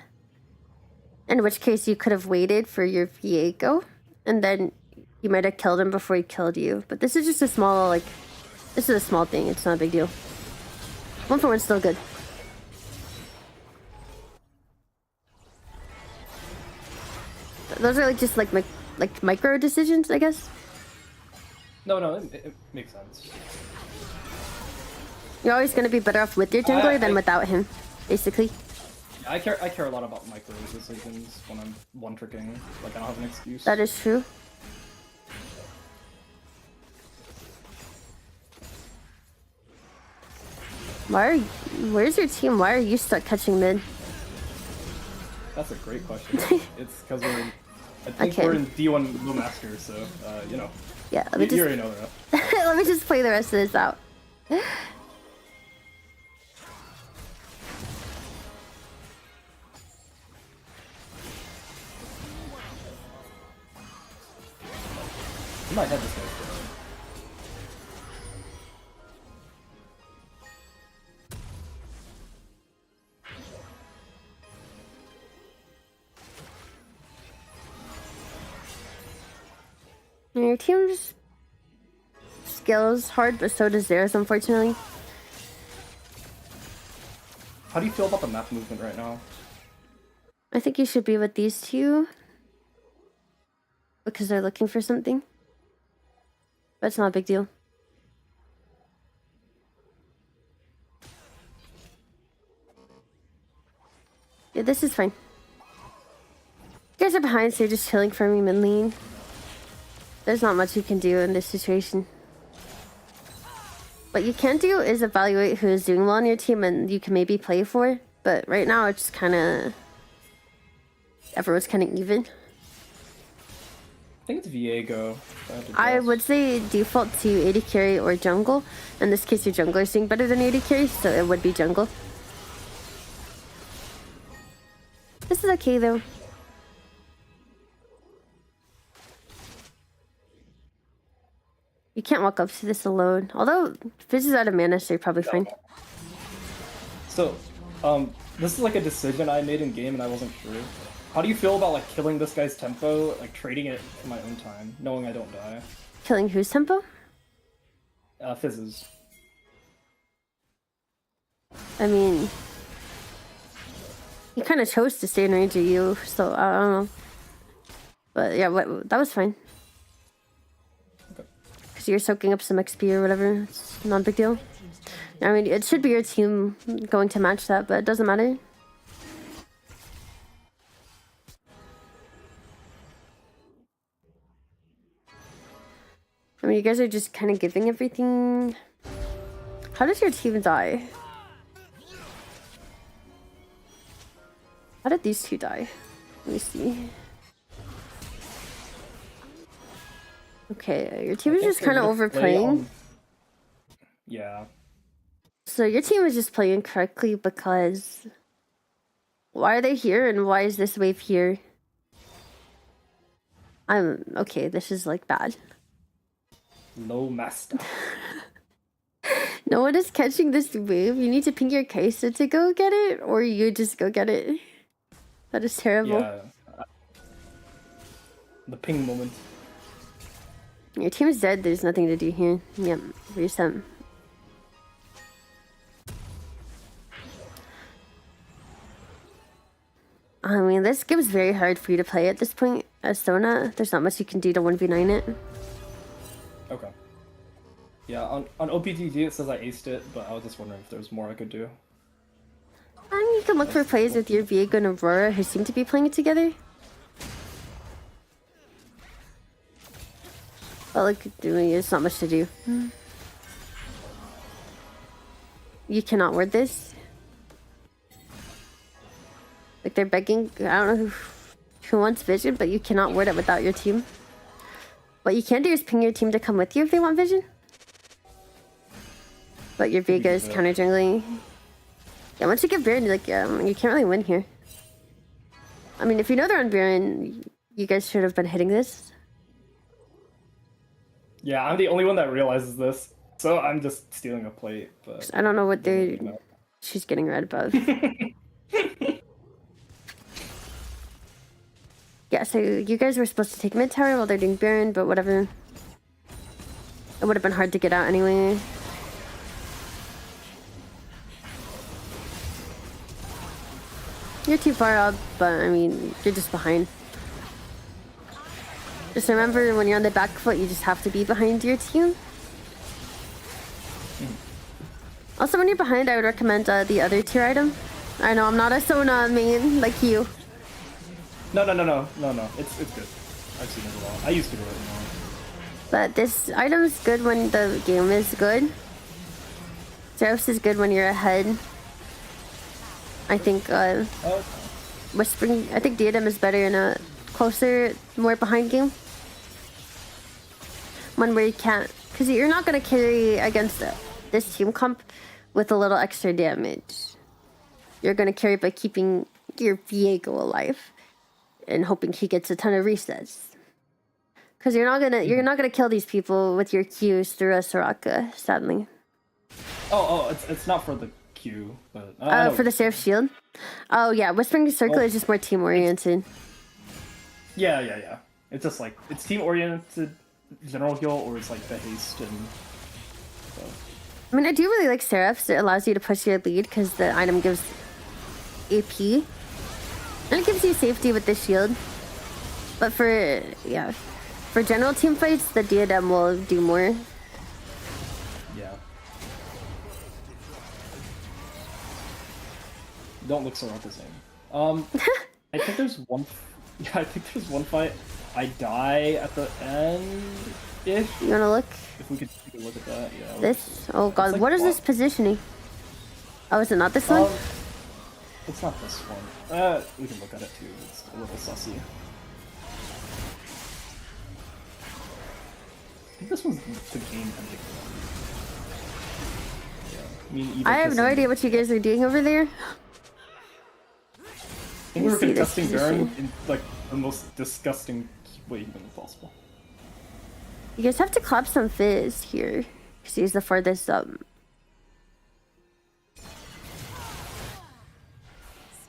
In which case you could have waited for your Viego, and then you might have killed him before he killed you. But this is just a small, like... This is a small thing, it's not a big deal. 1-for-1's still good. Those are like just like micro decisions, I guess. No, it makes sense. You're always gonna be better off with your jungler than without him, basically. I care a lot about micro decisions when I'm one-tricking. Like, I don't have an excuse. That is true. Where's your team? Why are you stuck catching mid? That's a great question. It's because I think Okay. we're in D1 Low Master, so, you know. Yeah, let me You just already know that. let me just play the rest of this out. In my head, this guy's dead. Your team's skill is hard, but so does theirs, unfortunately. How do you feel about the map movement right now? I think you should be with these two because they're looking for something. But it's not a big deal. Yeah, this is fine. You guys are behind, so you're just chilling for me mid lane. There's not much you can do in this situation. What you can do is evaluate who is doing well on your team and you can maybe play for. But right now it's kind of... everyone's kind of even. I think it's Viego. I would say default to AD carry or jungle. In this case, your jungler is doing better than AD carry, so it would be jungle. This is okay though. You can't walk up to this alone. Although, if this is out of mana, so you're probably fine. So, this is like a decision I made in game and I wasn't sure. How do you feel about like killing this guy's tempo, like trading it for my own time, knowing I don't die? Killing whose tempo? Fizzes. I mean... he kind of chose to stay in range of you, so I don't know. But yeah, that was fine. Because you're soaking up some XP or whatever. It's not a big deal. I mean, it should be your team going to match that, but it doesn't matter. I mean, you guys are just kind of giving everything. How does your team die? How did these two die? Let me see. Okay, your team is just kind of overplaying. Yeah. So your team is just playing correctly because... why are they here and why is this wave here? Okay, this is like bad. No master. No one is catching this wave. You need to ping your Kai'Sa to go get it, or you just go get it. That is terrible. Yeah. The ping moment. Your team is dead. There's nothing to do here. Yep, reset. I mean, this game is very hard for you to play at this point. As Sona, there's not much you can do to 1v9 it. Okay. Yeah, on OPTG it says I aced it, but I was just wondering if there was more I could do. I mean, you can look for plays with your Viego and Aurora who seem to be playing it together. But like, there's not much to do. You cannot ward this. Like, they're begging. I don't know who wants vision, but you cannot ward it without your team. What you can do is ping your team to come with you if they want vision. But your Viego is counter jungling. Yeah, once you get Baron, like, you can't really win here. I mean, if you know they're on Baron, you guys should have been hitting this. Yeah, I'm the only one that realizes this, so I'm just stealing a plate. But I don't know what they're... she's getting red above. Yeah, so you guys were supposed to take mid tower while they're doing Baron, but whatever. It would have been hard to get out anyway. You're too far up, but I mean, you're just behind. Just remember, when you're on the back foot, you just have to be behind your team. Also, when you're behind, I would recommend the other tier item. I know I'm not a Sona main like you. No. It's good. I've seen it a lot. I used to do it more. But this item is good when the game is good. Zeros is good when you're ahead. I think Whispering. I think Diadem is better in a closer, more behind game. One where you can't, because you're not gonna carry against this team comp with a little extra damage. You're gonna carry by keeping your Viego alive and hoping he gets a ton of resets. Because you're not gonna kill these people with your Qs through a Soraka, sadly. It's not for the Q, but for the Seraph Shield. Oh yeah, Whispering Circle is just more team oriented. Yeah. It's just like it's team oriented general heal, or it's like the haste and stuff. I mean, I do really like Seraphs. It allows you to push your lead because the item gives AP. And it gives you safety with the shield. But for general team fights, the diadem will do more. Yeah. Don't look so not the same. I think there's one. Yeah, I think there's one fight. I die at the end. Ish. You wanna look? If we could take a look at that, yeah. This? Oh god, like what is this positioning? Oh, is it not this one? It's not this one. We can look at it too. It's a little sussy. I think this one's the game ending one. Yeah. I mean, I have no idea what you guys are doing over there. I think we were see this contesting Baron position. in like the most disgusting way humanly possible. You guys have to clap some fizz here. Because he's the farthest up.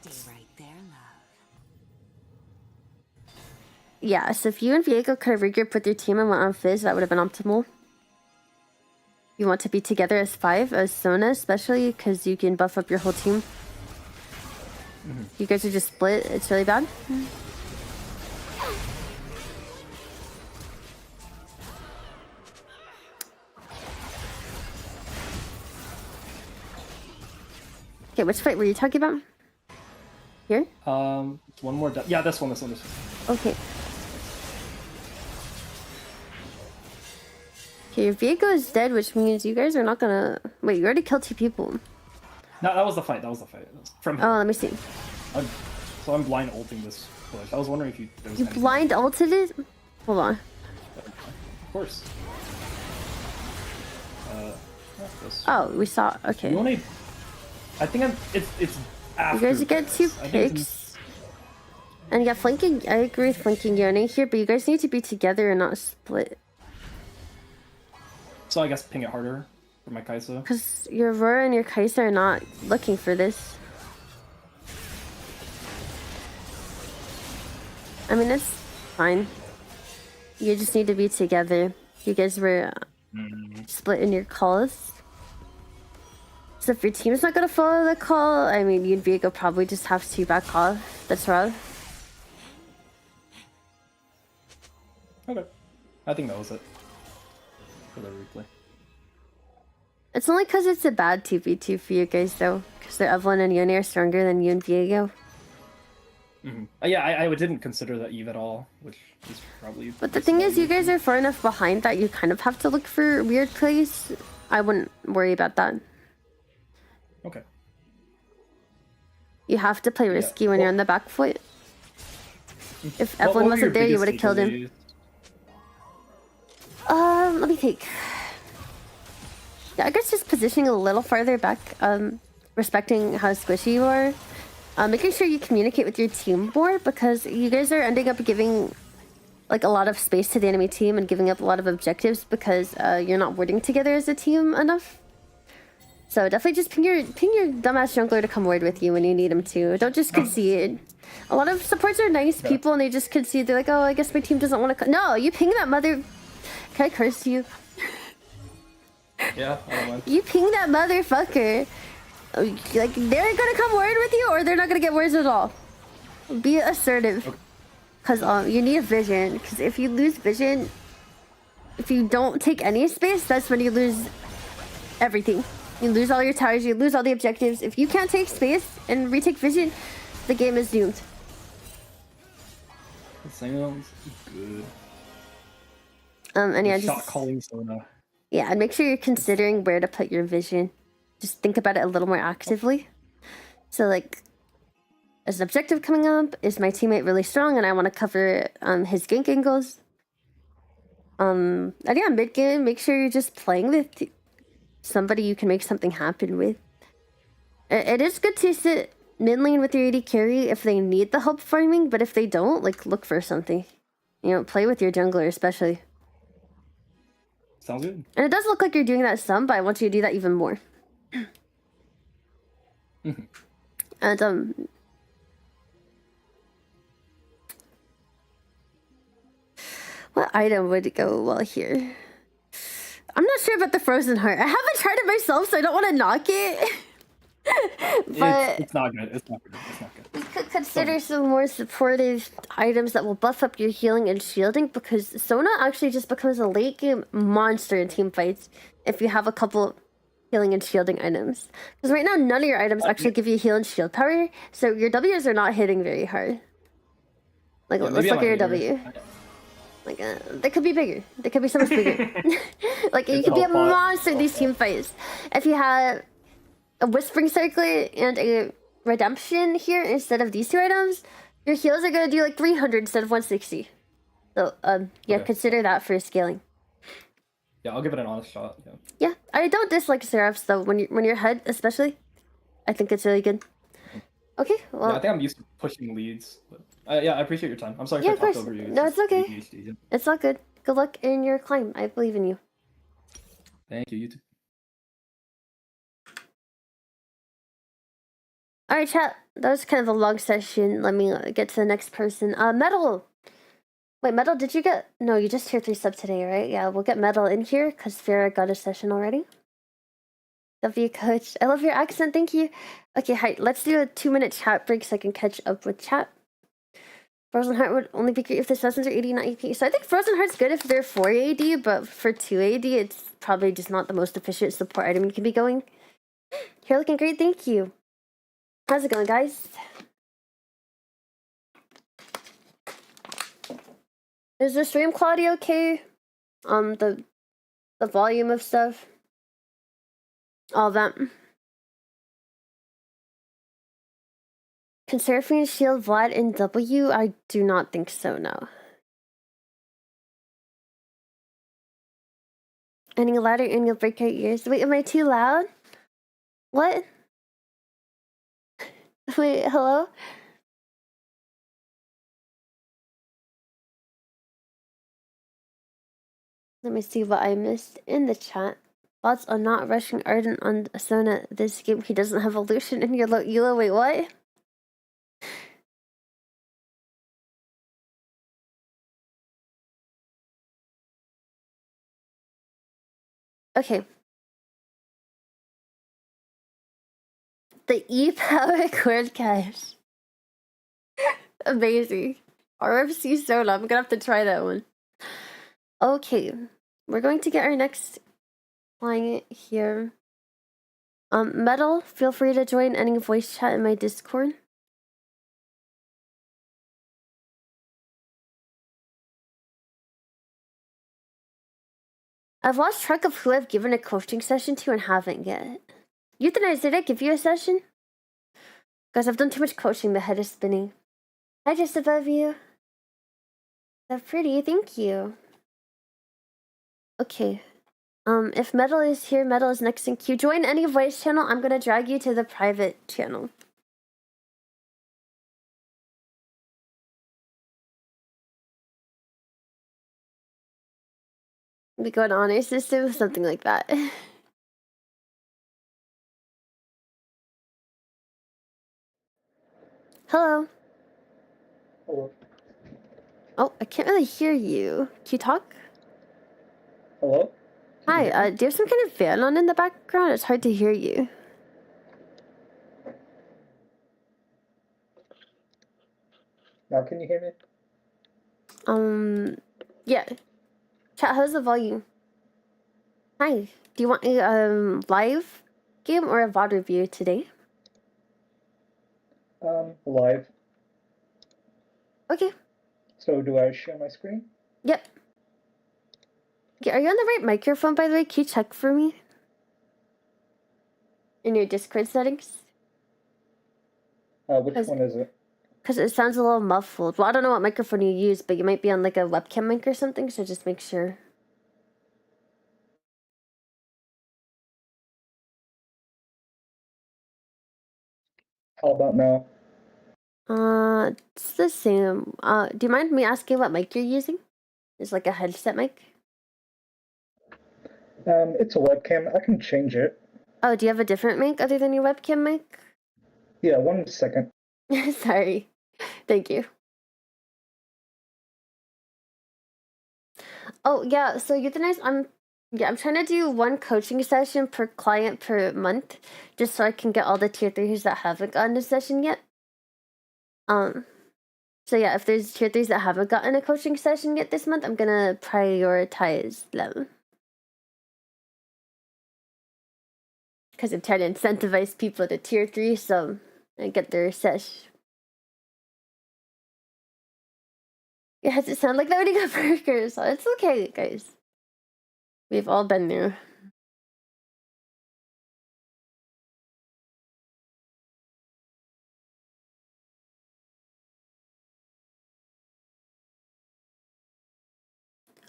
Stay right there, love. Yeah, so if you and Viego could have regrouped with your team and went on fizz, that would have been optimal. You want to be together as 5, as Sona especially, because you can buff up your whole team. You guys are just split, it's really bad. Okay, which fight were you talking about? Here? One more. Yeah, this one. Okay. Okay, your Viego is dead, which means you guys are not gonna... Wait, you already killed 2 people. No, that was the fight. That was from him. Oh, let me see. So I'm blind ulting this push. I was wondering if there was You anything- blind ulted it? Hold on. Of course. This. Oh, we saw... Okay. You only. I think it's after. You guys get 2 this. I think it's picks. And yeah, flanking... I agree with flanking Yone here, but you guys need to be together and not split. So I guess ping it harder for my Kai'Sa. Because your Aurora and your Kai'Sa are not looking for this. I mean, it's fine. You just need to be together. You guys were split in your calls. So if your team's not gonna follow the call, I mean, you and Viego probably just have to back off. That's rough. Okay. I think that was it. For the replay. It's only because it's a bad 2v2 for you guys, though. Because their Evelyn and Yone are stronger than you and Viego. Yeah, I didn't consider that Eve at all, which is probably... But the thing is, you guys are far enough behind that you kind of have to look for weird plays. I wouldn't worry about that. Okay. You have to play risky when you're on the back foot. If What Evelyn were your wasn't there, you biggest would have killed him. takeaways? Let me think. Yeah, I guess just positioning a little farther back, respecting how squishy you are. Making sure you communicate with your team more, because you guys are ending up giving like a lot of space to the enemy team and giving up a lot of objectives because you're not working together as a team enough. So definitely just ping your dumbass jungler to come ward with you when you need him to. Don't just concede. A lot of supports are nice people and they just concede. They're like, oh, I guess my team doesn't want to. No, you ping that mother. Can I curse you? Yeah, I don't mind. You ping that motherfucker. Like, they're gonna come word with you or they're not gonna get words at all. Be assertive. Because you need vision. Because if you lose vision, if you don't take any space, that's when you lose everything. You lose all your towers, you lose all the objectives. If you can't take space and retake vision, the game is doomed. That sounds good. And yeah, Shot just calling Sona. yeah, and make sure you're considering where to put your vision. Just think about it a little more actively. So like, is an objective coming up? Is my teammate really strong and I want to cover his gank angles? And yeah, mid game, make sure you're just playing with somebody you can make something happen with. It is good to sit mid lane with your AD carry if they need the help farming, but if they don't, like, look for something. You know, play with your jungler especially. Sounds good. And it does look like you're doing that some, but I want you to do that even more. And what item would go well here? I'm not sure about the frozen heart. I haven't tried it myself, so I don't want to knock it. But It's not good. It's not good. It's not good. we could consider some more supportive items that will buff up your healing and shielding, because Sona actually just becomes a late game monster in team fights if you have a couple healing and shielding items. Because right now, none of your items actually give you heal and shield power, so your W's are not hitting very hard. Like, Yeah, let's maybe look I'm at your a hater. W. Like, they could be bigger. They could be so much bigger. Like, you It's could be a all fun. monster in these team fights. If you had a Whispering Circlet and a Redemption here instead of these two items, your heals are going to do like 300 instead of 160. So, yeah, Okay. consider that for scaling. Yeah, I'll give it an honest shot. Yeah. Yeah, I don't dislike Seraphs though, when you're head especially. I think it's really good. Okay, well, Yeah, I think I'm used to pushing leads. But, yeah, I appreciate your time. I'm sorry Yeah, if I of talked course. over you. No, just it's okay. ADHD, yeah. it's all good. Good luck in your climb. I believe in you. Thank you. You too. Alright, chat. That was kind of a long session. Let me get to the next person. Metal! Wait, Metal, did you get... No, you just tier 3 sub today, right? Yeah, we'll get Metal in here, because Farah got a session already. W coach. I love your accent, thank you. Okay, hi. Let's do a 2-minute chat break so I can catch up with chat. Frozen Heart would only be great if the sessions are 80, not AP. So I think Frozen Heart's good if they're 4 AD, but for 2 AD, it's probably just not the most efficient support item you can be going. You're looking great, thank you. How's it going, guys? Is the stream quality okay? The volume of stuff? All that. Can Seraphine shield Vlad in W? I do not think so, no. Any louder and you'll break your ears. Wait, am I too loud? What? Wait, hello? Let me see what I missed in the chat. Bots are not rushing Arden on Sona this game. He doesn't have Illusion in your Elo. Wait, what? Okay. The E-Power Cord Cache. Amazing. RFC Sona. I'm gonna have to try that one. Okay. We're going to get our next client here. Metal, feel free to join any voice chat in my Discord. I've lost track of who I've given a coaching session to and haven't yet. Euthanize, did I give you a session? Guys, I've done too much coaching, the head is spinning. Hi, just above you. So pretty, thank you. Okay. If Metal is here, Metal is next in queue. Join any voice channel, I'm gonna drag you to the private channel. We go to honor system, something like that. Hello. Hello. Oh, I can't really hear you. Can you talk? Hello? Can you hear Hi, me? do you have some kind of fan on in the background? It's hard to hear you. Now can you hear me? Yeah. Chat, how's the volume? Hi. Do you want a live game or a VOD review today? Live. Okay. So do I share my screen? Yep. Okay, are you on the right microphone, by the way? Can you check for me? In your Discord settings? Which one is it? Because it sounds a little muffled. Well, I don't know what microphone you use, but you might be on like a webcam mic or something, so just make sure. How about now? It's the same. Do you mind me asking what mic you're using? It's like a headset mic? It's a webcam. I can change it. Oh, do you have a different mic other than your webcam mic? Yeah, 1 second. Sorry. Thank you. Oh, yeah, so Euthanize, I'm Yeah, I'm trying to do one coaching session per client per month, just so I can get all the tier 3s that haven't gotten a session yet. So yeah, if there's tier 3s that haven't gotten a coaching session yet this month, I'm gonna prioritize them. Because I'm trying to incentivize people to tier 3 some and get their sesh. Yes, it sounds like loading up burgers. It's okay, guys. We've all been there.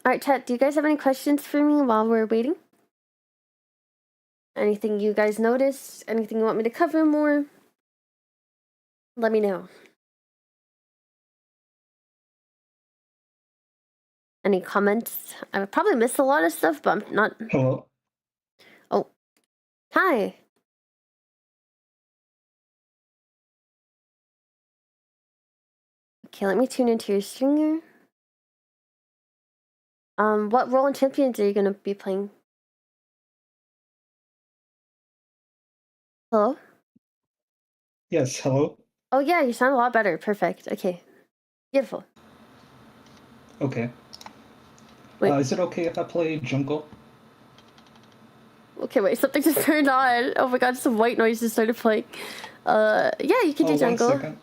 Alright, chat, do you guys have any questions for me while we're waiting? Anything you guys noticed? Anything you want me to cover more? Let me know. Any comments? I probably missed a lot of stuff, but I'm not. Hello. Oh. Hi. Okay, let me tune into your stringer. What role in Champions are you gonna be playing? Hello? Yes, hello. Oh yeah, you sound a lot better. Perfect. Okay. Beautiful. Okay. Wait. Is it okay if I play jungle? Okay, wait, something just turned on. Oh my god, some white noise just started playing. Yeah, you can do jungle. 1 second.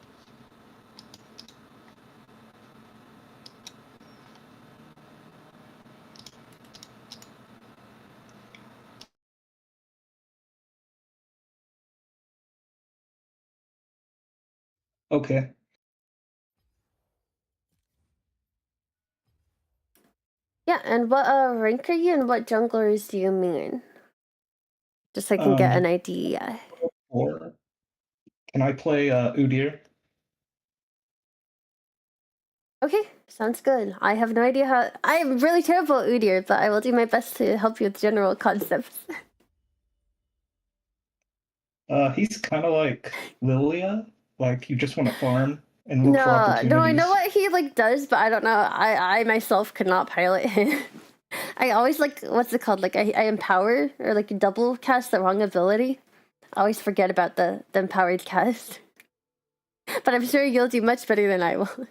Okay. Yeah, and what rank are you and what junglers do you mean? Just so I can get an idea. Or can I play Udyr? Okay, sounds good. I have no idea how. I'm really terrible at Udyr, but I will do my best to help you with general concepts. He's kind of like Lilia. Like you just want to farm and look for No, opportunities. I know what he like does, but I don't know. I myself could not pilot him. I always like what's it called? Like I empower or like double cast the wrong ability. I always forget about the empowered cast. But I'm sure you'll do much better than I will.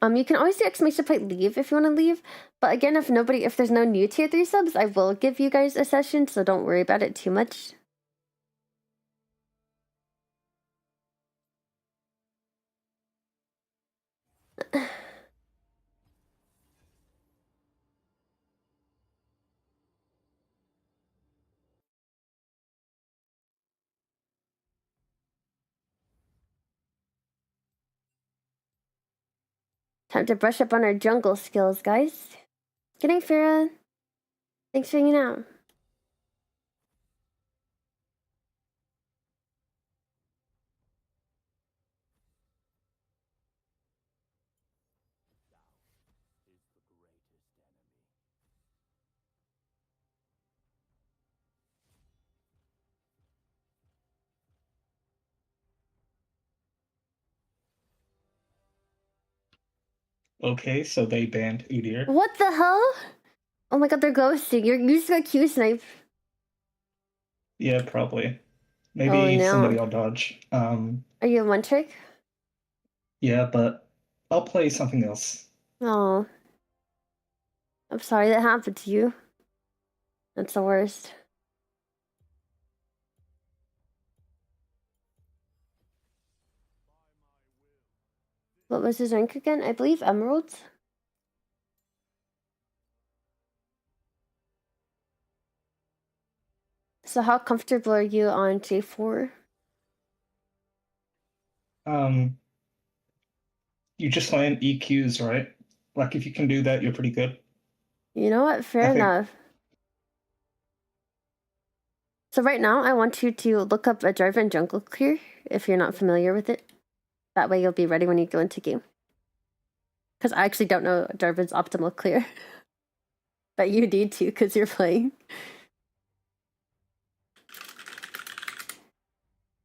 You can always do exclamation point leave if you want to leave. But again, if there's no new tier 3 subs, I will give you guys a session, so don't worry about it too much. Time to brush up on our jungle skills, guys. Good night, Farah. Thanks for hanging out. Okay, so they banned Udyr. What the hell? Oh my god, they're ghosting. You just got Q snipe. Yeah, probably. Maybe Oh, no. somebody will dodge. Are you a one trick? Yeah, but I'll play something else. Oh. I'm sorry that happened to you. That's the worst. What was his rank again? I believe Emeralds. So how comfortable are you on J4? You just land EQs, right? Like if you can do that, you're pretty good. You know what? Fair I think- enough. So right now, I want you to look up a Jarvan Jungle Clear if you're not familiar with it. That way you'll be ready when you go into game. Because I actually don't know Jarvan's optimal clear. But you need to because you're playing.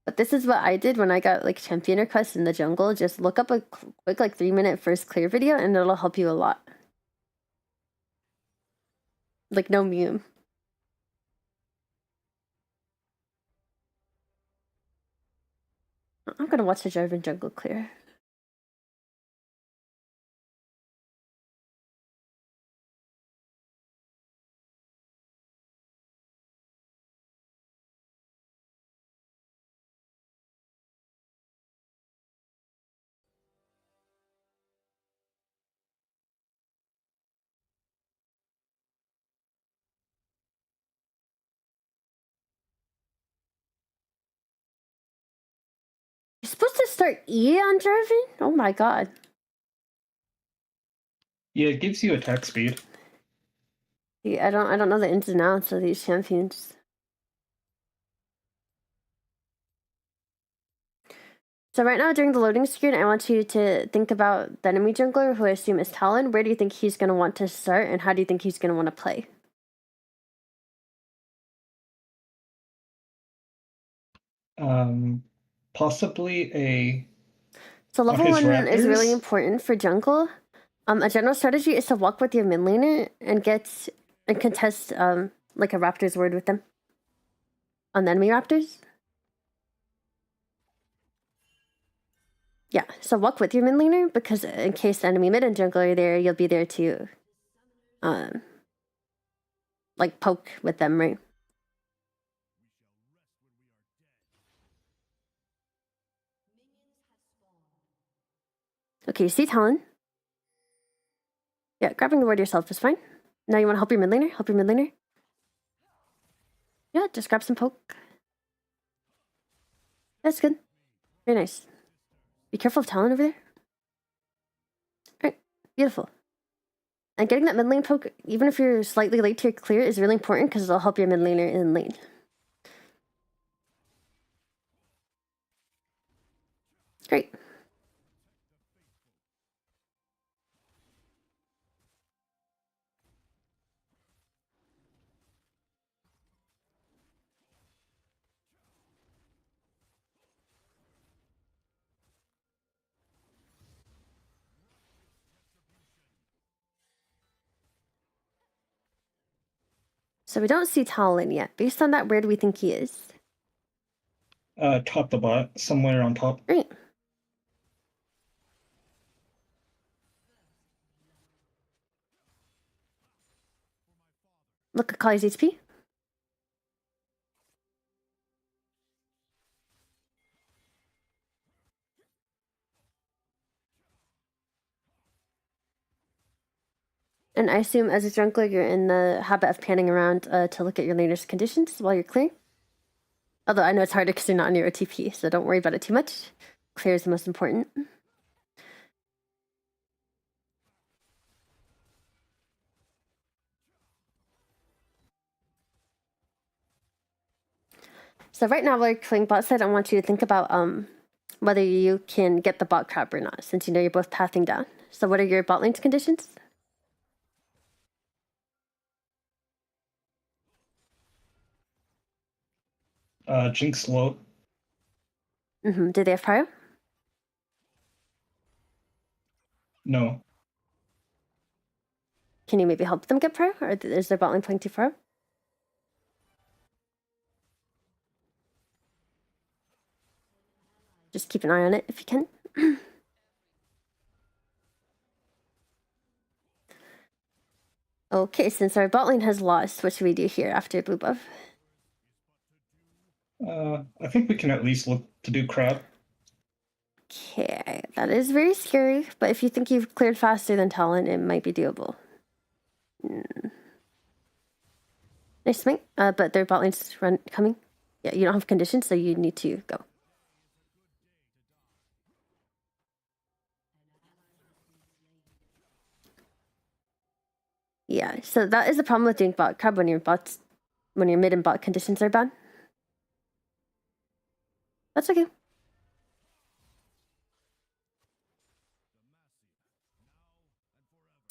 But but this is what I did when I got like champion requests in the jungle. Just look up a quick like 3-minute first clear video and it'll help you a lot. Like no meme. I'm gonna watch the Jarvan jungle clear. You're supposed to start E on Jarvan? Oh my god. Yeah, it gives you attack speed. Yeah, I don't know the ins and outs of these champions. So right now during the loading screen, I want you to think about the enemy jungler, who I assume is Talon. Where do you think he's going to want to start, and how do you think he's going to want to play? Possibly a. So level his 1 is really Raptors? important for jungle. A general strategy is to walk with your mid laner and contest like a Raptors word with them on the enemy Raptors. Yeah, so walk with your mid laner, because in case the enemy mid and jungler are there, you'll be there to like poke with them, right? Okay, you see Talon. Yeah, grabbing the ward yourself is fine. Now you want to help your mid laner? Help your mid laner? Yeah, just grab some poke. That's good. Very nice. Be careful of Talon over there. Alright, beautiful. And getting that mid lane poke, even if you're slightly late to your clear, is really important because it'll help your mid laner in lane. Great. So we don't see Talon yet. Based on that, where do we think he is? Top the bot, somewhere on top. Great. Look at Kali's HP. And I assume as a jungler, you're in the habit of panning around to look at your laner's conditions while you're clearing. Although I know it's harder because you're not on your OTP, so don't worry about it too much. Clear is the most important. So right now, while you're clearing bot side, I want you to think about whether you can get the bot crab or not, since you know you're both pathing down. So what are your bot lane's conditions? Jinx low. Do they have prio? No. Can you maybe help them get prio? Or is their bot lane playing too prio? Just keep an eye on it if you can. Okay, since our bot lane has lost, what should we do here after blue buff? I think we can at least look to do crab. Okay, that is very scary, but if you think you've cleared faster than Talon, it might be doable. Nice swing, but their bot lane's coming. Yeah, you don't have conditions, so you need to go. Yeah, so that is the problem with doing bot crab when your mid and bot conditions are bad. That's okay.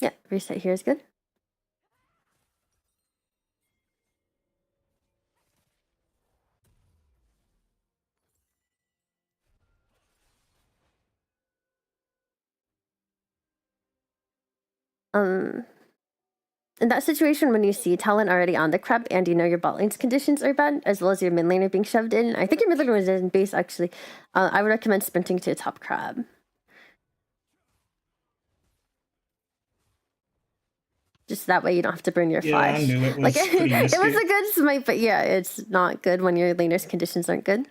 Yeah, reset here is good. In that situation, when you see Talon already on the crab and you know your bot lane's conditions are bad, as well as your mid laner being shoved in, I think your mid laner was in base actually. I would recommend sprinting to a top crab. Just that way you don't have to burn your Yeah, I flash. knew it was Like pretty it was risky. a good smite, but yeah, it's not good when your laner's conditions aren't good.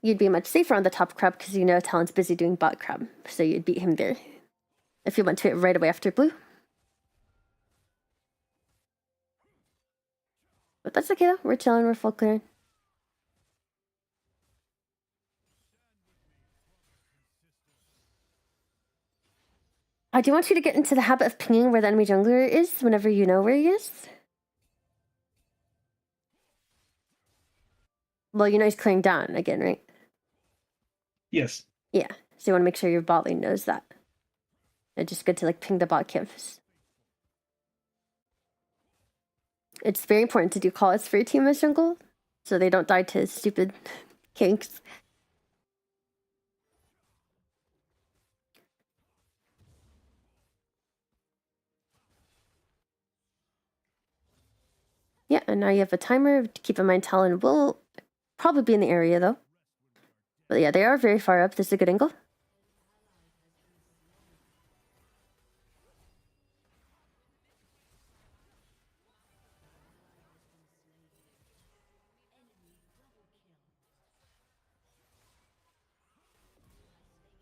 You'd be much safer on the top crab because you know Talon's busy doing bot crab, so you'd beat him there. If you went to it right away after blue. But that's okay though, we're chilling, we're full clear. I do want you to get into the habit of pinging where the enemy jungler is whenever you know where he is. Well, you know he's clearing down again, right? Yes. Yeah, so you want to make sure your bot lane knows that. It's just good to like ping the bot camps. It's very important to do calls for your team as jungle, so they don't die to stupid kinks. Yeah, and now you have a timer. Keep in mind Talon will probably be in the area though. But yeah, they are very far up. This is a good angle.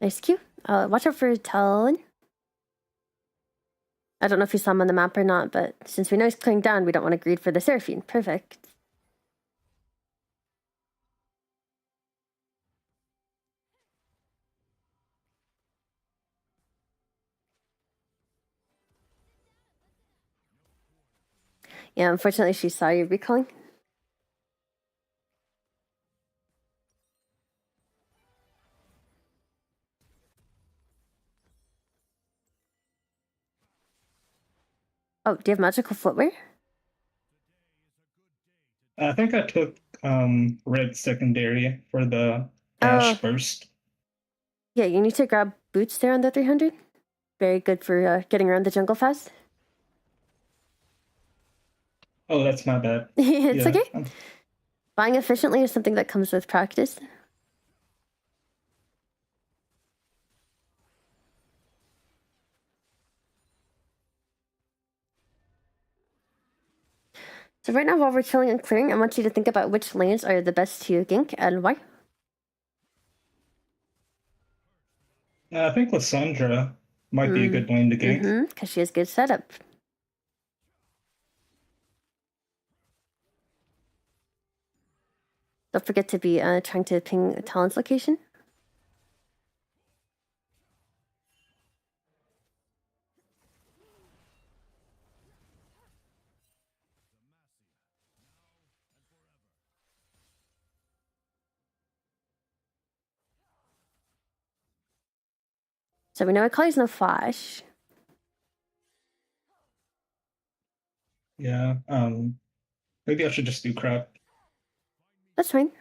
Nice Q. Watch out for Talon. I don't know if you saw him on the map or not, but since we know he's clearing down, we don't want to greed for the Seraphine. Perfect. Yeah, unfortunately she saw you recalling. Oh, do you have magical footwear? I think I took red secondary for the Oh. Ash first. Yeah, you need to grab boots there on the 300. Very good for getting around the jungle fast. Oh, that's my bad. It's Yeah, okay. Buying efficiently is something that comes with practice. So right now, while we're chilling and clearing, I want you to think about which lanes are the best to gank and why. I think Lissandra might be a good lane to gank. Because she has good setup. Don't forget to be trying to ping Talon's location. So we know Akali's no flash. Yeah. Maybe I should just do crap. That's fine.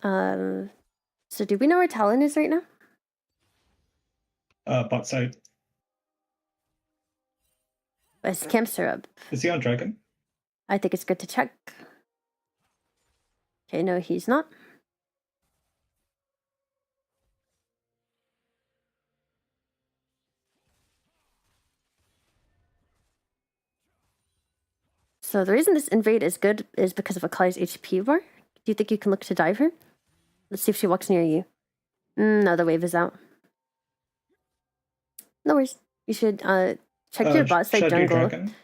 So do we know where Talon is right now? Bot side. His camps are up. Is he on dragon? I think it's good to check. Okay, no, he's not. So the reason this invade is good is because of Akali's HP bar. Do you think you can look to dive her? Let's see if she walks near you. No, the wave is out. No worries. You should check your bot side should I do jungle. dragon?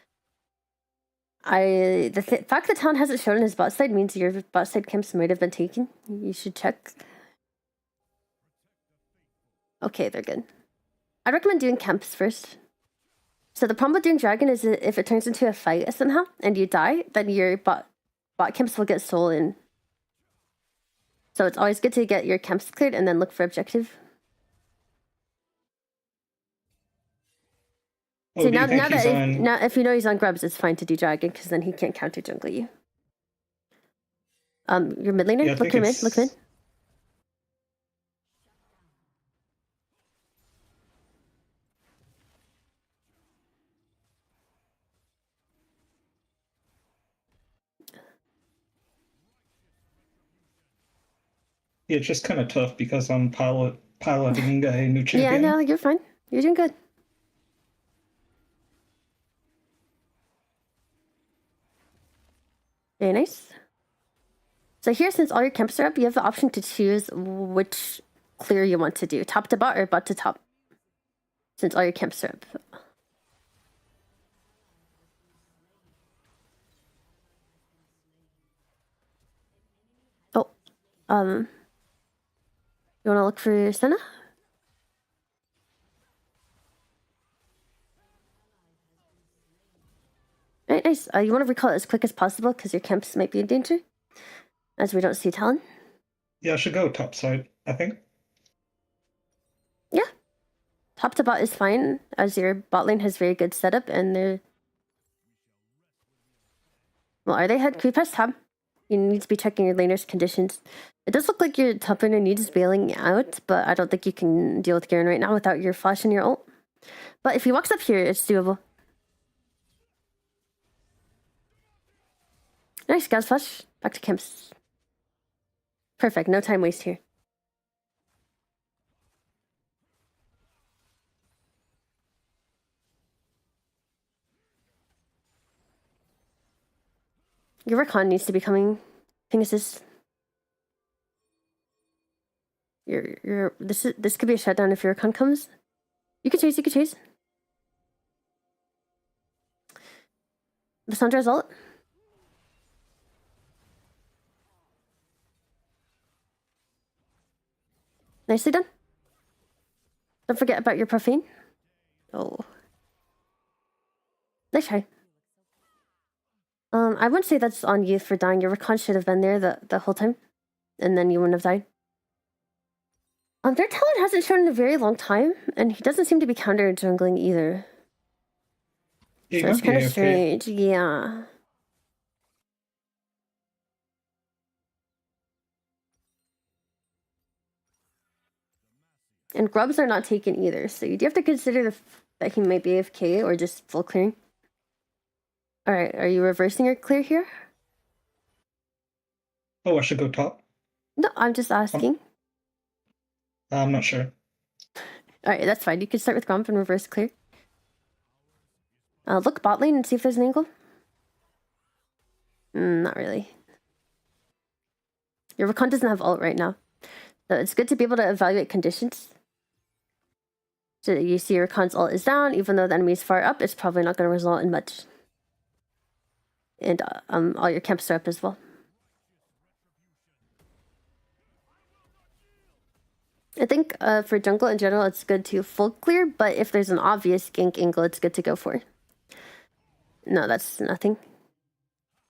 The fact that Talon hasn't shown his bot side means your bot side camps might have been taken. You should check. Okay, they're good. I'd recommend doing camps first. So the problem with doing dragon is that if it turns into a fight somehow and you die, then your bot camps will get stolen. So it's always good to get your camps cleared and then look for objective. Oh, See, do you think now he's that on? now if you know he's on grubs, it's fine to do dragon because then he can't counter jungle you. Your mid laner. Yeah, I Look think your mid. Look mid. it's. Yeah, it's just kind of tough because I'm piloting a new Yeah, champion. no, you're fine. You're doing good. Very nice. So here, since all your camps are up, you have the option to choose which clear you want to do, top to bot or bot to top. Since all your camps are up. Oh, you want to look for Senna? Right, nice. You want to recall it as quick as possible because your camps might be in danger, as we don't see Talon. Yeah, I should go top side, I think. Yeah, top to bot is fine, as your bot lane has very good setup, and they're... Well, are they head creep past top? You need to be checking your laner's conditions. It does look like your top laner needs bailing out, but I don't think you can deal with Garen right now without your flash and your ult. But if he walks up here, it's doable. Nice, Gauss flash. Back to camps. Perfect, no time waste here. Your Rakan needs to be coming. Ping assist. This could be a shutdown if your Rakan comes. You can chase, you can chase. Lissandra's ult. Nicely done. Don't forget about your profane. Oh. Nice try. I wouldn't say that's on you for dying. Your Rakan should have been there the whole time. And then you wouldn't have died. Their talent hasn't shown in a very long time, and he doesn't seem to be counter jungling either. Yeah, So he it's might be kind of AFK. strange, yeah. And grubs are not taken either, so you do have to consider that he might be AFK or just full clearing. Alright, are you reversing your clear here? Oh, I should go top. No, I'm just asking. I'm not sure. Alright, that's fine. You can start with Gromp and reverse clear. Look bot lane and see if there's an angle. Not really. Your Rakan doesn't have ult right now. So it's good to be able to evaluate conditions. So you see your Rakan's ult is down, even though the enemy's far up, it's probably not going to result in much. And all your camps are up as well. I think for jungle in general, it's good to full clear, but if there's an obvious gank angle, it's good to go for. No, that's nothing.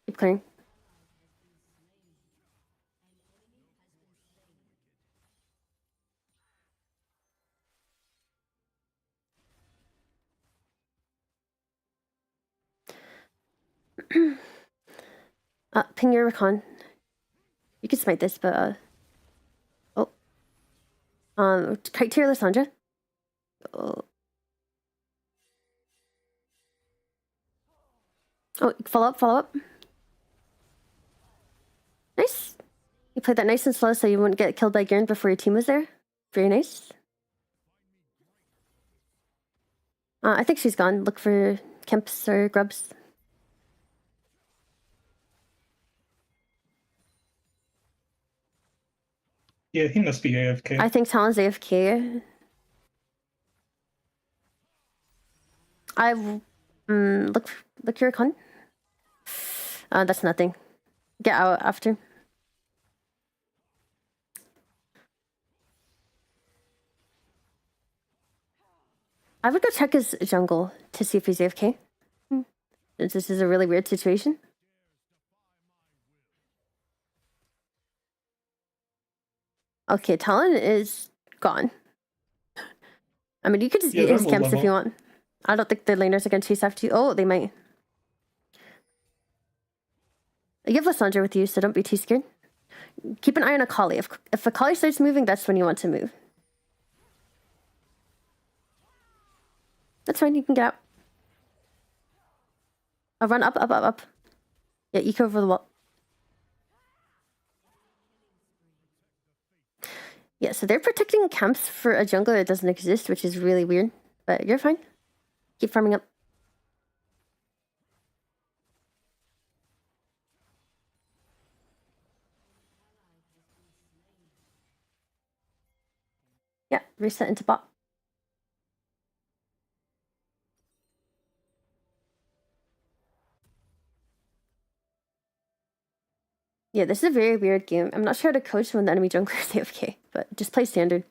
Keep clearing. Ping your Rakan. You can smite this, but kite to your Lissandra. Oh, follow up. Nice. You played that nice and slow so you wouldn't get killed by Garen before your team was there. Very nice. I think she's gone. Look for camps or grubs. Yeah, he must be AFK. I think Talon's AFK. Look your Rakan. That's nothing. Get out after. I would go check his jungle to see if he's AFK. Since this is a really weird situation. Okay, Talon is gone. I mean, you could just eat his camps if you want. I don't think the laners are gonna chase after you. Oh, they might. You have Lissandra with you, so don't be too scared. Keep an eye on Akali. If Akali starts moving, that's when you want to move. That's fine, you can get out. I'll run up, up, up, up. Yeah, eco over the wall. Yeah, so they're protecting camps for a jungler that doesn't exist, which is really weird. But you're fine. Keep farming up. Yeah, reset into bot. Yeah, this is a very weird game. I'm not sure how to coach when the enemy jungler is AFK, but just play standard.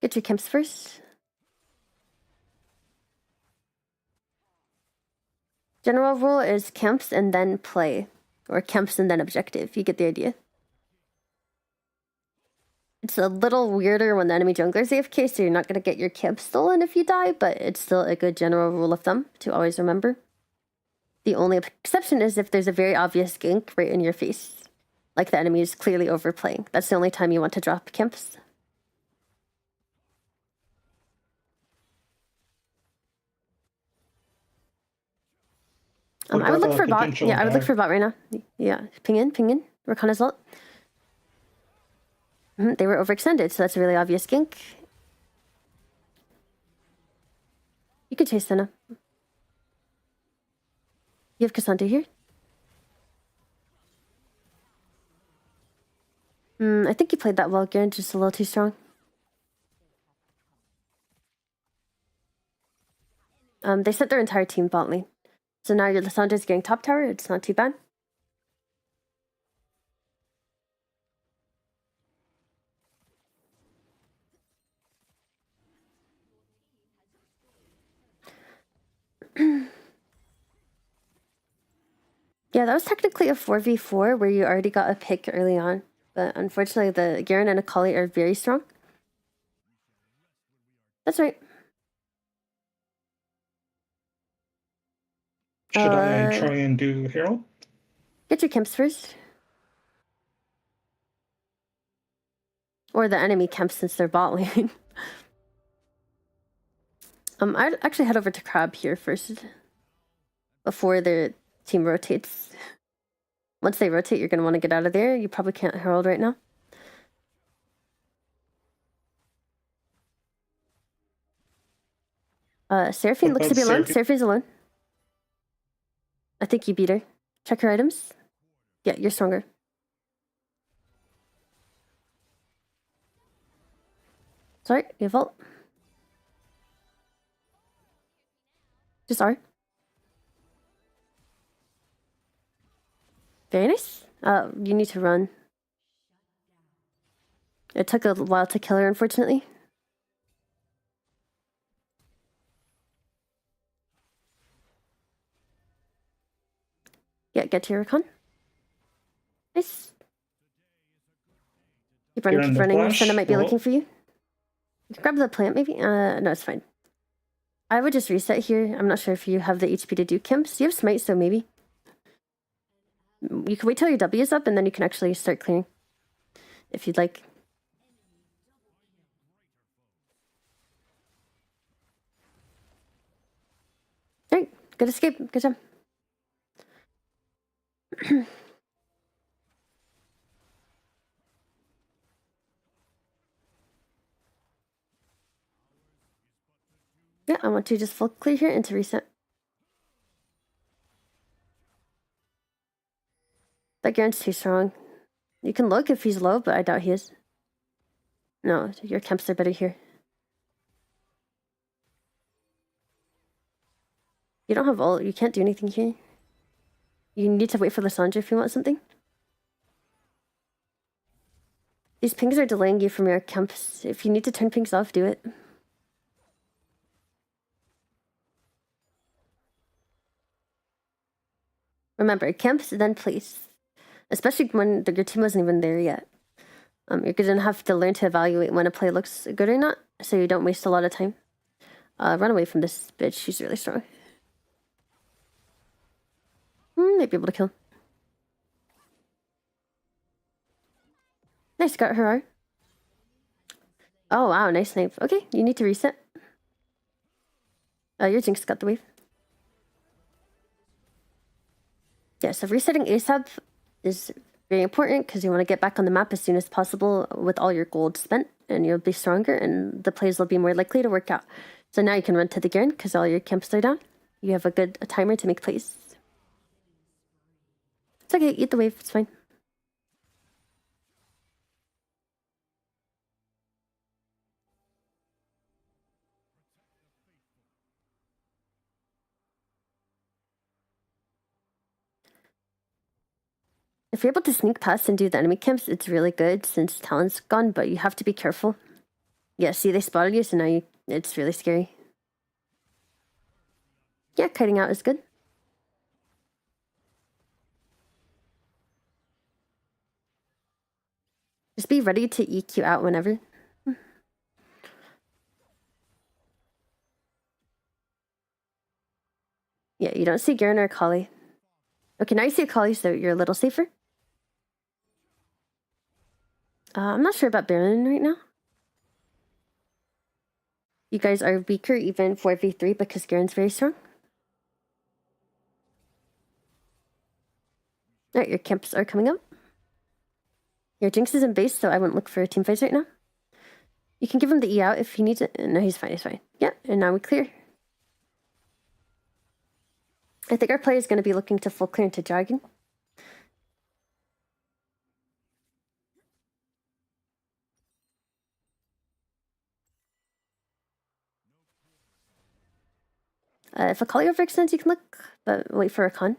Get your camps first. General rule is camps and then play. Or camps and then objective. You get the idea. It's a little weirder when the enemy jungler is AFK, so you're not going to get your camp stolen if you die, but it's still a good general rule of thumb to always remember. The only exception is if there's a very obvious gank right in your face. Like the enemy is clearly overplaying. That's the only time you want to drop camps. I would look for bot. Yeah, I would look for bot right now. Yeah, ping in, ping in. Rakana's ult. They were overextended, so that's a really obvious gank. You could chase Senna. You have Cassandra here. I think you played that well, Garen, just a little too strong. They sent their entire team bot lane. So now your Lissandra's getting top tower, it's not too bad. Yeah, that was technically a 4v4 where you already got a pick early on. But unfortunately, the Garen and Akali are very strong. That's right. Should I try and do Herald? Get your camps first. Or the enemy camps since they're bot lane. I'd actually head over to Crab here first. Before the team rotates. Once they rotate, you're going to want to get out of there. You probably can't Herald right now. Seraphine looks to be alone. Seraphine's alone. I think you beat her. Check her items. Yeah, you're stronger. Sorry, you have ult. Just R. Very nice. You need to run. It took a while to kill her, unfortunately. Yeah, get to your recon. Nice. Keep running, keep running. Senna might be looking for you. You can grab the plant, maybe? No, it's fine. I would just reset here. I'm not sure if you have the HP to do camps. You have smite, so maybe. You can wait till your W is up, and then you can actually start clearing. If you'd like. Alright, good escape. Good job. Yeah, I want to just full clear here and to reset. That Garen's too strong. You can look if he's low, but I doubt he is. No, your camps are better here. You don't have ult. You can't do anything here. You need to wait for Lissandra if you want something. These pings are delaying you from your camps. If you need to turn pings off, do it. Remember, camps, then place. Especially when your team wasn't even there yet. You're gonna have to learn to evaluate when a play looks good or not, so you don't waste a lot of time. Run away from this bitch. She's really strong. Might be able to kill. Nice, got her R. Oh wow, nice snipe. Okay, you need to reset. Your Jinx got the wave. Yeah, so resetting ASAP is very important because you want to get back on the map as soon as possible with all your gold spent, and you'll be stronger and the plays will be more likely to work out. So now you can run to the Garen because all your camps are down. You have a good timer to make plays. It's okay, eat the wave, it's fine. If you're able to sneak past and do the enemy camps, it's really good since Talon's gone, but you have to be careful. Yeah, see, they spotted you, so now it's really scary. Yeah, kiting out is good. Just be ready to EQ out whenever. Yeah, you don't see Garen or Kali. Okay, now you see Kali, so you're a little safer. I'm not sure about Baron right now. You guys are weaker even 4v3 because Garen's very strong. Alright, your camps are coming up. Your Jinx is in base, so I wouldn't look for team fights right now. You can give him the E out if he needs it. No, he's fine, he's fine. Yeah, and now we clear. I think our player is going to be looking to full clear into Dragon. If a Kali overextends, you can look, but wait for a con.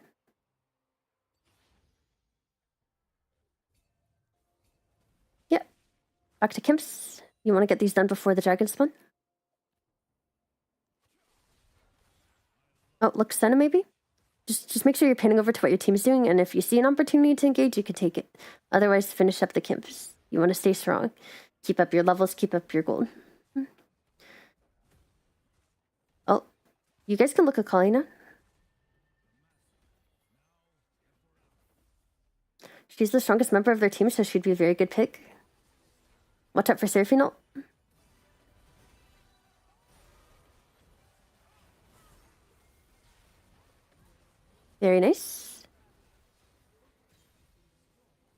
Yep. Back to Kimps. You want to get these done before the Dragon spawn? Oh, look, Senna maybe? Just make sure you're panning over to what your team is doing, and if you see an opportunity to engage, you can take it. Otherwise, finish up the Kimps. You want to stay strong. Keep up your levels, keep up your gold. Oh, you guys can look at Kali now. She's the strongest member of their team, so she'd be a very good pick. Watch out for Seraphine ult. Very nice.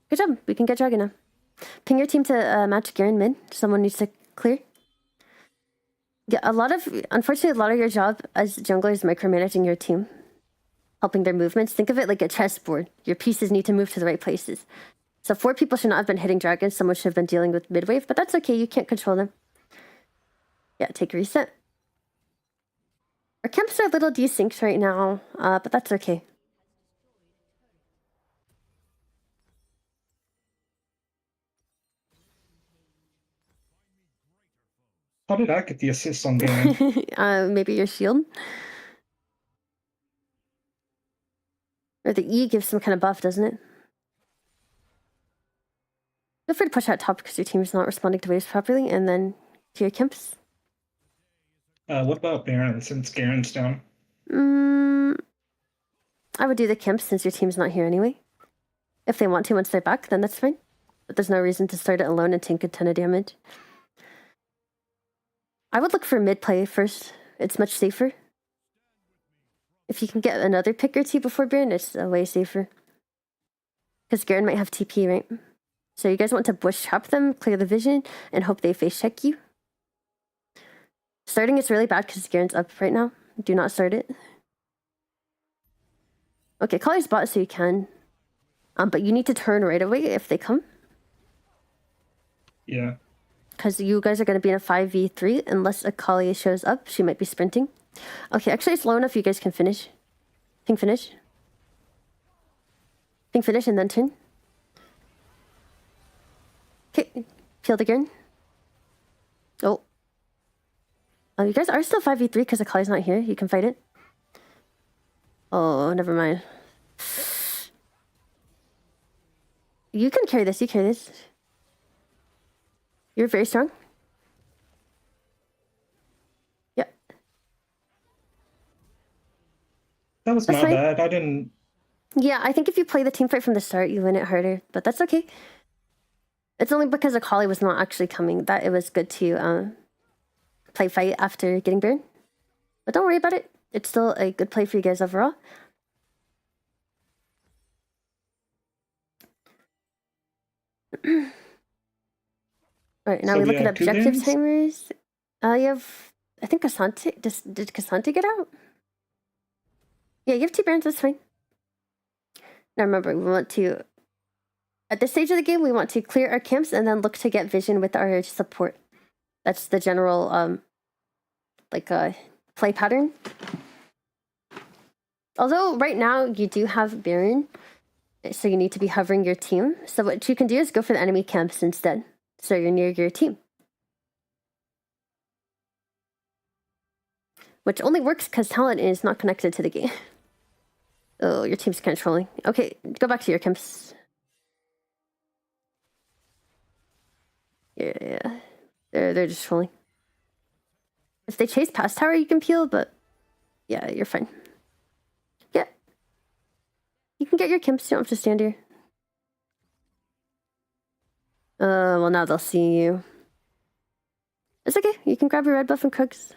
Good job. We can get Dragon now. Ping your team to match Garen mid. Someone needs to clear. Yeah, unfortunately, a lot of your job as jungler is micromanaging your team. Helping their movements. Think of it like a chessboard. Your pieces need to move to the right places. So 4 people should not have been hitting dragons. Someone should have been dealing with mid-wave, but that's okay. You can't control them. Yeah, take a reset. Our camps are a little desynced right now, but that's okay. How did I get the assist on Garen? Maybe your shield? Or the E gives some kind of buff, doesn't it? Feel free to push out top because your team is not responding to waves properly, and then to your camps. What about Baron since Garen's down? I would do the camps since your team's not here anyway. If they want to once they're back, then that's fine. But there's no reason to start it alone and take a ton of damage. I would look for mid play first. It's much safer. If you can get another pick or two before Baron, it's way safer. Because Garen might have TP, right? So you guys want to bush trap them, clear the vision, and hope they face check you. Starting it's really bad because Garen's up right now. Do not start it. Okay, call your spot so you can. But you need to turn right away if they come. Yeah. Because you guys are going to be in a 5v3 unless Akali shows up. She might be sprinting. Okay, actually it's low enough you guys can finish. Ping finish. Ping finish and then turn. Okay, peel the Garen. Oh. You guys are still 5v3 because Akali's not here. You can fight it. Oh, never mind. You can carry this, you carry this. You're very strong. Yeah. That was That's not fine. bad. I didn't. Yeah, I think if you play the team fight from the start, you win it harder, but that's okay. It's only because Akali was not actually coming that it was good to play fight after getting Baron. But don't worry about it. It's still a good play for you guys overall. Alright, now So we we look at have two objective games? timers. You have, I think Cassante, did Cassante get out? Yeah, you have 2 Barons, that's fine. Now remember, we want to, at this stage of the game, we want to clear our camps and then look to get vision with our support. That's the general, play pattern. Although right now you do have Baron, so you need to be hovering your team. So what you can do is go for the enemy camps instead, so you're near your team. Which only works because talent is not connected to the game. Oh, your team's controlling. Okay, go back to your camps. Yeah. They're just trolling. If they chase past tower, you can peel, but yeah, you're fine. Yeah. You can get your camps, you don't have to stand here. Well now they'll see you. It's okay, you can grab your red buff and Krugs.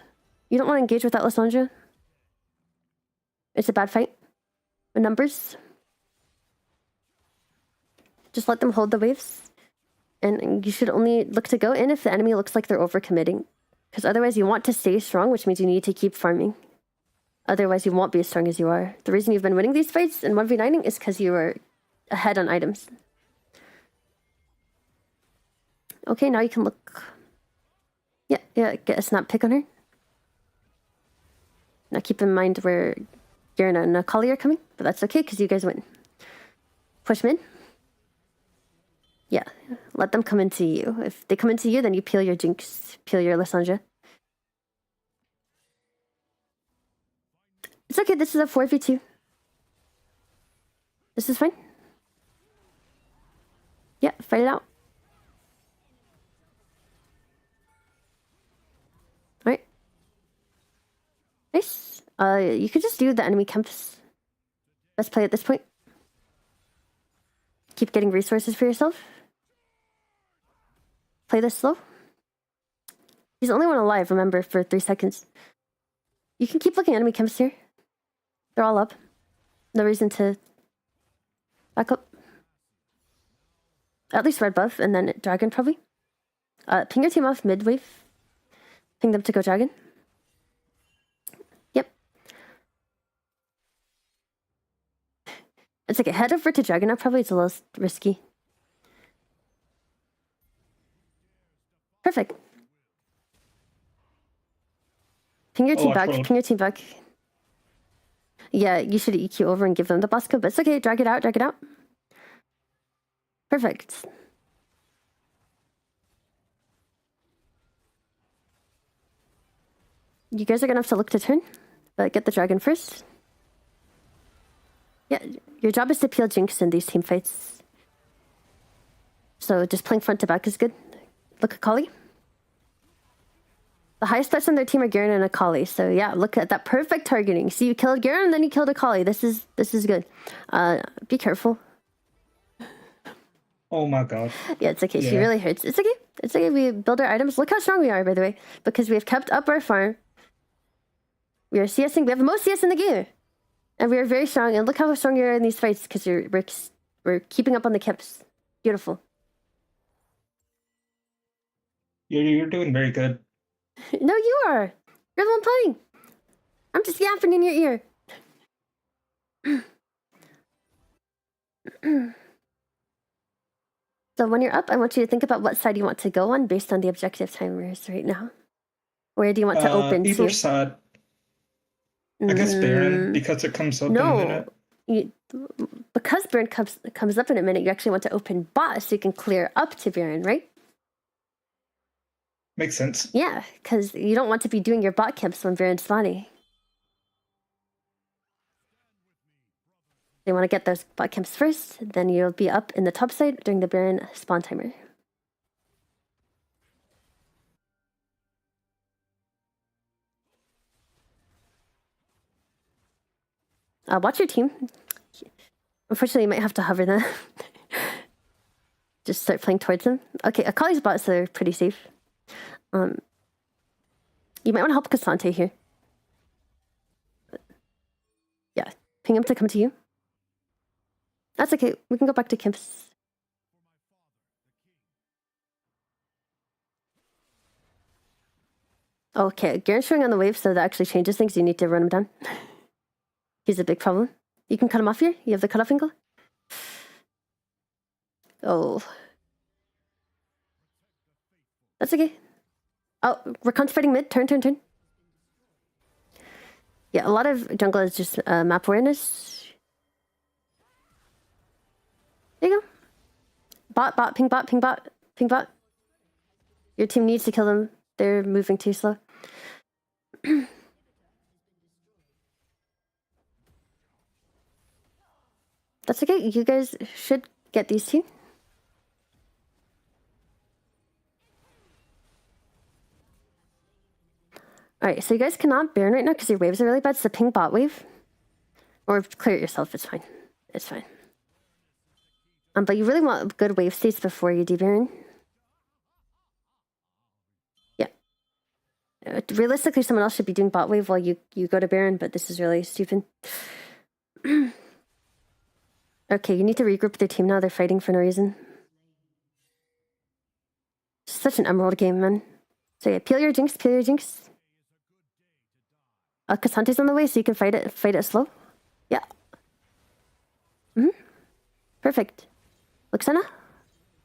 You don't want to engage with that Lysandra. It's a bad fight. With numbers. Just let them hold the waves. And you should only look to go in if the enemy looks like they're overcommitting. Because otherwise you want to stay strong, which means you need to keep farming. Otherwise you won't be as strong as you are. The reason you've been winning these fights and 1v9ing is because you were ahead on items. Okay, now you can look. Yeah, get a snap pick on her. Now keep in mind where Garen and Akali are coming, but that's okay because you guys win. Push mid. Yeah, let them come into you. If they come into you, then you peel your Jinx, peel your Lysandra. It's okay, this is a 4v2. This is fine. Yeah, fight it out. Alright. Nice. You could just do the enemy camps. Best play at this point. Keep getting resources for yourself. Play this slow. He's the only one alive, remember, for 3 seconds. You can keep looking at enemy camps here. They're all up. No reason to back up. At least red buff, and then dragon probably. Ping your team off mid wave. Ping them to go dragon. Yep. It's like head over to dragon now, probably it's a little risky. Perfect. Ping your team back. Ping your team back. Yeah, you should EQ over and give them the boss code, but it's okay. Drag it out. Drag it out. Perfect. You guys are gonna have to look to turn, but get the dragon first. Yeah, your job is to peel Jinx in these team fights. So just playing front to back is good. Look at Akali. The highest threats on their team are Garen and Akali. So yeah, look at that perfect targeting. See, you killed Garen and then you killed Akali. This is good. Be careful. Oh my god. Yeah, it's okay. Yeah. She really hurts. It's okay. It's okay. We build our items. Look how strong we are, by the way. Because we have kept up our farm. We are CSing. We have the most CS in the game. And we are very strong. And look how strong you are in these fights. Because we're keeping up on the camps. Beautiful. You're doing very good. No, you are. You're the one playing. I'm just yapping in your ear. So when you're up, I want you to think about what side you want to go on based on the objective timers right now. Where do you want to open Either to? side. I guess Baron, because it comes up in a minute. Because Baron comes up in a minute, you actually want to open bot so you can clear up to Baron, right? Makes sense. Yeah, because you don't want to be doing your bot camps when Baron's spawning. You want to get those bot camps first, then you'll be up in the top side during the Baron spawn timer. Watch your team. Unfortunately, you might have to hover them. Just start playing towards them. Okay, Akali's bots are pretty safe. You might want to help Cassante here. Yeah, ping him to come to you. That's okay. We can go back to Kimps. Okay, Garen's showing on the wave, so that actually changes things. You need to run him down. He's a big problem. You can cut him off here. You have the cutoff angle. Oh. That's okay. Oh, Rakan's fighting mid. Turn. Yeah, a lot of jungle is just map awareness. There you go. Bot, ping bot. Your team needs to kill them. They're moving too slow. That's okay. You guys should get these two. Alright, so you guys cannot Baron right now because your waves are really bad, so ping bot wave. Or clear it yourself, it's fine. It's fine. But you really want good wave states before you do Baron. Yeah. Realistically, someone else should be doing bot wave while you go to Baron, but this is really stupid. Okay, you need to regroup their team now. They're fighting for no reason. Such an emerald game, man. So yeah, peel your jinx. Cassante's on the way, so you can fight it slow. Yeah. Perfect. Luxana?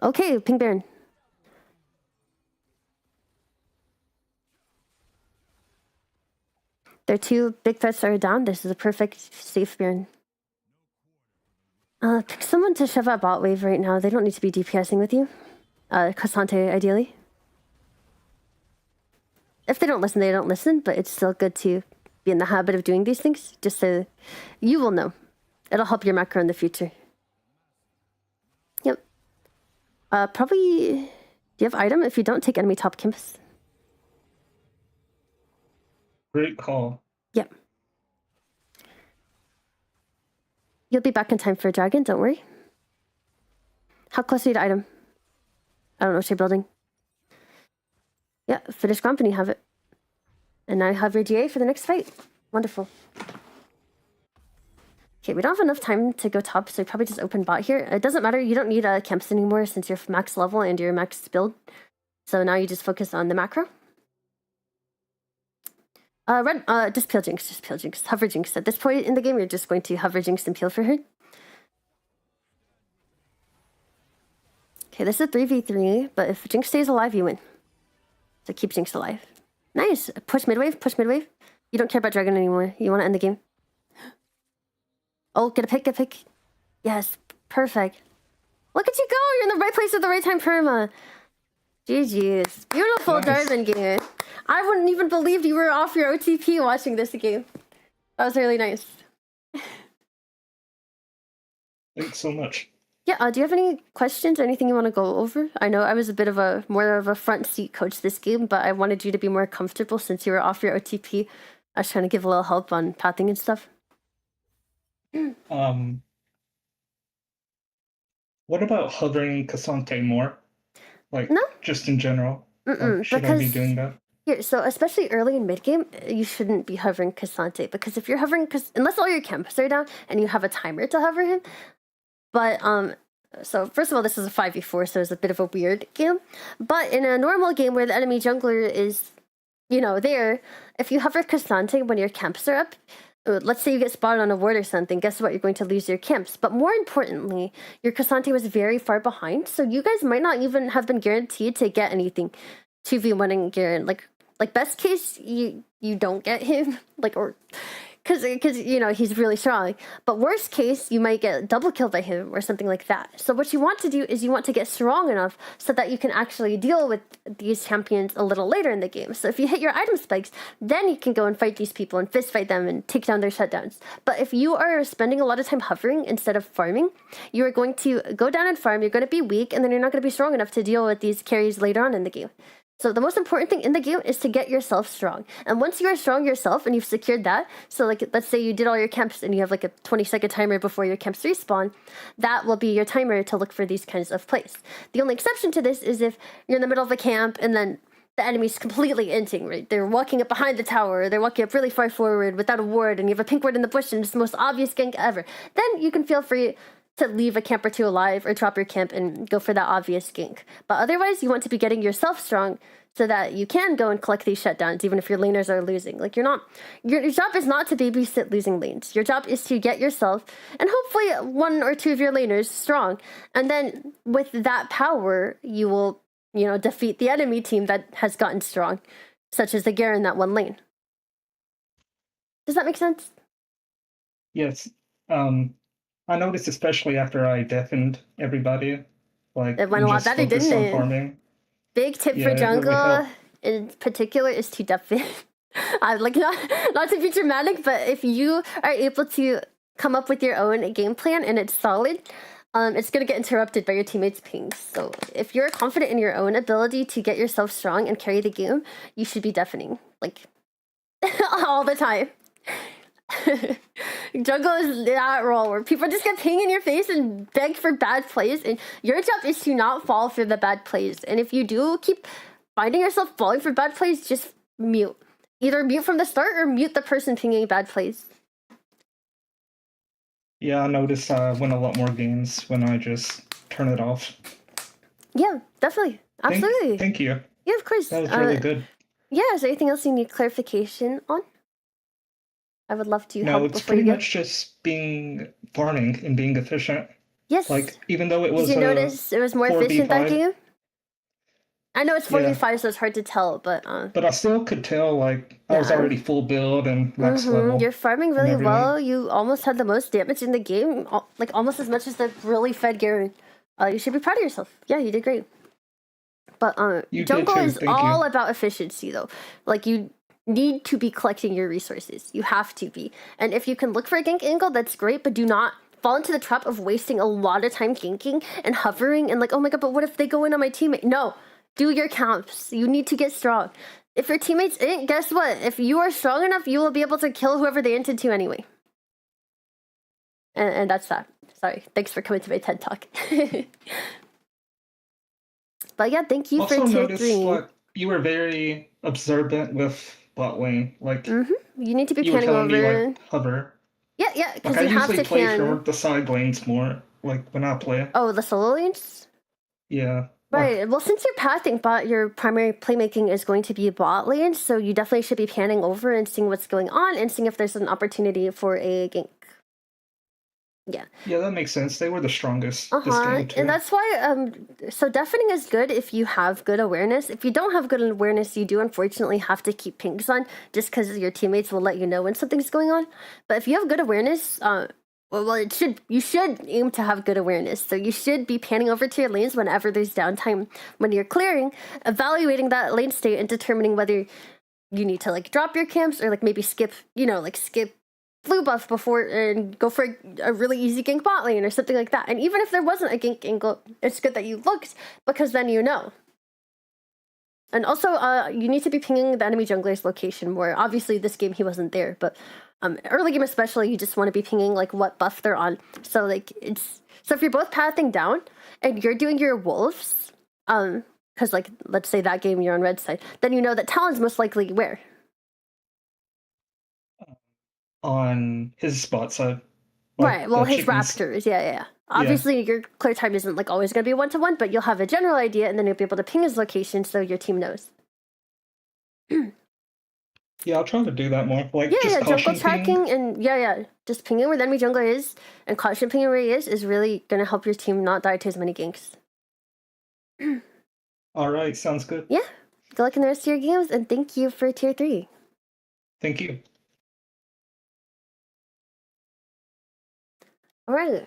Okay, ping Baron. Their two big threats are down. This is a perfect safe Baron. Pick someone to shove at bot wave right now. They don't need to be DPSing with you. Cassante, ideally. If they don't listen, they don't listen, but it's still good to be in the habit of doing these things, just so you will know. It'll help your macro in the future. Yep. Probably... Do you have item? If you don't, take enemy top Kimps. Great call. Yep. You'll be back in time for a dragon, don't worry. How close are you to item? I don't know what you're building. Yeah, finish Gromp and you have it. And now you have your GA for the next fight. Wonderful. Okay, we don't have enough time to go top, so we probably just open bot here. It doesn't matter, you don't need camps anymore since you're max level and you're max build. So now you just focus on the macro. Just peel Jinx, hover Jinx. At this point in the game, you're just going to hover Jinx and peel for her. Okay, this is a 3v3, but if Jinx stays alive, you win. So keep Jinx alive. Nice! Push mid wave. You don't care about Dragon anymore. You want to end the game. Oh, get a pick. Yes, perfect. Look at you go! You're in the right place at the right time, perma. GG's. Beautiful Nice. Draven game. I wouldn't even believe you were off your OTP watching this game. That was really nice. Thanks so much. Yeah, do you have any questions or anything you want to go over? I know I was a bit of more of a front seat coach this game, but I wanted you to be more comfortable since you were off your OTP. I was trying to give a little help on pathing and stuff. What about hovering Cassante more? Like, No. just in general? Like, should I be doing that? Here, so especially early in mid game, you shouldn't be hovering Cassante because if you're hovering, unless all your camps are down and you have a timer to hover him. But so first of all, this is a 5v4, so it's a bit of a weird game. But in a normal game where the enemy jungler is, there, if you hover Cassante when your camps are up, let's say you get spotted on a ward or something, guess what? You're going to lose your camps. But more importantly, your Cassante was very far behind, so you guys might not even have been guaranteed to get anything 2v1ing Garen. Like best case, you don't get him, because he's really strong. But worst case, you might get double killed by him or something like that. So what you want to do is you want to get strong enough so that you can actually deal with these champions a little later in the game. So if you hit your item spikes, then you can go and fight these people and fist fight them and take down their shutdowns. But if you are spending a lot of time hovering instead of farming, you are going to go down and farm, you're going to be weak, and then you're not going to be strong enough to deal with these carries later on in the game. So the most important thing in the game is to get yourself strong. And once you are strong yourself and you've secured that, so like let's say you did all your camps and you have like a 20-second timer before your camps respawn, that will be your timer to look for these kinds of plays. The only exception to this is if you're in the middle of a camp and then the enemy's completely inting, right? They're walking up behind the tower, they're walking up really far forward without a ward, and you have a pink ward in the bush and it's the most obvious gank ever. Then you can feel free to leave a camp or two alive or drop your camp and go for that obvious gank. But otherwise, you want to be getting yourself strong so that you can go and collect these shutdowns even if your laners are losing. Like your job is not to babysit losing lanes. Your job is to get yourself and hopefully one or two of your laners strong. And then with that power, you will, defeat the enemy team that has gotten strong, such as the Garen in that one lane. Does that make sense? Yes. I noticed, especially after I deafened everybody, like It went a and lot just better, focused didn't on it? farming. Big tip Yeah, for it really jungle helped. in particular is to deafen. I like not to be dramatic, but if you are able to come up with your own game plan and it's solid, it's gonna get interrupted by your teammates' pings. So if you're confident in your own ability to get yourself strong and carry the game, you should be deafening like all the time. Jungle is that role where people just get ping in your face and beg for bad plays, and your job is to not fall for the bad plays. And if you do keep finding yourself falling for bad plays, just mute. Either mute from the start or mute the person pinging bad plays. Yeah, I noticed I win a lot more games when I just turn it off. Yeah, definitely. Absolutely. Thank you. Yeah, of course. That was really good. Yeah, is there anything else you need clarification on? I would love to No, help it's before you pretty go. much just being farming and being efficient. Yes. Like, even though it Did was you notice it was more efficient that 4v5, game? I know it's 4v5, Yeah. so it's hard to tell, but but I still could tell, like, I was Yeah. already full build and max level. You're farming really everything. well. You almost had the most damage in the game, like almost as much as the really fed Garen. You should be proud of yourself. Yeah, you did great. But You did jungle too, is thank you. all about efficiency, though. Like you need to be collecting your resources. You have to be. And if you can look for a gank angle, that's great. But do not fall into the trap of wasting a lot of time ganking and hovering and like, oh my god, but what if they go in on my teammate? No. Do your camps. You need to get strong. If your teammates ain't, guess what? If you are strong enough, you will be able to kill whoever they inted to anyway. And that's that. Sorry. Thanks for coming to my TED Talk. But yeah, thank you Also for tier noticed, 3. like, you were very observant with bot lane. Like, You need to be you were panning telling me, over. like, hover. Yeah, because Like, I you have usually to play pan. for the side lanes more, like, when I play. Oh, the solo lanes? Yeah. Right. Well, since you're pathing bot, your primary playmaking is going to be bot lane, so you definitely should be panning over and seeing what's going on and seeing if there's an opportunity for a gank. Yeah. Yeah, that makes sense. They were the strongest this game, too. And that's why so deafening is good if you have good awareness. If you don't have good awareness, you do unfortunately have to keep pings on just because your teammates will let you know when something's going on. But if you have good awareness, you should aim to have good awareness. So you should be panning over to your lanes whenever there's downtime when you're clearing, evaluating that lane state and determining whether you need to like drop your camps or like maybe skip blue buff before and go for a really easy gank bot lane or something like that. And even if there wasn't a gank angle, it's good that you looked because then you know. And also, you need to be pinging the enemy jungler's location more. Obviously, this game he wasn't there, but early game especially, you just want to be pinging like what buff they're on. So like so if you're both pathing down and you're doing your wolves, because like let's say that game you're on red side, then you know that Talon's most likely where. On his spot side. Right, well, the his chickens. raptors, yeah. Obviously, your clear time isn't like always going to be 1-to-1, but you'll have a general idea, and then you'll be able to ping his location so your team knows. Yeah, I'll try to do that more. Like, just Jungle caution tracking, ping. and just pinging where the enemy jungler is, and caution pinging where he is really going to help your team not die to as many ganks. Alright, sounds good. Yeah, good luck in the rest of your games, and thank you for tier 3. Thank you. Alright.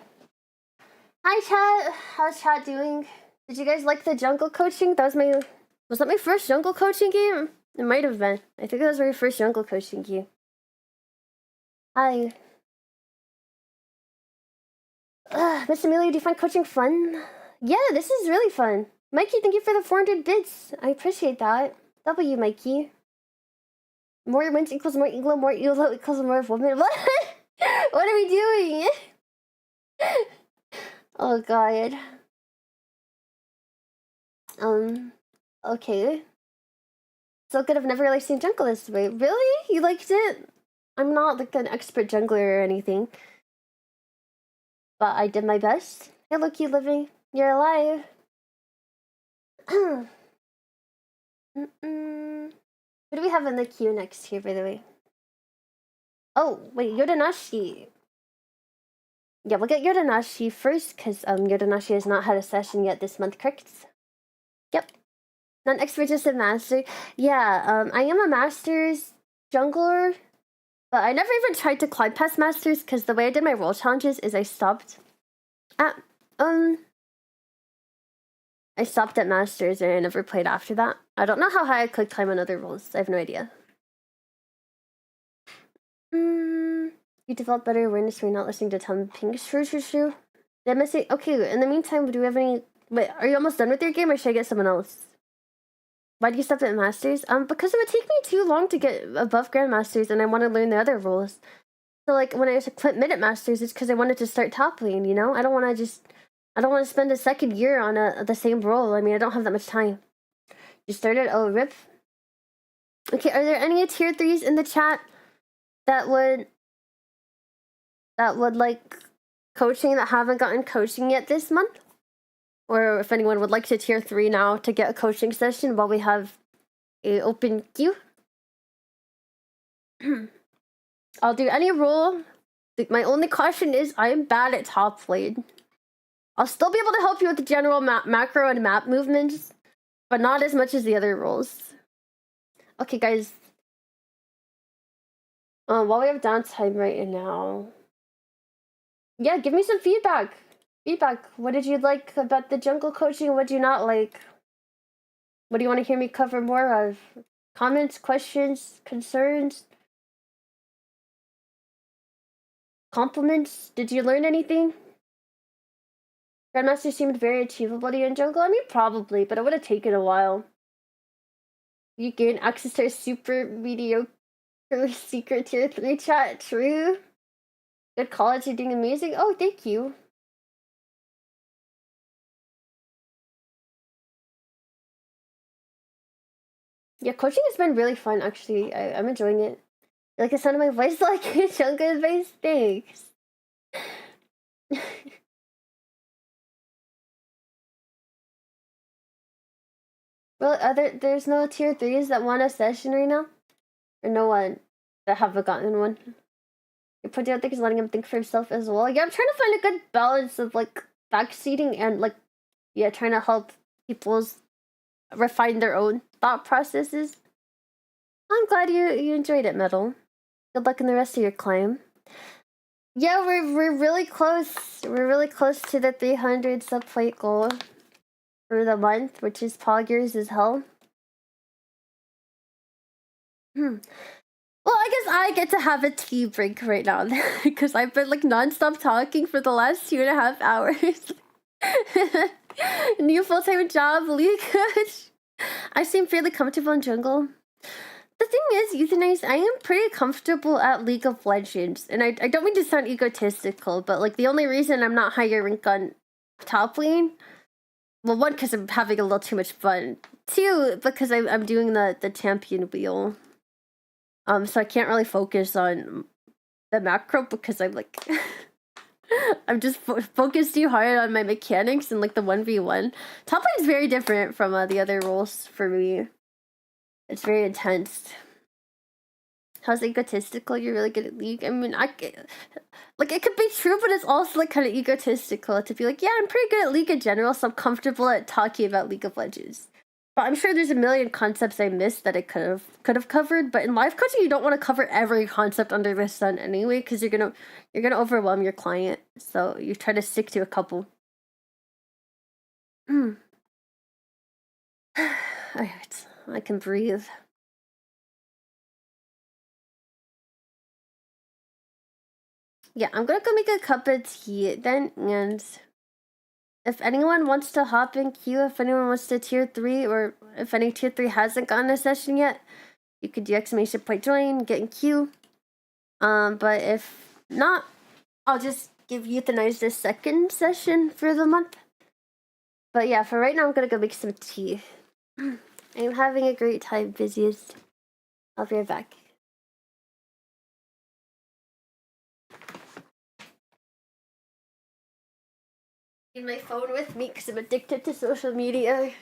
Hi, chat. How's chat doing? Did you guys like the jungle coaching? Was that my first jungle coaching game? It might have been. I think that was my first jungle coaching game. Hi. Miss Amelia, do you find coaching fun? Yeah, this is really fun. Mikey, thank you for the 400 bits. I appreciate that. W, Mikey. More wins equals more Elo, more Elo equals more woman. What? What are we doing? Oh god. Okay. So good, I've never really seen jungle this way. Really? You liked it? I'm not like an expert jungler or anything. But I did my best. Hey, look, you living. You're alive. Who do we have in the queue next here, by the way? Oh, wait, Yodanashi. Yeah, we'll get Yodanashi first, because Yodanashi has not had a session yet this month, correct? Yep. Non-expert, just a master. Yeah, I am a master's jungler, but I never even tried to climb past masters, because the way I did my role challenges is I stopped at masters and I never played after that. I don't know how high I could climb on other roles. I have no idea. You develop better awareness when you're not listening to Tom Pink. True. Did I miss it? Okay, in the meantime, do we have any... Wait, are you almost done with your game or should I get someone else? Why do you stop at Masters? Because it would take me too long to get above Grandmasters and I want to learn the other roles. So, like, when I quit mid-at Masters, it's because I wanted to start top lane, you know? I don't want to spend a second year on the same role. I mean, I don't have that much time. You started? Oh, rip. Okay, are there any tier 3s in the chat that would like coaching that haven't gotten coaching yet this month? Or if anyone would like to tier 3 now to get a coaching session while we have a open queue? I'll do any role. My only caution is I am bad at top lane. I'll still be able to help you with the general macro and map movements, but not as much as the other roles. Okay, guys. While we have downtime right now, yeah, give me some feedback. What did you like about the jungle coaching? What do you not like? What do you want to hear me cover more of? Comments, questions, concerns, compliments? Did you learn anything? Grandmaster seemed very achievable to you in jungle. I mean, probably, but it would have taken a while. You gain access to a super mediocre secret tier 3 chat. True. Good college, you're doing amazing. Oh, thank you. Yeah, coaching has been really fun, actually. I'm enjoying it. You like the sound of my voice? Like jungle advice? Thanks. Well, there's no tier 3s that want a session right now? Or no one that haven't gotten one? You're putting out things, letting him think for himself as well. Yeah, I'm trying to find a good balance of, like, backseating and, like, yeah, trying to help people's refine their own thought processes. I'm glad you enjoyed it, Metal. Good luck in the rest of your climb. Yeah, we're really close. We're really close to the 300 subplate goal for the month, which is poggers as hell. Well, I guess I get to have a tea break right now because I've been like non-stop talking for the last 2.5 hours. New full-time job, League coach. I seem fairly comfortable in jungle. The thing is, Euthanize, I am pretty comfortable at League of Legends, and I don't mean to sound egotistical, but like the only reason I'm not higher rank on top lane, well, one, because I'm having a little too much fun. Two, because I'm doing the champion wheel. So I can't really focus on the macro because I'm like, I'm just focused too hard on my mechanics and like the 1v1. Top lane is very different from the other roles for me. It's very intense. How's egotistical? You're really good at League. I mean, like it could be true, but it's also like kind of egotistical to be like, yeah, I'm pretty good at League in general, so I'm comfortable at talking about League of Legends. But I'm sure there's a million concepts I missed that I could have covered. But in live coaching, you don't want to cover every concept under the sun anyway, because you're gonna overwhelm your client. So you try to stick to a couple. Alright, I can breathe. Yeah, I'm gonna go make a cup of tea then, and if anyone wants to hop in queue, if anyone wants to tier 3, or if any tier 3 hasn't gotten a session yet, you could do exclamation point join, get in queue. But if not, I'll just give Euthanize the second session for the month. But yeah, for right now, I'm gonna go make some tea. I'm having a great time, busiest. I'll be right back. Need my phone with me because I'm addicted to social media.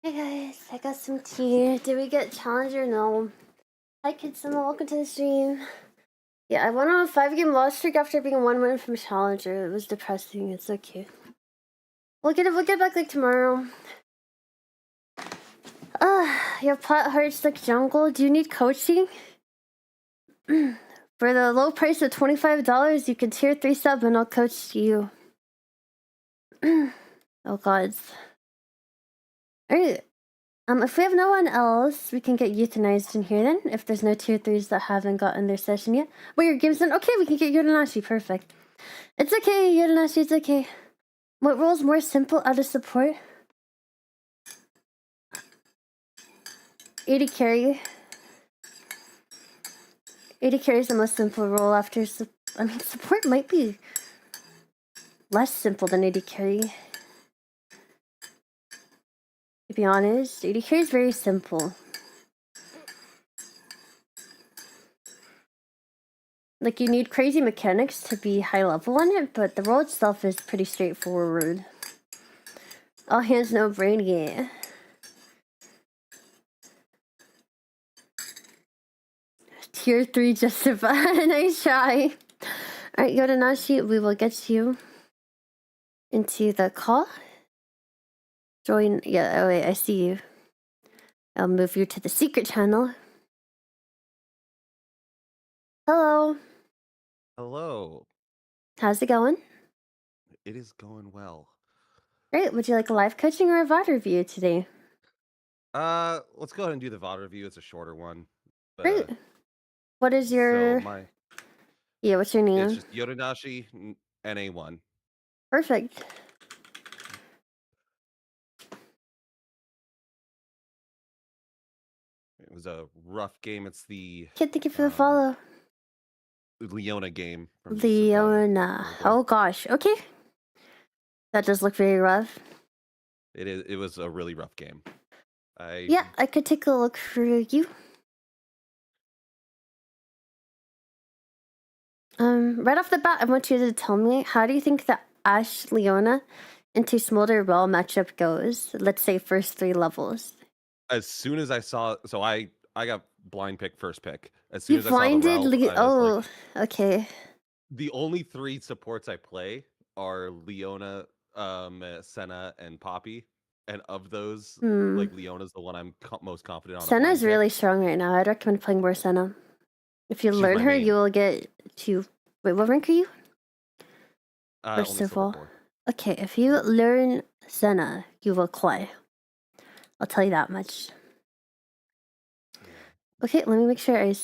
Hey guys, I got some tea. Did we get challenged or no? Hi Kidsummer, welcome to the stream. Yeah, I went on a 5-game loss streak after being 1-win from Challenger. It was depressing. It's okay. We'll get back like tomorrow. Your plat hearts like jungle. Do you need coaching? For the low price of $25, you can tier 3 sub and I'll coach you. Oh gods. Alright. If we have no one else, we can get euthanized in here then. If there's no tier 3s that haven't gotten their session yet. Wait, your game's done? Okay, we can get Yodanashi. Perfect. It's okay, Yodanashi, it's okay. What role's more simple out of support? AD carry. AD carry is the most simple role after support might be less simple than AD carry. To be honest, AD carry is very simple. Like, you need crazy mechanics to be high level on it, but the role itself is pretty straightforward. All hands, no brain, yeah. Tier 3 justify. Nice try. Alright, Yodanashi, we will get you into the call. Join. Yeah, oh wait, I see you. I'll move you to the secret channel. Hello. Hello. How's it going? It is going well. Great. Would you like a live coaching or a VOD review today? Let's go ahead and do the VOD review. It's a shorter one. But, Great. What is your... So Yeah, what's your name? it's just Yodanashi NA1. Perfect. It was a rough game. It's the Kid, thank you for the follow. Leona game. From Leona. Oh gosh. Okay. That does look very rough. It was a really rough game. Yeah, I could take a look for you. Right off the bat, I want you to tell me, how do you think the Ashe Leona into Smolder Well matchup goes? Let's say first 3 levels. As soon as I saw, so I got blind pick first pick. As soon You as I saw the blinded Rel, okay. The only 3 supports I play are Leona, Senna, and Poppy. And of those, like, Leona's the one I'm most confident on. Senna's really strong right now. I'd recommend playing more Senna. If you learn her, you will get to... Wait, what rank are you? First of all. Okay, if you learn Senna, you will clay. I'll tell you that much. Okay, let me make sure let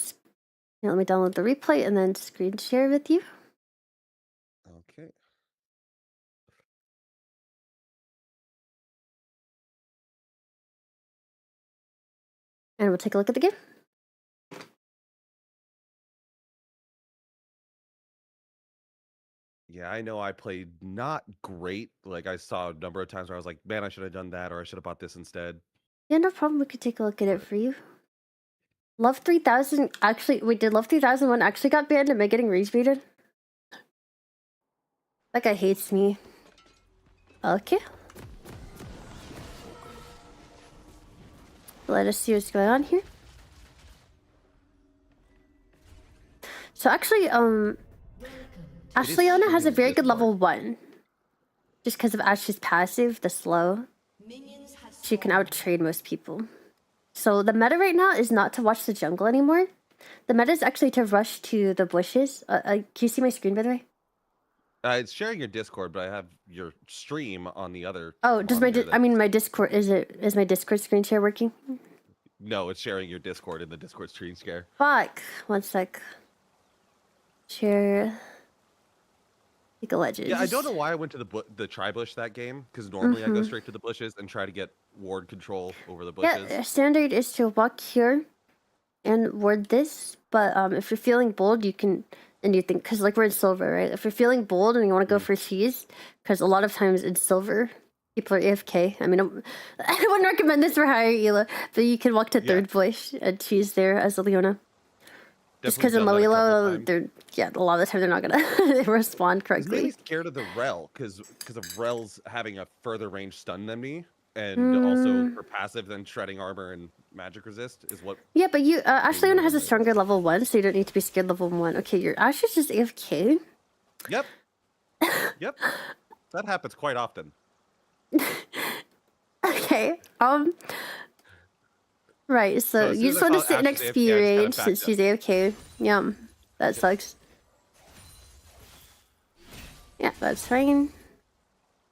me download the replay and then screen share with you. Okay. And we'll take a look at the game. Yeah, I know I played not great. Like, I saw a number of times where I was like, man, I should have done that, or I should have bought this instead. Yeah, no problem. We could take a look at it for you. Love 3000 actually... Wait, did Love 3001 actually got banned? Am I getting rage baited? That guy hates me. Okay. Let us see what's going on here. So actually, Ashe Leona has a very good level 1. Just because of Ashe's passive, the slow. She can out-trade most people. So the meta right now is not to watch the jungle anymore. The meta is actually to rush to the bushes. Can you see my screen, by the way? It's sharing your Discord, but I have your stream on the other. Oh, does my my Discord is my Discord screen share working? No, it's sharing your Discord in the Discord screen share. Fuck. 1 sec. Share. League of Legends. Yeah, I don't know why I went to the tri-bush that game, because normally I go straight to the bushes and try to get ward control over the bushes. Yeah, standard is to walk here and ward this, but if you're feeling bold, you can, and you think, because like we're in silver, right? If you're feeling bold and you want to go for cheese, because a lot of times in silver, people are AFK. I mean, I wouldn't recommend this for higher elo, but you can walk to third bush and cheese there as a Leona. Just because in low elo, a lot of the time they're not gonna respond correctly. I'm really scared of the Rel because of Rel's having a further range stun than me. and also for passive than shredding armor and magic resist is what. Yeah, but you Ashley know has a what it stronger is. level 1, so you don't need to be scared level 1. Okay, your Ash is just AFK. Yep. Yep. That happens quite often. Okay. Right, so So as you soon as just I want to saw sit Ash's next AFK, to I your just kinda range since backed she's AFK. Yeah, that sucks. Yeah, that's fine.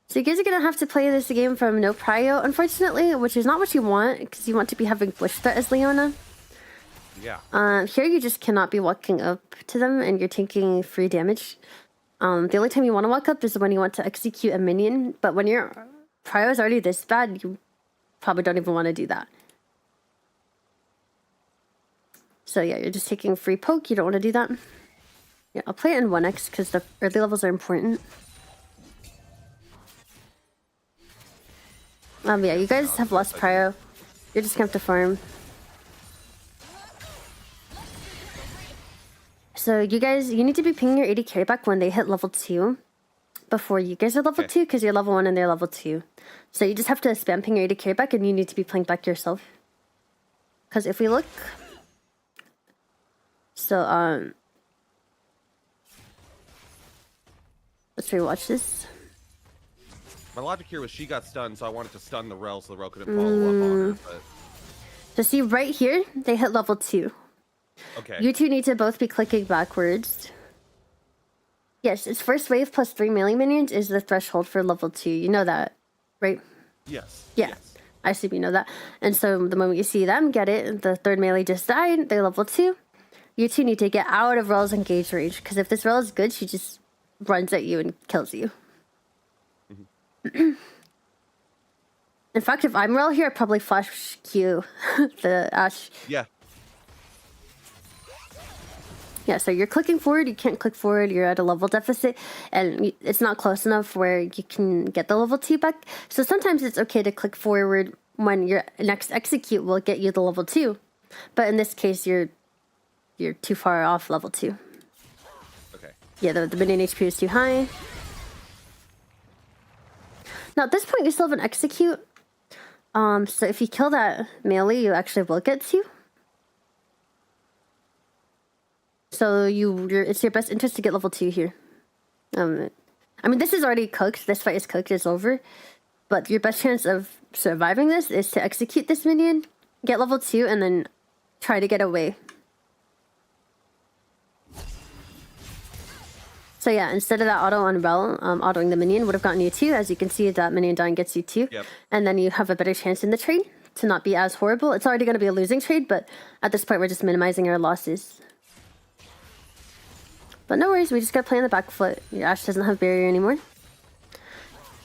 So you guys are gonna have to play this game from no prio, unfortunately, which is not what you want, because you want to be having bush threat as Leona. Yeah. Here you just cannot be walking up to them and you're taking free damage. The only time you want to walk up is when you want to execute a minion, but when your prio is already this bad, you probably don't even want to do that. So yeah, you're just taking free poke, you don't want to do that. Yeah, I'll play it in 1x because the early levels are important. Yeah, you guys have lost prio. You're just gonna have to farm. So you guys, you need to be pinging your AD carry back when they hit level 2. Before you guys are level 2, because you're level 1 and they're level 2. So you just have to spam ping your AD carry back and you need to be playing back yourself. Because if we look... So, let's rewatch this. My logic here was she got stunned, so I wanted to stun the Rel so the Rel couldn't follow up on her. But So see, right here, they hit level 2. okay. You two need to both be clicking backwards. Yes, it's first wave plus 3 melee minions is the threshold for level 2. You know that, right? Yes. Yeah. Yes. I assume you know that. And so the moment you see them get it, the third melee just died, they're level 2. You two need to get out of Rel's engage range, because if this Rel is good, she just runs at you and kills you. In fact, if I'm Rel here, I'd probably flash Q the Ash. Yeah. Yeah, so you're clicking forward, you can't click forward, you're at a level deficit, and it's not close enough where you can get the level 2 back. So sometimes it's okay to click forward when your next execute will get you the level 2. But in this case, you're too far off level 2. Okay. Yeah, the minion HP is too high. Now at this point, you still have an execute. So if you kill that melee, you actually will get 2. So it's your best interest to get level 2 here. I mean, this is already cooked. This fight is cooked. It's over. But your best chance of surviving this is to execute this minion, get level 2, and then try to get away. So yeah, instead of that auto on Rel, autoing the minion would have gotten you 2. As you can see, that minion dying gets you 2. Yep. And then you have a better chance in the trade to not be as horrible. It's already going to be a losing trade, but at this point, we're just minimizing our losses. But no worries, we just gotta play on the back foot. Your Ash doesn't have barrier anymore.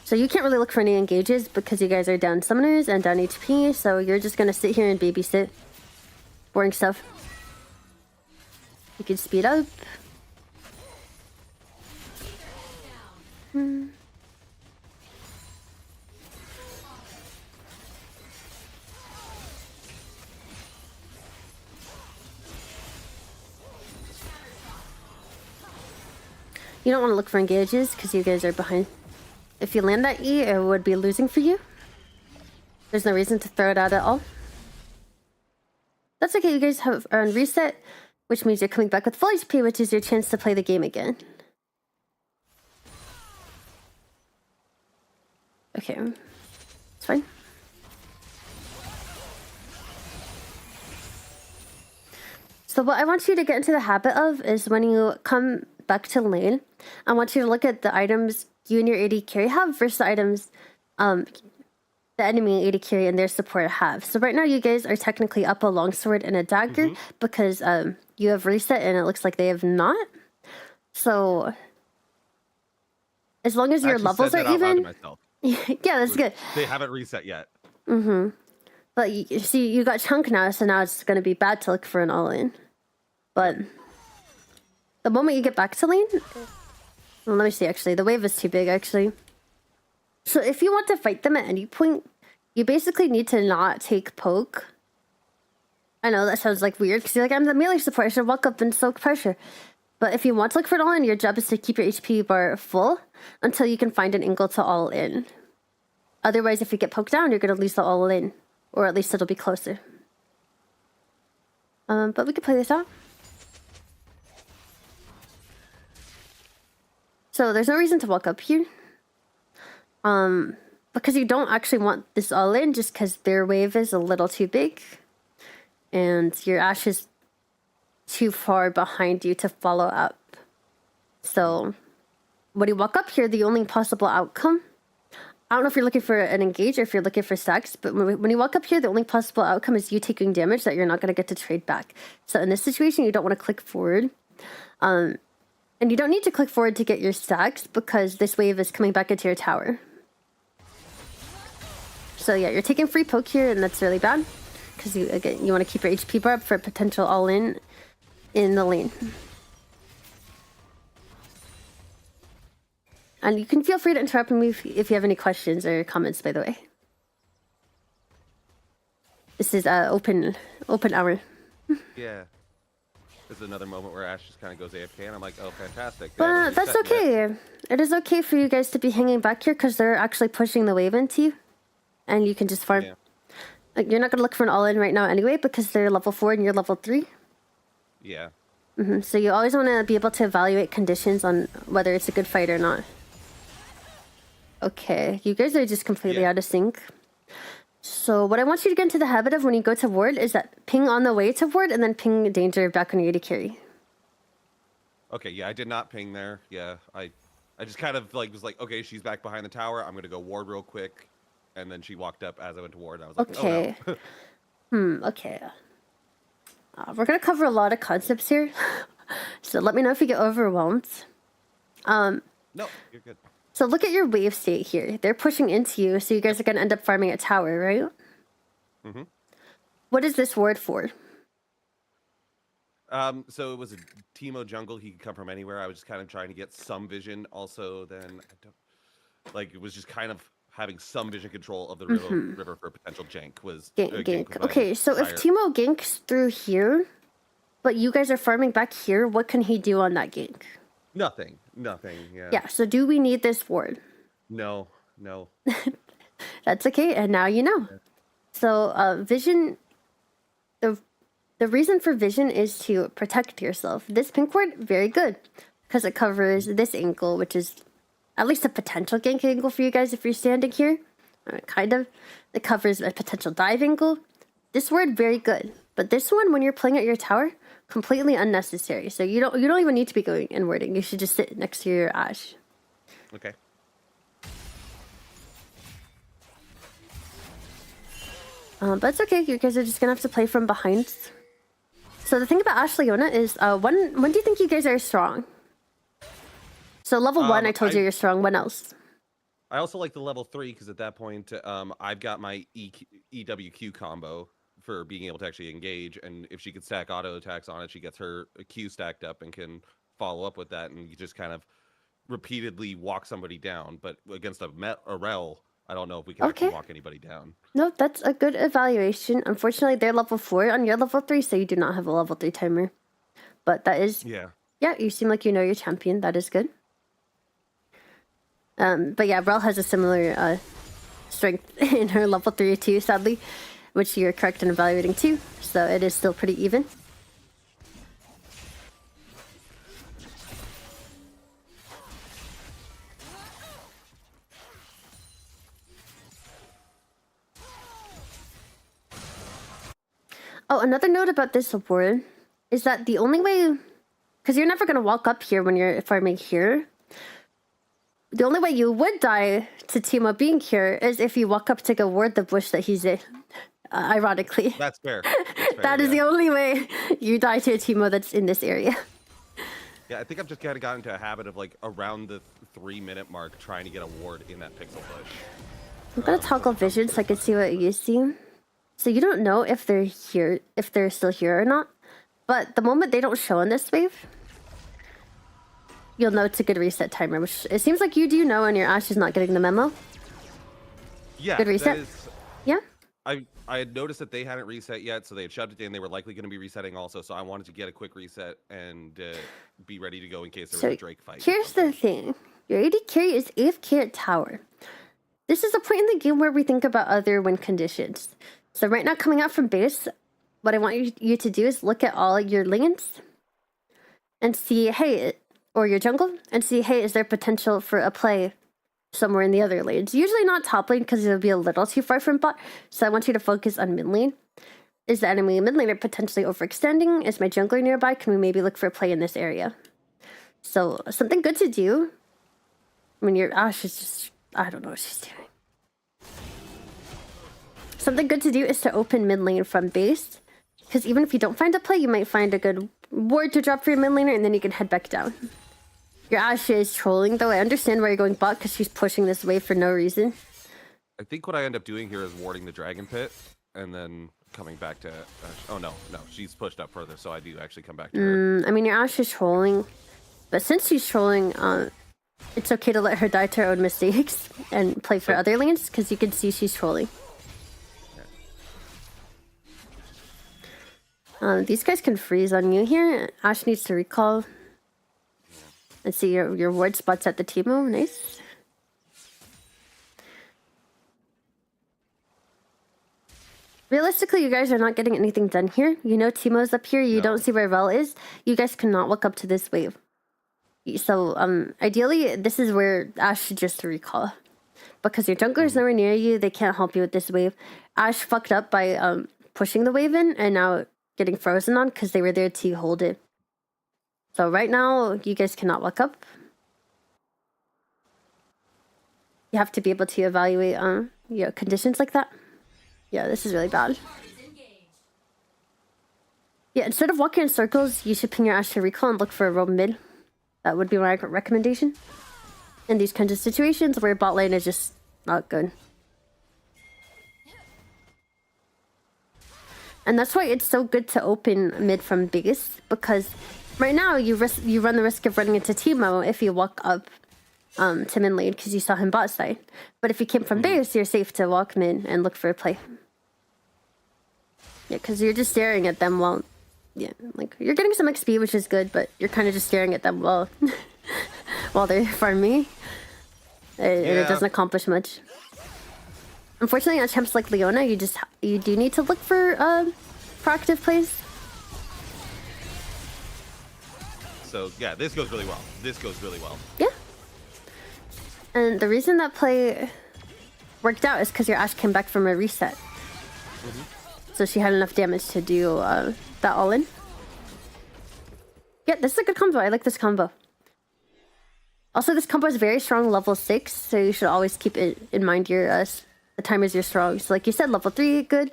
So you can't really look for any engages because you guys are down summoners and down HP, so you're just gonna sit here and babysit. Boring stuff. You can speed up. You don't want to look for engages because you guys are behind. If you land that E, it would be losing for you. There's no reason to throw it out at all. That's okay, you guys are on reset, which means you're coming back with full HP, which is your chance to play the game again. Okay, it's fine. So what I want you to get into the habit of is when you come back to lane, I want you to look at the items you and your AD carry have versus the items the enemy AD carry and their support have. So right now you guys are technically up a longsword and a dagger because you have reset and it looks like they have not. So as long as your levels are even, yeah, that's good. They haven't reset yet. But you see, you got chunk now, so now it's going to be bad to look for an all-in. But the moment you get back to lane, well, let me see. Actually, the wave is too big. Actually, so if you want to fight them at any point, you basically need to not take poke. I know that sounds like weird because you're like, I'm the melee support. I should walk up and soak pressure. But if you want to look for an all-in, your job is to keep your HP bar full until you can find an angle to all-in. Otherwise, if you get poked down, you're gonna lose the all in, or at least it'll be closer. But we can play this out. So there's no reason to walk up here. Because you don't actually want this all in, just because their wave is a little too big, and your Ashe is too far behind you to follow up. So when you walk up here, the only possible outcome, I don't know if you're looking for an engage or if you're looking for stacks, but when you walk up here, the only possible outcome is you taking damage that you're not going to get to trade back. So in this situation, you don't want to click forward. And you don't need to click forward to get your stacks because this wave is coming back into your tower. So yeah, you're taking free poke here, and that's really bad. Because you want to keep your HP bar up for potential all-in in the lane. And you can feel free to interrupt me if you have any questions or comments, by the way. This is open hour. Yeah. This is another moment where Ashe just kind of goes AFK, and I'm like, oh, fantastic. But that's okay. It is okay for you guys to be hanging back here because they're actually pushing the wave into you. And you can just farm. Yeah. Like, you're not going to look for an all-in right now anyway because they're level 4 and you're level 3. Yeah. So you always want to be able to evaluate conditions on whether it's a good fight or not. Okay, you guys are just completely out of sync. So what I want you to get into the habit of when you go to ward is that ping on the way to ward and then ping danger back when you're to carry. Okay, yeah, I did not ping there. Yeah, I just kind of like was like, okay, she's back behind the tower. I'm gonna go ward real quick, and then she walked up as I went to ward. And I was like, Okay. oh no. Okay. We're gonna cover a lot of concepts here, so let me know if you get overwhelmed. No, you're good. So look at your wave state here. They're pushing into you, so you guys are gonna end up farming a tower, right? Mm-hmm. What is this ward for? So it was a Teemo jungle. He could come from anywhere. I was just kind of trying to get some vision. Also, then I don't, like it was just kind of having some vision control of the river for a potential jank was Gank. was my Okay, so if desire. Teemo ganks through here, but you guys are farming back here, what can he do on that gank? Nothing. Yeah. Yeah, so do we need this ward? No. That's okay, and now you know. So vision, the reason for vision is to protect yourself. This pink ward, very good, because it covers this angle, which is at least a potential gank angle for you guys if you're standing here. Kind of. It covers a potential dive angle. This ward, very good. But this one, when you're playing at your tower, completely unnecessary. So you don't even need to be going and warding. You should just sit next to your Ashe. Okay. But it's okay. You guys are just gonna have to play from behind. So the thing about Ashe Leona is, when do you think you guys are strong? So level 1, I told you you're strong. When else? I also like the level 3 because at that point, I've got my EWQ combo for being able to actually engage, and if she could stack auto attacks on it, she gets her Q stacked up and can follow up with that, and you just kind of repeatedly walk somebody down. But against a Rel, I don't know if we can actually walk anybody down. No, that's a good evaluation. Unfortunately, they're level 4 and you're level 3, so you do not have a level 3 timer. But that is... Yeah, you seem like you know your champion. That is good. But yeah, Rel has a similar strength in her level 3 too, sadly, which you're correct in evaluating too. So it is still pretty even. Oh, another note about this award is that the only way, because you're never going to walk up here when you're farming here. The only way you would die to Teemo being here is if you walk up to go ward the bush that he's in. Ironically. that's fair. That is the only way you die to a Teemo that's in this area. Yeah, I think I've just kind of gotten into a habit of like around the 3-minute mark trying to get a ward in that pixel bush. I'm going to toggle vision so I can see what you see. So you don't know if they're here, if they're still here or not. But the moment they don't show in this wave, you'll know it's a good reset timer, which it seems like you do know and your Ashe is not getting the memo. Yeah, Good reset. Yeah? I had noticed that they hadn't reset yet, so they had shoved it in. They were likely going to be resetting also, so I wanted to get a quick reset and be ready to go in case there was a Drake fight. Here's the thing. Your AD carry is AFK at tower. this is a point in the game where we think about other win conditions. So right now, coming out from base, what I want you to do is look at all your lanes and see, hey, or your jungle, and see, hey, is there potential for a play somewhere in the other lanes? Usually not top lane because it would be a little too far from bot. So I want you to focus on mid lane. Is the enemy mid laner potentially overextending? Is my jungler nearby? Can we maybe look for a play in this area? So something good to do. I mean, your Ashe is just, I don't know what she's doing. Something good to do is to open mid lane from base. Because even if you don't find a play, you might find a good ward to drop for your mid laner, and then you can head back down. Your Ashe is trolling, though. I understand why you're going bot, because she's pushing this wave for no reason. I think what I end up doing here is warding the dragon pit, and then coming back to... oh, no. She's pushed up further, so I do actually come back to her. I mean, your Ashe is trolling. But since she's trolling, it's okay to let her die to her own mistakes and play for other lanes, because you can see she's trolling. These guys can freeze on you here. Ashe needs to recall. Let's see, your ward spots at the Teemo. Nice. Realistically, you guys are not getting anything done here. You know Teemo's up here. You don't see where Rell is. You guys cannot walk up to this wave. So, ideally, this is where Ashe should just recall. Because your jungler is nowhere near you. They can't help you with this wave. Ashe fucked up by pushing the wave in, and now getting frozen on because they were there to hold it. So right now, you guys cannot walk up. You have to be able to evaluate conditions like that. Yeah, this is really bad. Yeah, instead of walking in circles, you should ping your Ashe to recall and look for a roam mid. That would be my recommendation. In these kinds of situations where bot lane is just not good. And that's why it's so good to open mid from base, because right now you run the risk of running into Teemo if you walk up to mid lane because you saw him bot side. But if you came from base, you're safe to walk mid and look for a play. Yeah, because you're just staring at them while, yeah, like you're getting some XP, which is good, but you're kind of just staring at them while while they're farming. It doesn't accomplish much. Unfortunately, on champs like Leona, you do need to look for proactive plays. So yeah, this goes really well. Yeah. And the reason that play worked out is because your Ashe came back from a reset. So she had enough damage to do that all in. Yeah, this is a good combo. I like this combo. Also, this combo is very strong level 6, so you should always keep it in mind the timers you're strong. So like you said, level 3, good.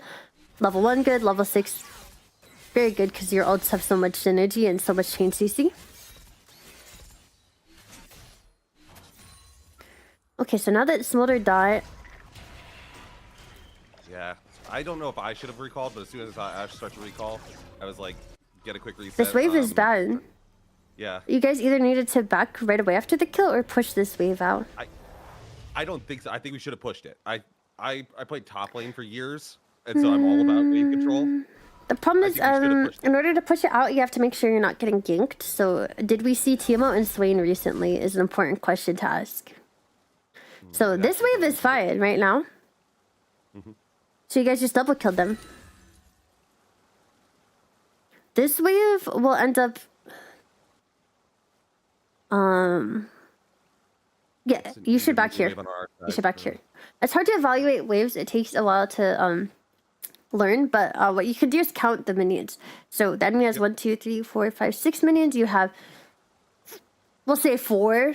Level 1, good. Level 6, very good, because your ults have so much synergy and so much chain CC. Okay, so now that Smolder died... Yeah, I don't know if I should have recalled, but as soon as I saw Ashe start to recall, I was like, get a quick reset. This wave is bad. Yeah. You guys either needed to back right away after the kill or push this wave out. I don't think so. I think we should have pushed it. I played top lane for years, and so I'm all about wave control. The problem is, in order to push it out, you have to make sure you're not getting ganked. So, did we see Teemo and Swain recently is an important question to ask. So, this wave is fine right now. So, you guys just double killed them. This wave will end up... Yeah, you should back here. You should back here. It's hard to evaluate waves. It takes a while to learn, but what you can do is count the minions. So the enemy has 1, 2, 3, 4, 5, 6 minions. You have, we'll say 4.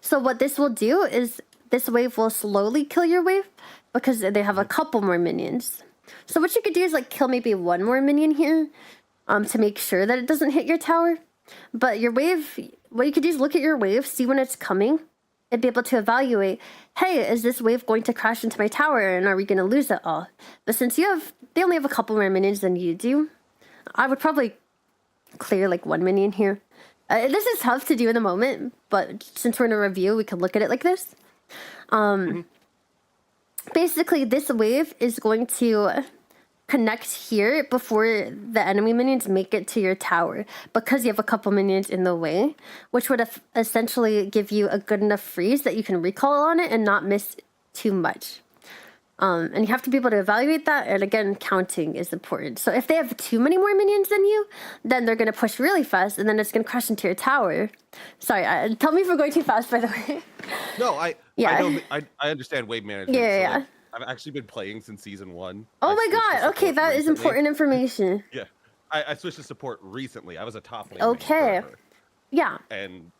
So what this will do is this wave will slowly kill your wave because they have a couple more minions. So what you could do is like kill maybe 1 more minion here to make sure that it doesn't hit your tower. But your wave, what you could do is look at your wave, see when it's coming, and be able to evaluate, hey, is this wave going to crash into my tower and are we going to lose it all? But since they only have a couple more minions than you do, I would probably clear like 1 minion here. This is tough to do in the moment, but since we're in a review, we can look at it like this. Basically, this wave is going to connect here before the enemy minions make it to your tower, because you have a couple minions in the way, which would essentially give you a good enough freeze that you can recall on it and not miss too much. And you have to be able to evaluate that, and again, counting is important. So if they have too many more minions than you, then they're going to push really fast, and then it's going to crash into your tower. Sorry, tell me if we're going too fast, by the way. No, Yeah. I understand wave management. Yeah, so, yeah. like, I've actually been playing since season 1. Oh I my switched to god, okay, support that is recently. important information. Yeah, I switched to support recently. I was a top lane. Okay. forever. Yeah. And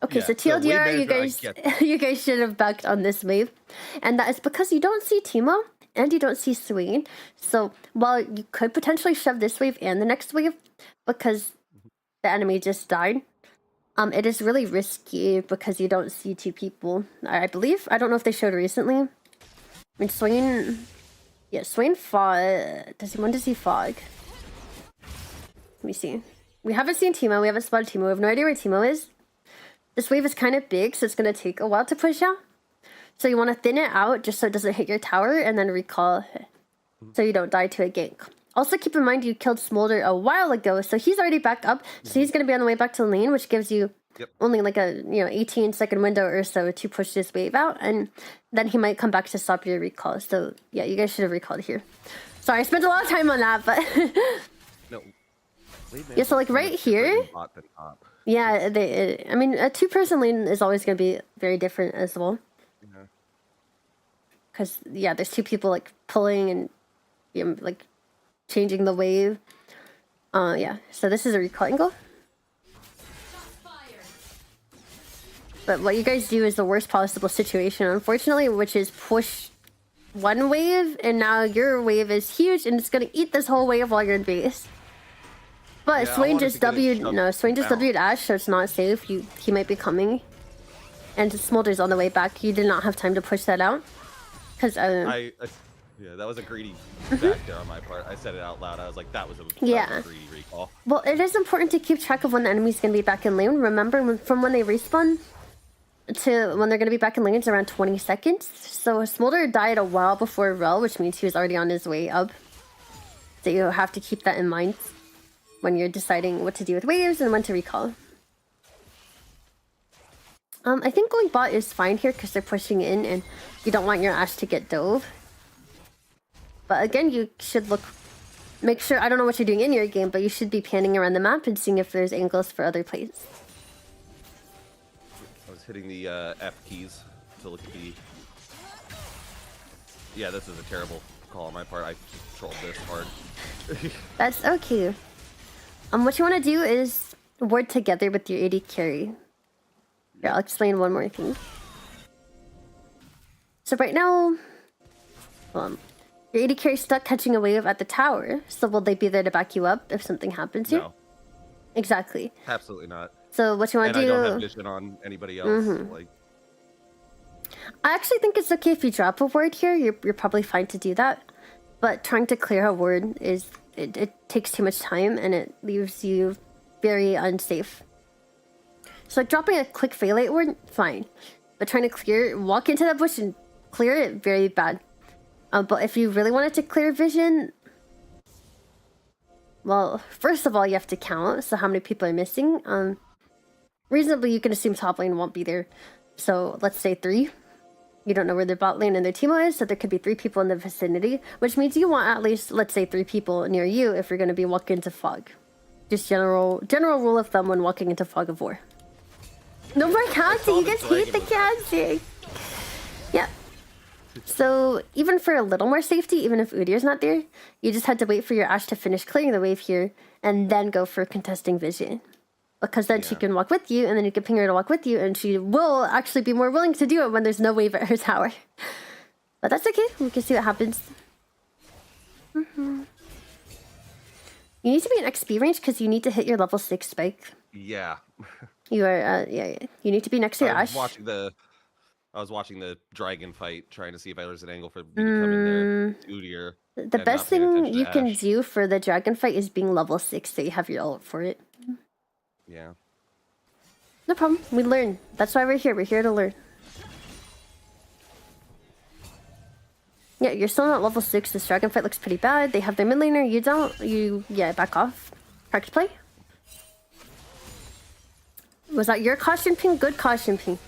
Okay, yeah, so so wave TLDR, you management, I guys, get that. you guys should have backed on this wave, and that is because you don't see Teemo and you don't see Swain. So while you could potentially shove this wave and the next wave, because the enemy just died, it is really risky because you don't see two people. I believe, I don't know if they showed recently. I mean, Swain, yeah, Swain fought. When does he fog? Let me see. We haven't seen Teemo. We haven't spotted Teemo. We have no idea where Teemo is. This wave is kind of big, so it's going to take a while to push out. So you want to thin it out just so it doesn't hit your tower, and then recall so you don't die to a gank. Also keep in mind you killed Smolder a while ago, so he's already back up. So he's going to be on the way back to the lane, which gives you only like a 18-second window or so to push this wave out, and then he might come back to stop your recall. So yeah, you guys should have recalled here. Sorry, I spent a lot of time on that, but No. yeah, so like right here, yeah, I mean, a 2-person lane is always going to be very different as well. Because, yeah, there's 2 people, like, pulling and, like, changing the wave. Yeah, so this is a recall angle. But what you guys do is the worst possible situation, unfortunately, which is push one wave, and now your wave is huge, and it's going to eat this whole wave while you're in base. But Yeah, Swain just W'd Ashe, so it's not safe. He might be coming. And Smolder's on the way back. You did not have time to push that out. Because yeah, that was a greedy back there on my part. I said it out loud. I was like, that was a greedy recall. Well, it is important to keep track of when the enemy's going to be back in lane. Remember, from when they respawn to when they're going to be back in lane, it's around 20 seconds. So Smolder died a while before Rel, which means he was already on his way up. So you have to keep that in mind when you're deciding what to do with waves and when to recall. I think going bot is fine here because they're pushing in and you don't want your Ashe to get dove. But again, you should make sure, I don't know what you're doing in your game, but you should be panning around the map and seeing if there's angles for other plays. I was hitting the F keys to look at the... Yeah, this is a terrible call on my part. I trolled this hard. That's okay. What you want to do is ward together with your AD carry. Here, I'll explain one more thing. So right now, your AD carry's stuck catching a wave at the tower. So will they be there to back you up if something happens here? No. Exactly. Absolutely not. So what you want to do... And I don't have vision on anybody else. Like, I actually think it's okay if you drop a ward here. You're probably fine to do that. But trying to clear a ward is... It takes too much time and it leaves you very unsafe. So like dropping a quick Phalate ward, fine. But trying to walk into that bush and clear it, very bad. But if you really wanted to clear vision... Well, first of all, you have to count. So how many people are missing. Reasonably, you can assume top lane won't be there. So let's say 3. You don't know where their bot lane and their Teemo is, so there could be 3 people in the vicinity, which means you want at least, let's say, 3 people near you if you're going to be walking into fog. Just general rule of thumb when walking into fog of war. No more counting. You guys hate the counting. Yeah. So even for a little more safety, even if Udyr's not there, you just had to wait for your Ashe to finish clearing the wave here and then go for contesting vision. Because then she can walk with you, and then you can ping her to walk with you, and she will actually be more willing to do it when there's no wave at her tower. But that's okay. We can see what happens. You need to be in XP range because you need to hit your level 6 spike. yeah. You are, yeah. You need to be next to your I was Ashe. watching the dragon fight, trying to see if there was an angle for me to come in there. Udyr. The best thing you can do for the dragon fight is being level 6, so you have your ult for it. Yeah. No problem. We learn. That's why we're here. We're here to learn. Yeah, you're still not level 6. This dragon fight looks pretty bad. They have their mid laner. You don't. Yeah, back off. Practice play. Was that your caution ping? Good caution ping.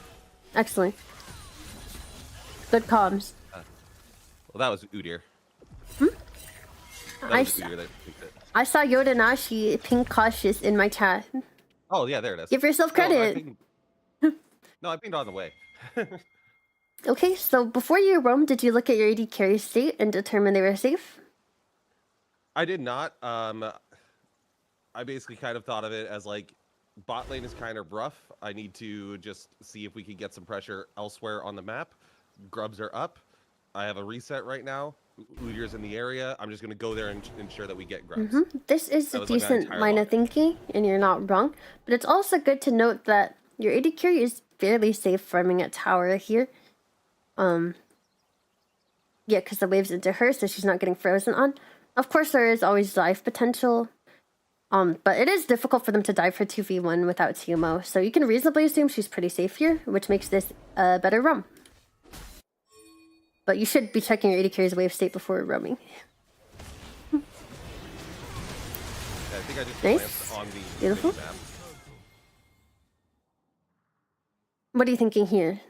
Excellent. Good comms. Well, that was Udyr. That I, was s- Udyr that picked it. I saw Yodanashi ping cautious in my chat. Oh yeah, there it is. Give yourself No, I credit. pinged on the way. Okay, so before you roam, did you look at your AD carry state and determine they were safe? I did not. I basically kind of thought of it as like bot lane is kind of rough. I need to just see if we can get some pressure elsewhere on the map. Grubs are up. I have a reset right now. Udyr's in the area. I'm just going to go there and ensure that we get grubs. This is That a was, like, my decent entire line of logic. thinking, and you're not wrong. But it's also good to note that your AD carry is fairly safe farming at tower here. Yeah, because the wave's into her, so she's not getting frozen on. Of course, there is always dive potential. But it is difficult for them to dive for 2v1 without Teemo, so you can reasonably assume she's pretty safe here, which makes this a better roam. But you should be checking your AD carry's wave state before roaming. Yeah, I think I just Nice. glanced on the Beautiful. map. What are you thinking here?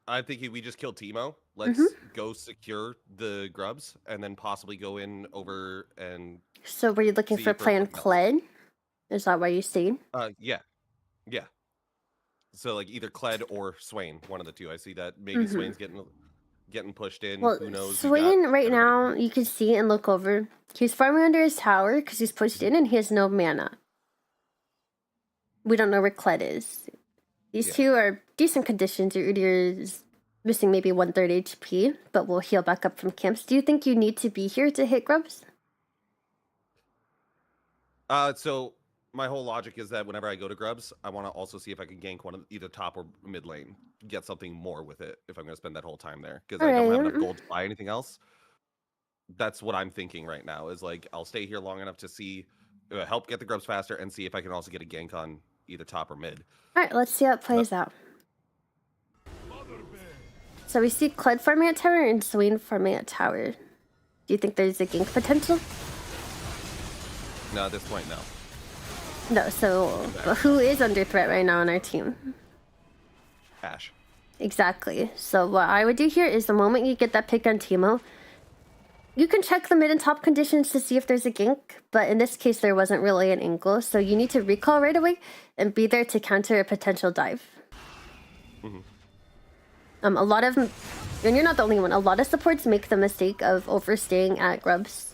I'm thinking we just kill Teemo. Let's Mm-hmm. go secure the grubs and then possibly go in over and So were you looking See for for plan something else. Kled? Is that why you stayed? yeah. So like either Kled or Swain, one of the two. I see that maybe Swain's getting pushed in. Well, Who knows? Swain right everybody- now, you can see and look over. He's farming under his tower because he's pushed in and he has no mana. We don't know where Kled is. These Yeah. two are decent conditions. Your Udyr is missing maybe 1/3 HP, but will heal back up from camps. Do you think you need to be here to hit grubs? So my whole logic is that whenever I go to grubs, I want to also see if I can gank one of either top or mid lane, get something more with it if I'm going to spend that whole time there because I don't have Alright. enough gold to buy anything else. That's what I'm thinking right now. Is like I'll stay here long enough to see, help get the grubs faster, and see if I can also get a gank on either top or mid. Alright, let's see how it plays out. So we see Kled farming at tower and Swain farming at tower. Do you think there's a gank potential? No, at this point, no. No, so but who is under threat right now on our team? Ash. Exactly. So what I would do here is the moment you get that pick on Teemo, you can check the mid and top conditions to see if there's a gank, but in this case there wasn't really an angle, so you need to recall right away and be there to counter a potential dive. A lot of, and you're not the only one, a lot of supports make the mistake of overstaying at grubs.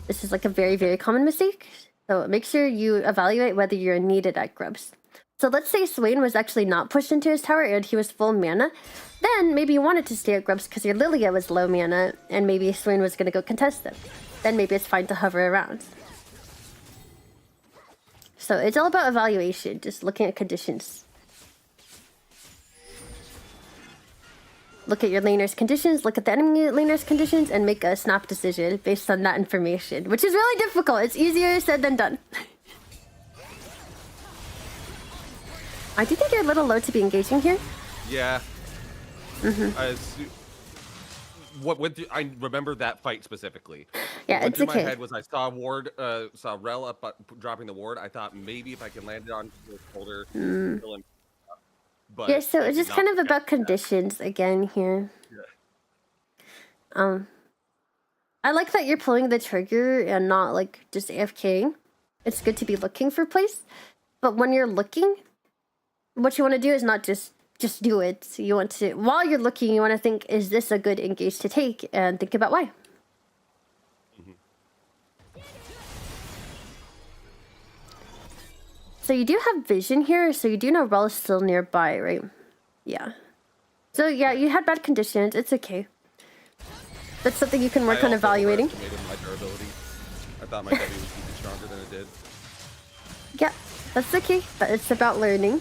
This is like a very, very common mistake. So make sure you evaluate whether you're needed at grubs. So let's say Swain was actually not pushed into his tower and he was full mana. Then maybe you wanted to stay at grubs because your Lilia was low mana and maybe Swain was going to go contest them. Then maybe it's fine to hover around. So it's all about evaluation, just looking at conditions. Look at your laner's conditions, look at the enemy laner's conditions, and make a snap decision based on that information, which is really difficult. It's easier said than done. I do think you're a little low to be engaging here. Yeah. What went through, I remember that fight specifically. Yeah, What went it's through okay. my head was I saw Ward, saw Rel up, dropping the Ward. I thought maybe if I can land it on his shoulder, kill him. But Yeah, so I it's did just not kind of prepare about for that. conditions again here. I like that you're pulling the trigger and not like just AFKing. It's good to be looking for plays, but when you're looking, what you want to do is not just do it. You want to, while you're looking, you want to think, is this a good engage to take, and think about why. So you do have vision here, so you do know Rel is still nearby, right? Yeah. So yeah, you had bad conditions. It's okay. That's something you can work I on also evaluating. overestimated my durability. I thought my W was even stronger than it did. Yeah, that's okay. But it's about learning.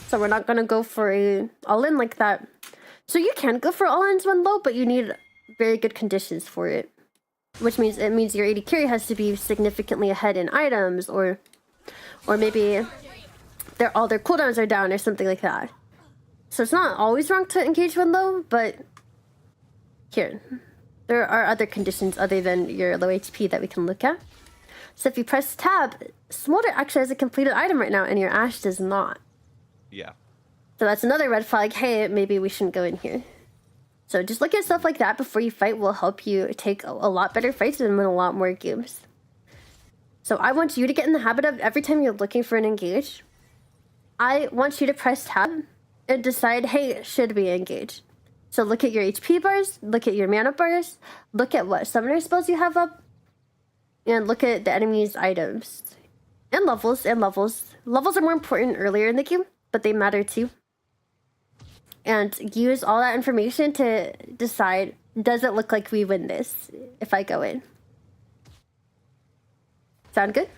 So we're not gonna go for a all-in like that. So you can go for all-ins when low, but you need very good conditions for it. Which means your AD carry has to be significantly ahead in items, or maybe all their cooldowns are down or something like that. So it's not always wrong to engage when low, but here, there are other conditions other than your low HP that we can look at. So if you press tab, Smolder actually has a completed item right now, and your Ashe does not. Yeah. So that's another red flag. Hey, maybe we shouldn't go in here. So just look at stuff like that before you fight will help you take a lot better fights and win a lot more games. So I want you to get in the habit of every time you're looking for an engage, I want you to press tab and decide, hey, should we engage? So look at your HP bars, look at your mana bars, look at what summoner spells you have up, and look at the enemy's items. And levels, and levels. Levels are more important earlier in the game, but they matter too. And use all that information to decide, does it look like we win this if I go in? Sound good?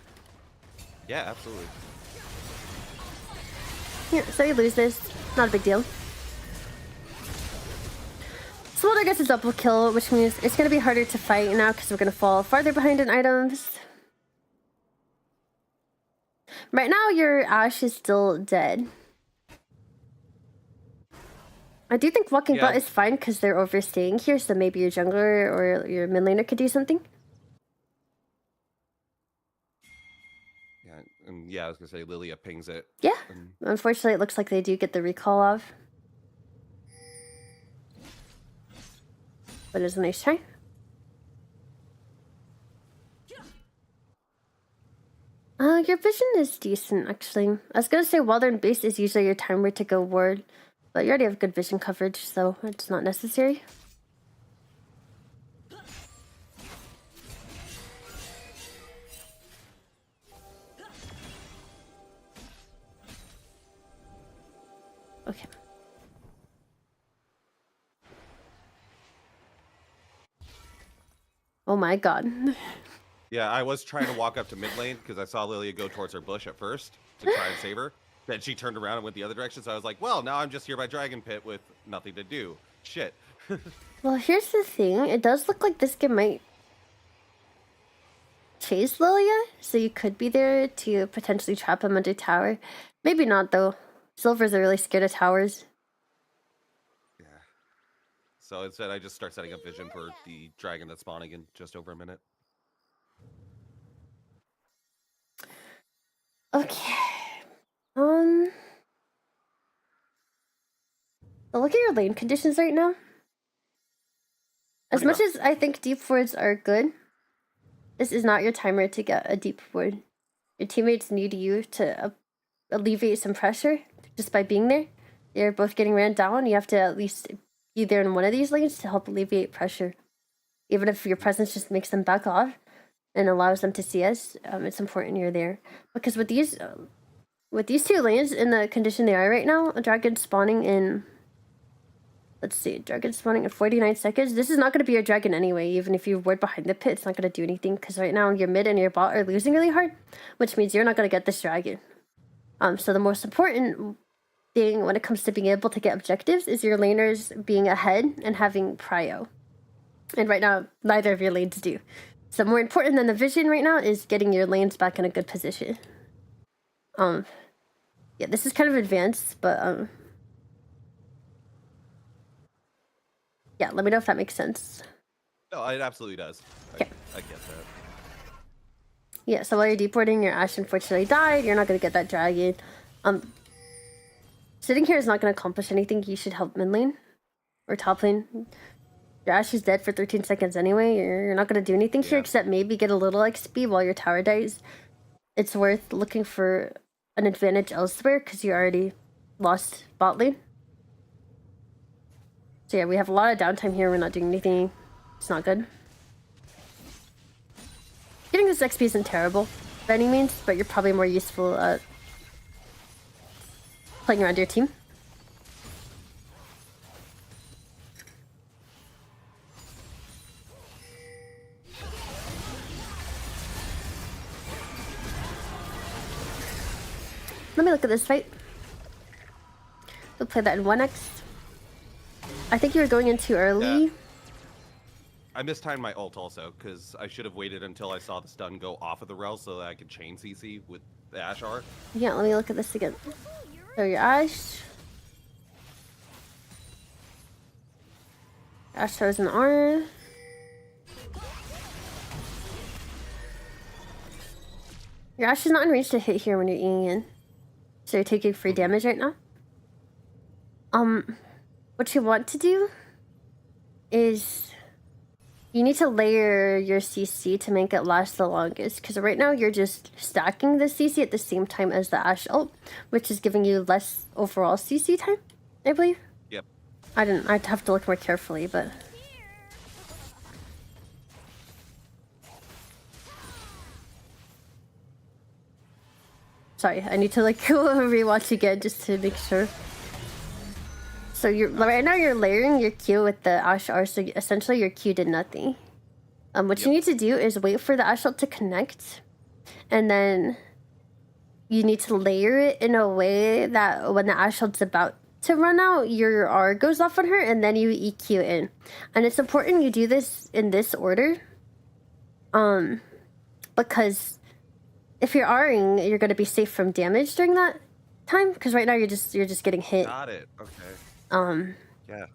Yeah, absolutely. Yeah, so you lose this. Not a big deal. Smolder gets a double kill, which means it's going to be harder to fight now because we're going to fall farther behind in items. Right now, your Ashe is still dead. I do think walking bot is fine because they're overstaying here, so maybe your jungler or your mid laner could do something. Yeah, I was gonna say Lilia pings it. Yeah. Unfortunately, it looks like they do get the recall off. But it's a nice try. Your vision is decent, actually. I was gonna say while they're in base is usually your timer to go ward, but you already have good vision coverage, so it's not necessary. Okay. Oh my god. Yeah, I was trying to walk up to mid lane because I saw Lilia go towards her bush at first to try and save her. Then she turned around and went the other direction, so I was like, well, now I'm just here by Dragon Pit with nothing to do. Shit. Well, here's the thing. It does look like this game might chase Lilia, so you could be there to potentially trap him under tower. Maybe not, though. Silvers are really scared of towers. Yeah. So instead, I just start setting up vision for the dragon that's spawning in just over a minute. Okay. So look at your lane conditions right now. As much as I think deep wards are good, this is not your timer to get a deep ward. Your teammates need you to alleviate some pressure just by being there. You're both getting ran down. You have to at least be there in one of these lanes to help alleviate pressure. Even if your presence just makes them back off and allows them to see us, it's important you're there. Because with these two lanes in the condition they are right now, a dragon spawning in... Let's see, dragon spawning in 49 seconds. This is not going to be your dragon anyway. Even if you ward behind the pit, it's not going to do anything. Because right now, your mid and your bot are losing really hard. Which means you're not going to get this dragon. So the most important thing when it comes to being able to get objectives is your laners being ahead and having prio. And right now, neither of your lanes do. So more important than the vision right now is getting your lanes back in a good position. Yeah, this is kind of advanced, but yeah, let me know if that makes sense. No, it absolutely does. Okay. I get that. Yeah, so while you're deporting, your Ashe unfortunately died. You're not going to get that dragon. Sitting here is not going to accomplish anything. You should help mid lane or top lane. Your Ashe is dead for 13 seconds anyway. You're not going to do anything here except maybe get a little XP while your tower dies. It's worth looking for an advantage elsewhere because you already lost bot lane. So yeah, we have a lot of downtime here. We're not doing anything. It's not good. Getting this XP isn't terrible by any means, but you're probably more useful at playing around your team. Let me look at this fight. We'll play that in 1x. I think you were going in too early. Yeah. I mistimed my ult also, because I should have waited until I saw the stun go off of the rel so that I could chain CC with the Ashe R. Yeah, let me look at this again. So your Ashe. Ashe throws an R. Your Ashe is not in range to hit here when you're Eing in. So you're taking free damage right now. What you want to do is you need to layer your CC to make it last the longest, because right now you're just stacking the CC at the same time as the Ashe ult, which is giving you less overall CC time, I believe. Yep. I'd have to look more carefully, but... Sorry, I need to like go rewatch again just to make sure. So right now you're layering your Q with the Ashe R, so essentially your Q did nothing. What you need to do is wait for the Ashe ult to connect, and then you need to layer it in a way that when the Ashe ult's about to run out, your R goes off on her, and then you EQ in. And it's important you do this in this order, because if you're R'ing, you're gonna be safe from damage during that time. Because right now you're just getting hit. Got it. Okay. Yeah.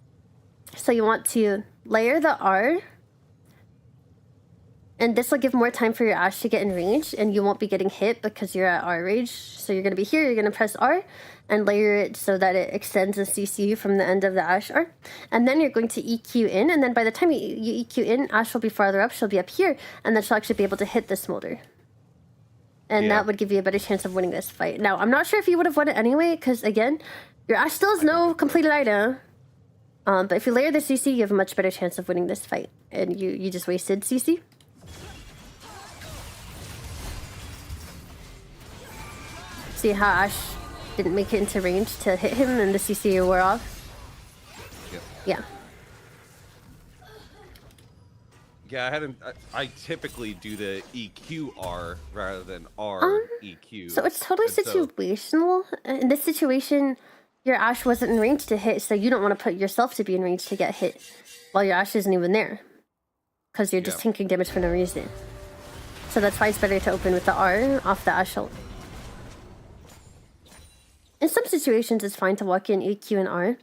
So you want to layer the R, and this will give more time for your Ashe to get in range, and you won't be getting hit because you're at R range. So you're gonna be here, you're gonna press R, and layer it so that it extends the CC from the end of the Ashe R. And then you're going to EQ in, and then by the time you EQ in, Ashe will be farther up, she'll be up here, and then she'll actually be able to hit the Smolder. And that would give you a better chance of winning this fight. Now, I'm not sure if you would have won it anyway, because again, your Ashe still has no completed item. But if you layer the CC, you have a much better chance of winning this fight. And you just wasted CC. See how Ashe didn't make it into range to hit him and the CC wore off? Yep. Yeah. Yeah, I typically do the EQR rather than R EQ. So it's totally situational. In this situation, your Ashe wasn't in range to hit, so you don't want to put yourself to be in range to get hit while your Ashe isn't even there. Because you're just taking damage for no reason. So that's why it's better to open with the R off the Ashe ult. In some situations, it's fine to walk in EQ and R.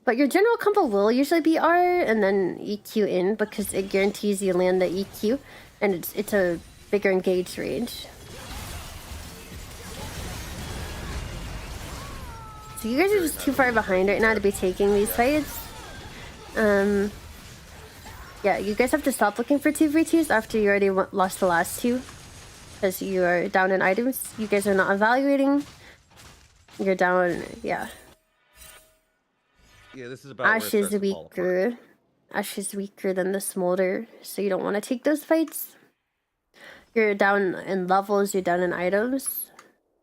But your general combo will usually be R and then EQ in, because it guarantees you land the EQ, and it's a bigger engaged range. So you guys are just too far behind right now to be taking these fights. Yeah, you guys have to stop looking for 2v2s after you already lost the last two, because you are down in items. You guys are not evaluating. You're down, yeah. Yeah, this is about Ashe is weaker. Ashe is weaker than the Smolder, so you don't want to take those fights. You're down in levels, you're down in items,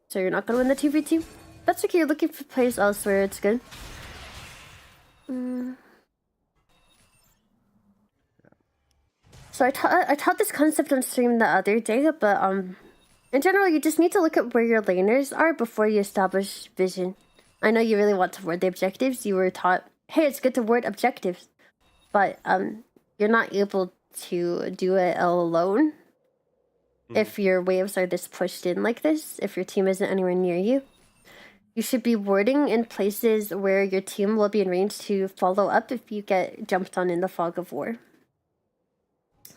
so you're not going to win the 2v2. That's okay, you're looking for plays elsewhere, it's good. So I taught this concept on stream the other day, but in general, you just need to look at where your laners are before you establish vision. I know you really want to ward the objectives. You were taught, hey, it's good to ward objectives. But you're not able to do it alone if your waves are this pushed in like this, if your team isn't anywhere near you. You should be warding in places where your team will be in range to follow up if you get jumped on in the fog of war.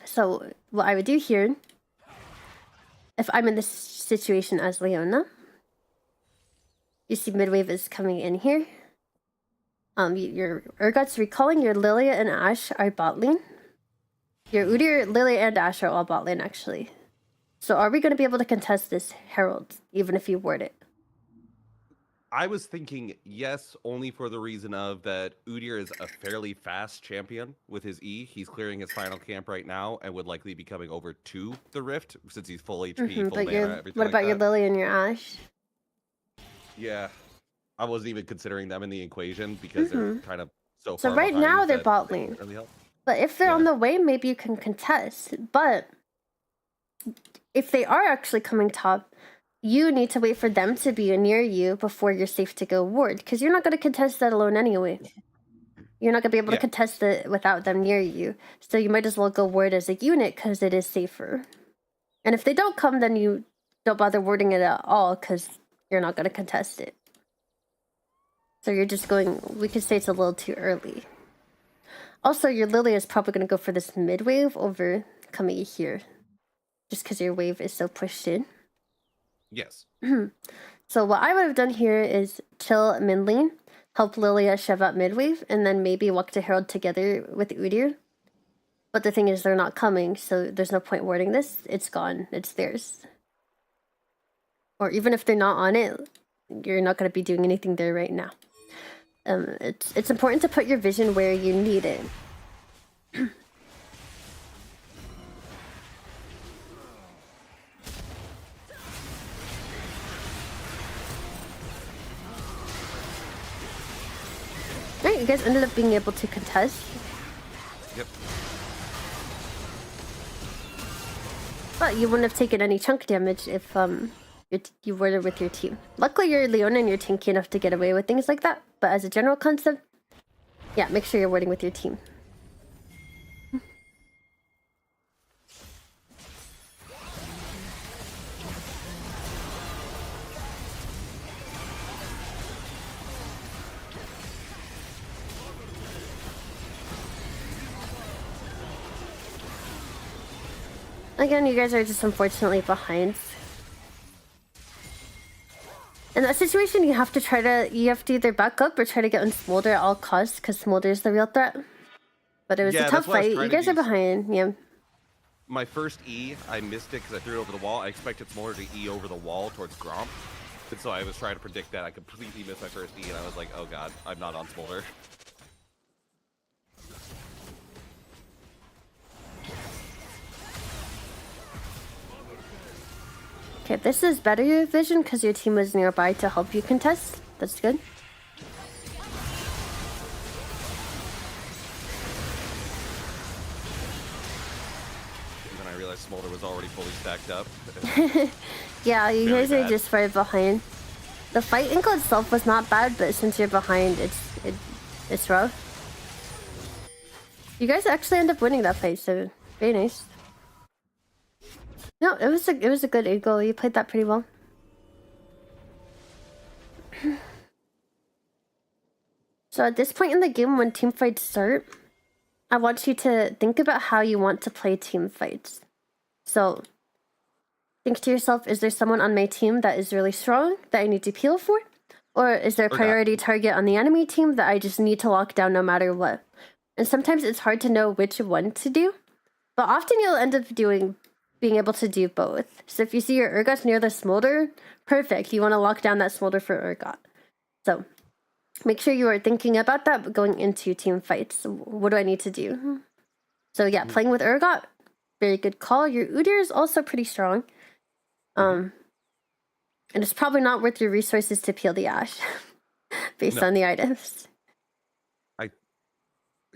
So what I would do here, if I'm in this situation as Leona, you see mid-wave is coming in here. Your Urgot's recalling, your Lilia and Ashe are bot lane. Your Udyr, Lilia, and Ashe are all bot lane, actually. So are we going to be able to contest this Herald, even if you ward it? I was thinking yes, only for the reason of that Udyr is a fairly fast champion with his E. He's clearing his final camp right now and would likely be coming over to the Rift since he's full HP, full but mana, everything what about your Lilia and your Ashe? Yeah, I wasn't even considering them in the equation because they're kind of so So far right behind now they're that bot they lane. don't really help. But if they're on the way, maybe you can contest. But if they are actually coming top, you need to wait for them to be near you before you're safe to go ward, because you're not going to contest that alone anyway. You're not going to be able to contest it without them near you. So you might as well go ward as a unit because it is safer. And if they don't come, then you don't bother warding it at all because you're not going to contest it. So you're just going, we could say it's a little too early. Also, your Lilia is probably going to go for this mid wave over coming here, just because your wave is so pushed in. Yes. So what I would have done here is chill mid lane, help Lilia shove out midwave, and then maybe walk to Herald together with Udyr. But the thing is, they're not coming, so there's no point warding this. It's gone. It's theirs. Or even if they're not on it, you're not going to be doing anything there right now. It's important to put your vision where you need it. Right, you guys ended up being able to contest. Yep. But you wouldn't have taken any chunk damage if you were with your team. Luckily, you're Leona and you're tanky enough to get away with things like that. But as a general concept, yeah, make sure you're warding with your team. Again, you guys are just unfortunately behind. In that situation, you have to either back up or try to get on Smolder at all costs, because Smolder is the real threat. But it was Yeah, a tough that's what I was fight. trying You to guys are do. behind, yeah. My first E, I missed it because I threw it over the wall. I expected Smolder to E over the wall towards Gromp. And so I was trying to predict that. I completely missed my first E, and I was like, oh god, I'm not on Smolder. Okay, this is better vision because your team was nearby to help you contest. That's good. And then I realized Smolder was already fully stacked up. Yeah, you Very guys are bad. just far behind. The fight angle itself was not bad, but since you're behind, it's rough. You guys actually end up winning that fight, so very nice. No, it was a good angle. You played that pretty well. So at this point in the game, when team fights start, I want you to think about how you want to play team fights. So think to yourself, is there someone on my team that is really strong that I need to peel for? Or is there a priority target on the enemy team that I just need to lock down no matter what? And sometimes it's hard to know which one to do, but often you'll end up being able to do both. So if you see your Urgot near the Smolder, perfect. You want to lock down that Smolder for Urgot. So make sure you are thinking about that going into team fights. What do I need to do? So yeah, playing with Urgot, very good call. Your Udyr is also pretty strong. And it's probably not worth your resources to peel the Ashe based on the items.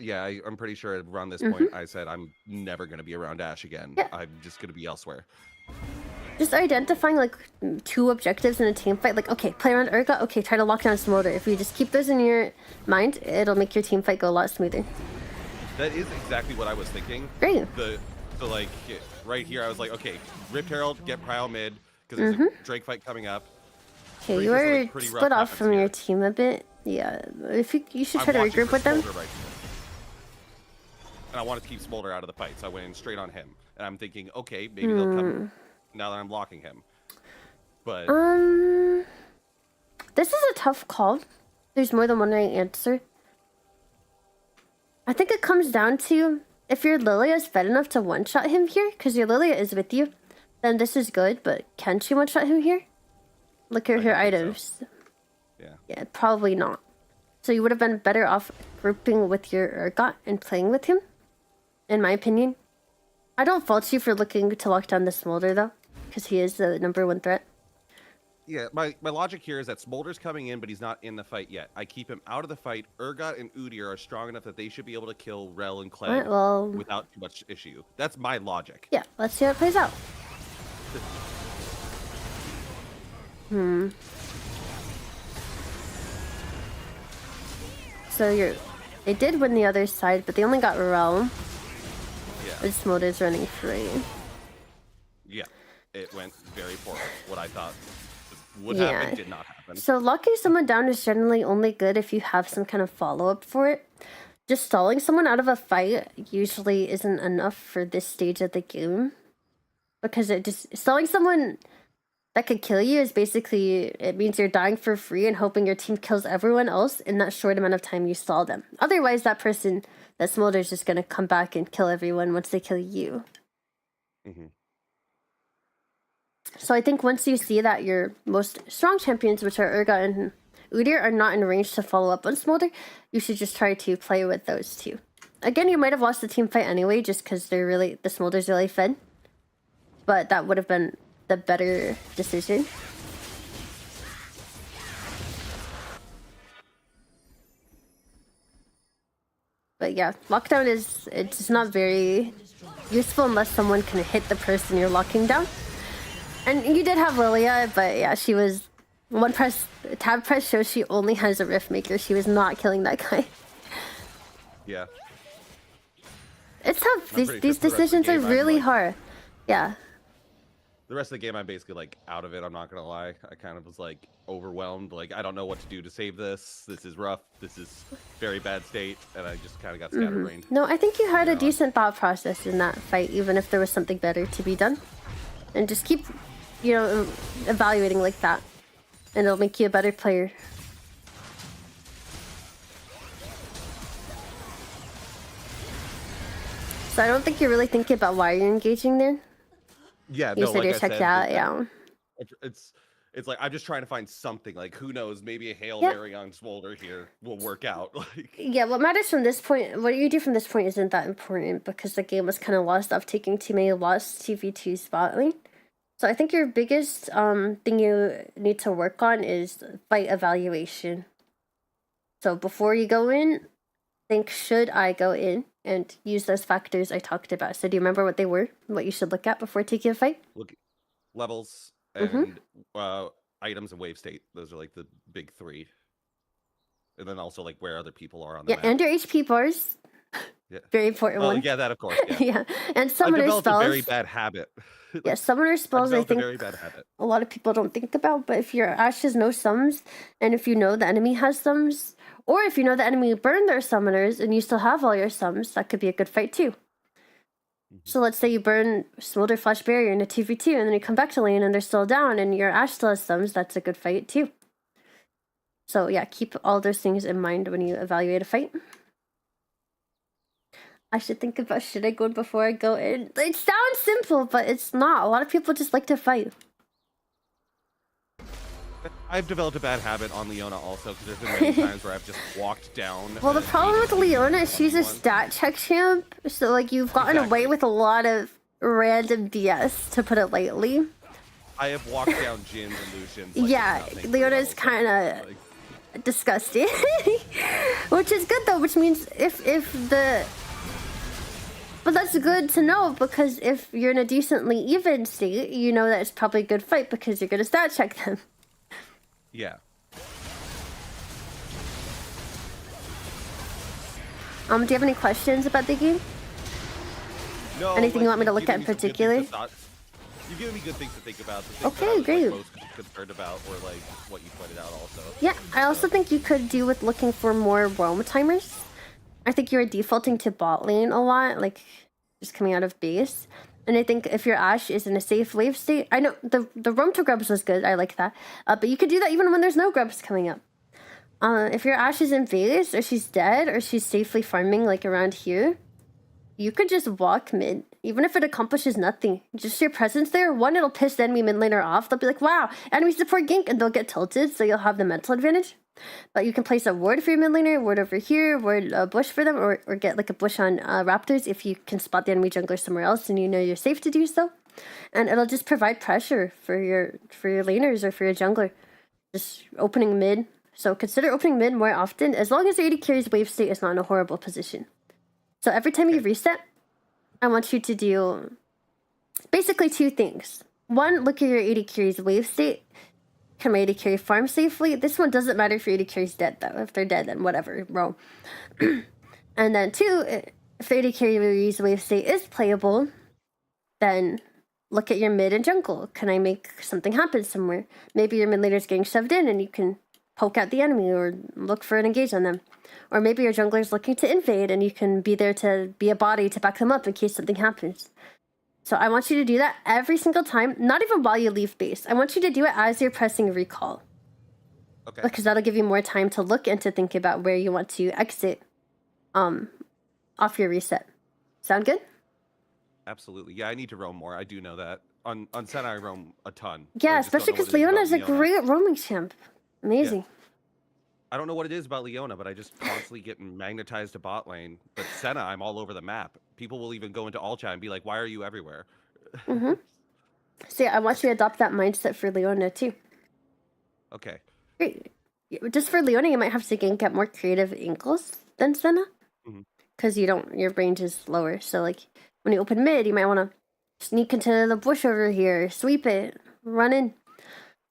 Yeah, I'm pretty sure around this point I said I'm never going to be around Ashe again. Yeah. I'm just going to be elsewhere. Just identifying like 2 objectives in a team fight. Like, okay, play around Urgot. Okay, try to lock down Smolder. If you just keep those in your mind, it'll make your team fight go a lot smoother. That is exactly what I was thinking. Great. So like right here, I was like, okay, Rift Herald, get Prio mid because there's a Drake fight coming up. Okay, Drake you is, are like, pretty rough split off from your atmosphere. team a bit. Yeah, if you should try to watching regroup for with them. Smolder right now. And I wanted to keep Smolder out of the fight, so I went in straight on him. And I'm thinking, okay, maybe they'll come now that I'm blocking him. But This is a tough call. There's more than one right answer. I think it comes down to if your Lilia is fed enough to one-shot him here, because your Lilia is with you, then this is good, but can she one-shot him here? Look at her items. yeah. Yeah, probably not. So you would have been better off grouping with your Urgot and playing with him, in my opinion. I don't fault you for looking to lock down the Smolder, though, because he is the #1 threat. Yeah, my logic here is that Smolder's coming in, but he's not in the fight yet. I keep him out of the fight. Urgot and Udyr are strong enough that they should be able to kill Rel and Clegg Alright, well, without too much issue. That's my logic. yeah, let's see how it plays out. So they did win the other side, but they only got Rel. Yeah. But Smolder's running free. Yeah. It went very poorly. What I thought would Yeah. happen did not happen. So locking someone down is generally only good if you have some kind of follow-up for it. Just stalling someone out of a fight usually isn't enough for this stage of the game. Because stalling someone that could kill you is basically, it means you're dying for free and hoping your team kills everyone else in that short amount of time you stall them. Otherwise, that person, that Smolder, is just going to come back and kill everyone once they kill you. Mhm. So I think once you see that your most strong champions, which are Urgot and Udyr, are not in range to follow up on Smolder, you should just try to play with those two. Again, you might have lost the team fight anyway, just because the Smolder's really fed. But that would have been the better decision. But yeah, lockdown it's not very useful unless someone can hit the person you're locking down. And you did have Lilia, but yeah, she was tab press shows she only has a Rift Maker. She was not killing that guy. Yeah. It's tough. I'm pretty These sure for the rest of the decisions are game, I'm really like- hard. Yeah. The rest of the game, I'm basically like out of it. I'm not gonna lie. I kind of was like overwhelmed. Like I don't know what to do to save this. This is rough. This is very bad state, and I just kind of got scatterbrained. No, I think you had a Yeah. decent thought process in that fight, even if there was something better to be done. And just keep, evaluating like that. And it'll make you a better player. So I don't think you're really thinking about why you're engaging there. Yeah, You no, said like you're I checked said, out, yeah. It's like I'm just trying to find something. Like who knows? Maybe a Hail Yeah. Mary on Smolder here will work out. Like Yeah, what matters from this point, what you do from this point isn't that important because the game was kind of lost off taking too many lost 2v2 spot lane. So I think your biggest thing you need to work on is fight evaluation. So before you go in, think, should I go in? And use those factors I talked about. So do you remember what they were? What you should look at before taking a fight? look, levels Mhm. and items and wave state. Those are like the big three. And then also like where other people are on the Yeah, map. and your HP bars. Yeah. Very important Well, one. yeah, that of course. Yeah. Yeah. And I've summoner developed spells. a very bad habit. Yeah, summoner I've spells I developed a think very bad habit. a lot of people don't think about, but if your Ashe has no sums, and if you know the enemy has sums, or if you know the enemy burned their summoners and you still have all your sums, that could be a good fight too. So let's say you burn Smolder Flash Barrier in a 2v2, and then you come back to lane and they're still down, and your Ashe still has sums, that's a good fight too. So yeah, keep all those things in mind when you evaluate a fight. I should think about, should I go in before I go in? It sounds simple, but it's not. A lot of people just like to fight. I've developed a bad habit on Leona also because there's been many times where I've just walked down. Well, the an problem with 80 Leona is she's a someone. stat check champ, so like you've gotten away Exactly. with a lot of random BS, to put it lightly. I have walked down Jins and Lucians. Like, Yeah, it's nothing Leona's for levels. kinda- Like, Disgusting. Which is good though, which means but that's good to know, because if you're in a decently even state, you know that it's probably a good fight because you're gonna stat check them. yeah. Do you have any questions about the game? No. Anything you want me to you've look at given in me some good things particular? to thought- You've given me good things to think about. The things Okay, that I was, great. Like, most concerned about, or like what you pointed out also. Yeah, I also think you could do with looking for more roam timers. I think you're defaulting to bot lane a lot, like just coming out of base. And I think if your Ashe is in a safe wave state, I know the roam to grubs was good, I like that. But you could do that even when there's no grubs coming up. If your Ashe is in base, or she's dead, or she's safely farming like around here, you could just walk mid, even if it accomplishes nothing. Just your presence there, one, it'll piss the enemy mid laner off. They'll be like, wow, enemy support gank, and they'll get tilted, so you'll have the mental advantage. But you can place a ward for your mid laner, ward over here, ward a bush for them, or get like a bush on Raptors if you can spot the enemy jungler somewhere else and you know you're safe to do so. And it'll just provide pressure for your laners or for your jungler. Just opening mid. So consider opening mid more often, as long as your AD carry's wave state is not in a horrible position. So every time you reset, I want you to do basically two things. One, look at your AD carry's wave state. Can my AD carry farm safely? This one doesn't matter if your AD carry's dead though. If they're dead, then whatever, roam. And then two, if the AD carry's wave state is playable, then look at your mid and jungle. Can I make something happen somewhere? Maybe your mid laner's getting shoved in and you can poke at the enemy or look for an engage on them. Or maybe your jungler's looking to invade and you can be there to be a body to back them up in case something happens. So I want you to do that every single time, not even while you leave base. I want you to do it as you're pressing recall. Okay. Because that'll give you more time to look and to think about where you want to exit off your reset. Sound good? Absolutely. Yeah, I need to roam more. I do know that. On Senna, I roam a ton. Yeah, I just don't especially know what because it is Leona about is a Leona. great roaming champ. Amazing. I don't know what it is about Leona, but I just constantly get magnetized to bot lane. But Senna, I'm all over the map. People will even go into all chat and be like, "Why are you everywhere?" Mm-hmm. So yeah, I want you to adopt that mindset for Leona too. Okay. Great. Just for Leona, you might have to get more creative angles than Senna. Mhm. Because your range is lower. So like when you open mid, you might want to sneak into the bush over here, sweep it, run in.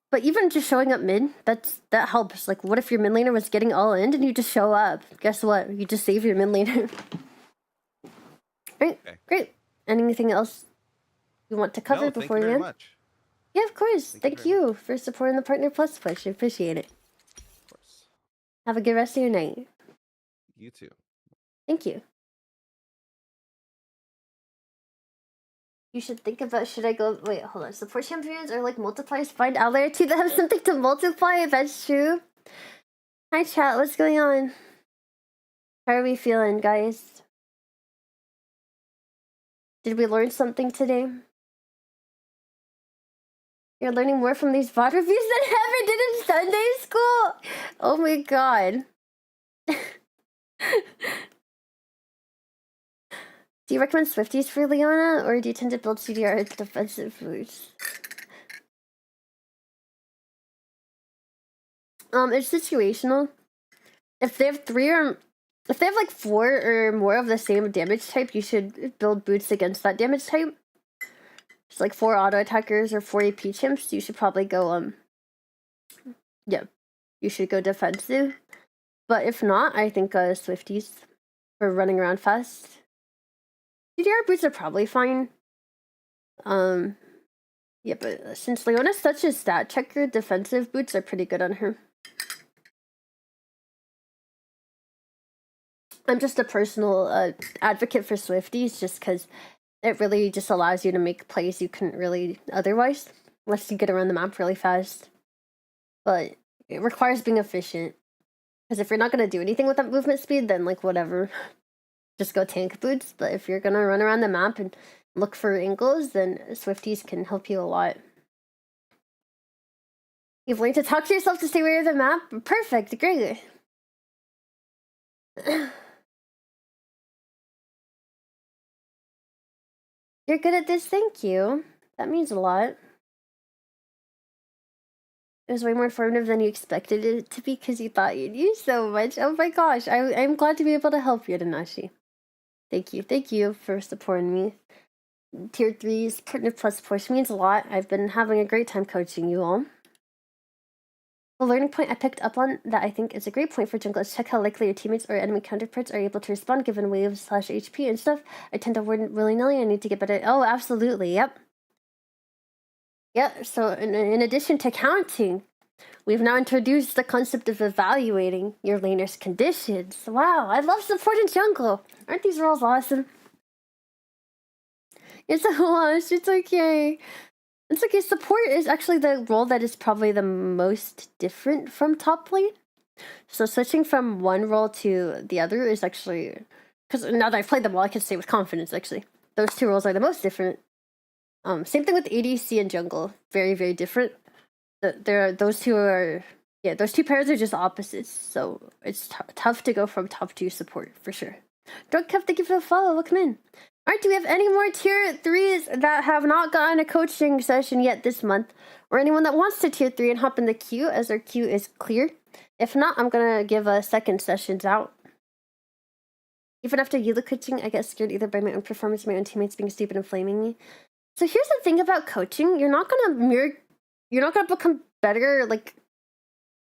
But even just showing up mid, that helps. Like, what if your mid laner was getting all in and you just show up? Guess what? You just save your mid laner. Right? Okay. Great. Anything else you want to cover No, thank before you we very end? much. Yeah, of course. Thank you Thank very you for supporting the Partner Plus push. I appreciate it. Of course. Have a good rest of your night. You too. Thank you. You should think about, should I go, wait, hold on. Support champions are like multipliers. Find outlier too that have something to multiply. That's true. Hi chat, what's going on? How are we feeling, guys? Did we learn something today? You're learning more from these VOD reviews than I ever did in Sunday school. Oh my god. Do you recommend Swifties for Leona, or do you tend to build CDR defensive boots? It's situational. If they have like 4 or more of the same damage type, you should build boots against that damage type. It's like 4 auto attackers or 4 AP chimps. You should probably go you should go defensive. But if not, I think Swifties for running around fast. CDR boots are probably fine. Yeah, but since Leona's such a stat checker, defensive boots are pretty good on her. I'm just a personal advocate for Swifties just because it really just allows you to make plays you couldn't really otherwise, unless you get around the map really fast. But it requires being efficient. Because if you're not going to do anything with that movement speed, then like whatever. Just go tank boots. But if you're going to run around the map and look for angles, then Swifties can help you a lot. You've learned to talk to yourself to stay aware of the map? Perfect, great. You're good at this, thank you. That means a lot. It was way more informative than you expected it to be because you thought you'd use so much. Oh my gosh, I'm glad to be able to help you, Danashi. Thank you for supporting me. Tier 3's Partner Plus push means a lot. I've been having a great time coaching you all. The learning point I picked up on that I think is a great point for jungle is check how likely your teammates or enemy counterparts are able to respond given waves / HP and stuff. I tend to word willy-nilly. I need to get better. Oh, absolutely. Yep. So in addition to counting, we've now introduced the concept of evaluating your laner's conditions. Wow, I love support in jungle. Aren't these roles awesome? It's a wash. It's okay. It's okay. Support is actually the role that is probably the most different from top lane. So switching from one role to the other is actually, because now that I've played them all, I can say with confidence actually, those 2 roles are the most different. Same thing with ADC and jungle. Very, very different. Those 2 pairs are just opposites. So it's tough to go from top to support for sure. Drunk Cup, thank you for the follow. Welcome in. Alright, do we have any more tier 3s that have not gotten a coaching session yet this month? Or anyone that wants to tier 3 and hop in the queue as our queue is cleared? If not, I'm gonna give second sessions out. Even after Eula coaching, I get scared either by my own performance or my own teammates being stupid and flaming me. So here's the thing about coaching. You're not gonna become better like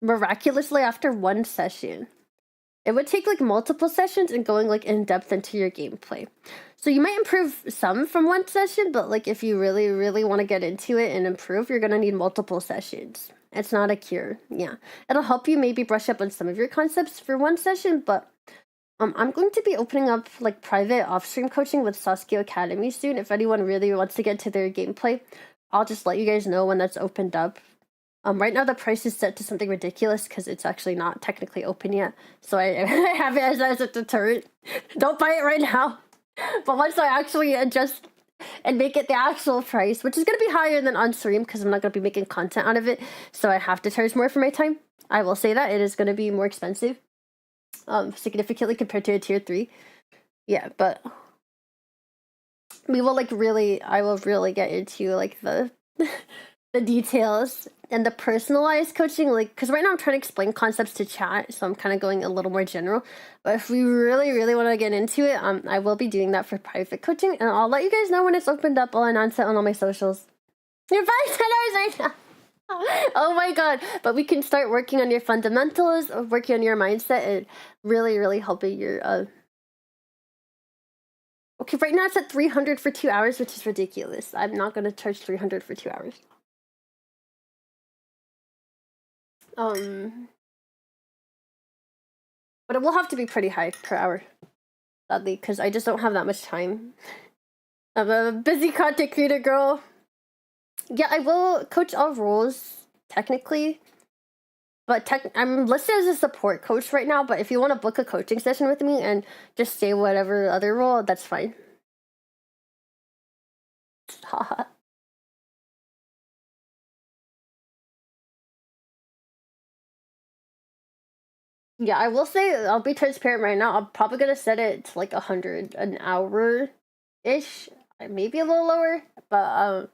miraculously after one session. It would take like multiple sessions and going like in depth into your gameplay. So you might improve some from one session, but like if you really, really want to get into it and improve, you're gonna need multiple sessions. It's not a cure. Yeah. It'll help you maybe brush up on some of your concepts for one session, but I'm going to be opening up like private off-stream coaching with Sasuke Academy soon. If anyone really wants to get to their gameplay, I'll just let you guys know when that's opened up. Right now the price is set to something ridiculous because it's actually not technically open yet. So I have it as a deterrent. Don't buy it right now. But once I actually adjust and make it the actual price, which is going to be higher than on stream because I'm not going to be making content out of it, so I have to charge more for my time. I will say that it is going to be more expensive, significantly compared to a tier 3. Yeah, but we will I will really get into like the the details and the personalized coaching, like because right now I'm trying to explain concepts to chat, so I'm kind of going a little more general. But if we really want to get into it, I will be doing that for private coaching, and I'll let you guys know when it's opened up. I'll announce it on all my socials. You're $5 right now. Oh my god! But we can start working on your fundamentals, working on your mindset, and really helping your Okay, right now it's at 300 for 2 hours, which is ridiculous. I'm not gonna charge 300 for 2 hours. But it will have to be pretty high per hour, sadly, because I just don't have that much time. I'm a busy content creator, girl. Yeah, I will coach all roles, technically. But I'm listed as a support coach right now, but if you want to book a coaching session with me and just say whatever other role, that's fine. Yeah, I will say, I'll be transparent right now. I'm probably gonna set it to like 100 an hour-ish, maybe a little lower, but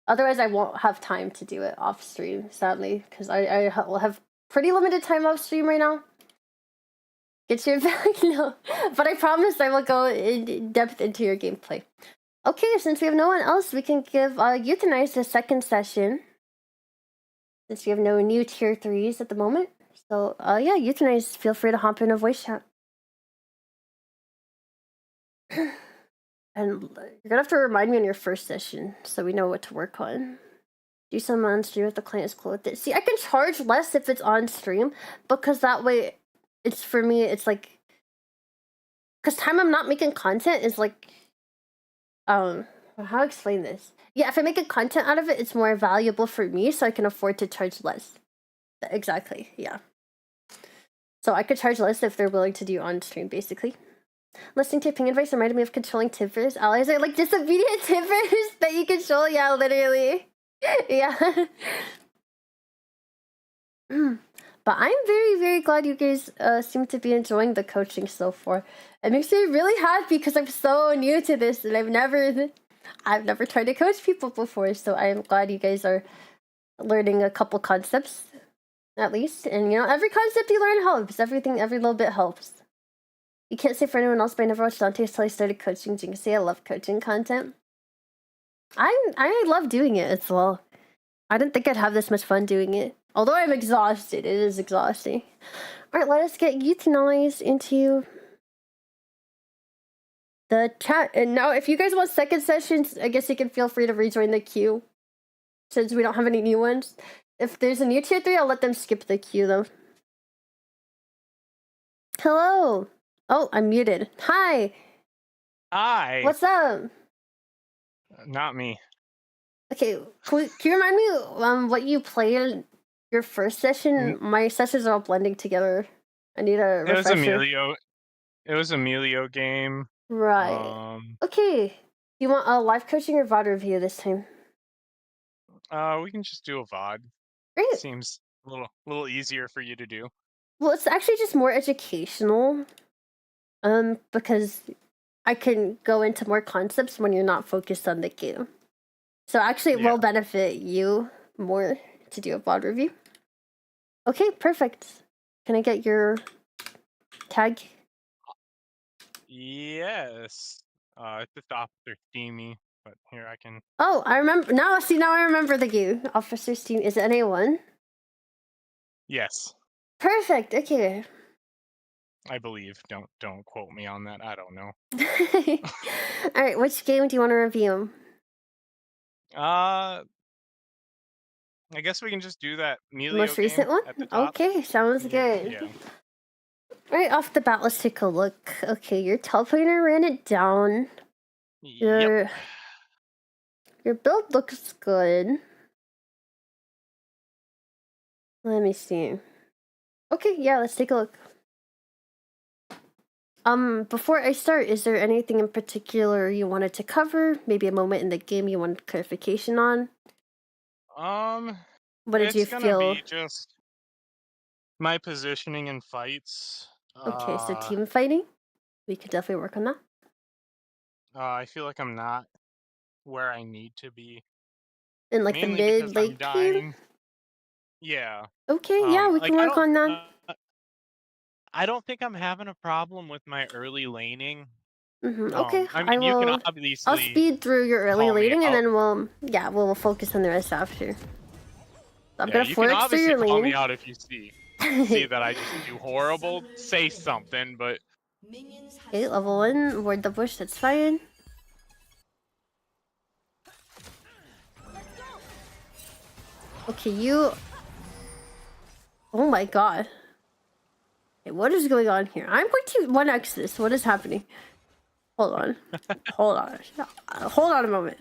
otherwise I won't have time to do it off stream, sadly, because I will have pretty limited time off stream right now. Get your back, no, but I promise I will go in depth into your gameplay. Okay, since we have no one else, we can give Euthanize a second session, since we have no new tier 3s at the moment. So, yeah, Euthanize, feel free to hop in a voice chat. And you're gonna have to remind me on your first session so we know what to work on. Do some on stream if the client is cool with it. See, I can charge less if it's on stream because that way, it's for me, it's like, because time I'm not making content is like, how to explain this? Yeah, if I make a content out of it, it's more valuable for me, so I can afford to charge less. Exactly, yeah. So I could charge less if they're willing to do on stream, basically. Listening to ping advice reminded me of controlling Tibbers. Allies are like disobedient Tibbers that you control. Yeah, literally. Yeah. But I'm very glad you guys seem to be enjoying the coaching so far. It makes me really happy because I'm so new to this and I've never tried to coach people before. So I'm glad you guys are learning a couple concepts at least. And you know, every concept you learn helps. Every little bit helps. You can't say for anyone else, but I never watched Dante until I started coaching Jinxie. I love coaching content. I love doing it as well. I didn't think I'd have this much fun doing it. Although I'm exhausted, it is exhausting. Alright, let us get euthanized into the chat. And now, if you guys want second sessions, I guess you can feel free to rejoin the queue. Since we don't have any new ones. If there's a new tier 3, I'll let them skip the queue, though. Hello! Oh, I'm muted. Hi! Hi. What's up? Not me. Okay, can you remind me what you played your first session? My sessions are all blending together. I need a refresher. It was Emilio game. Right. Okay. You want a live coaching or VOD review this time? We can just do a VOD. Great. Seems a little easier for you to do. Well, it's actually just more educational. Because I can go into more concepts when you're not focused on the game. So actually it will benefit you more to do a VOD review. Okay, perfect. Can I get your tag? Yes. It's just Officer Steamy, but here I can. Oh, I remember now. See, now I remember the game. Officer Steam. Is it NA1? Yes. Perfect. Okay. I believe. Don't quote me on that. I don't know. All right. Which game do you want to review? I guess we can just do that Emilio Most recent game one? at the top. Okay, sounds good. Yeah. Right off the bat, let's take a look. Okay, your top laner ran it down. Yep. Your build looks good. Let me see. Okay, yeah, let's take a look. Before I start, is there anything in particular you wanted to cover? Maybe a moment in the game you wanted clarification on? What did you It's gonna feel? be just my positioning in fights. Okay, so team fighting? We could definitely work on that. I feel like I'm not where I need to be. In like the Mainly because mid I'm late game? dying. Yeah. Okay, yeah, we Like can work on that. I don't think I'm having a problem with my early laning. Okay, I mean, you can I'll obviously speed through your early call me laning and out. then we'll focus on the rest after. I'm Yeah, gonna you can 4x through obviously your call me lane. out if you see that I just do horrible. Say something, but Okay, level 1, ward the bush, that's fine. Okay, you... Oh my god. Okay, what is going on here? I'm going to 1x this. What is happening? Hold on. Hold on. Hold on a moment.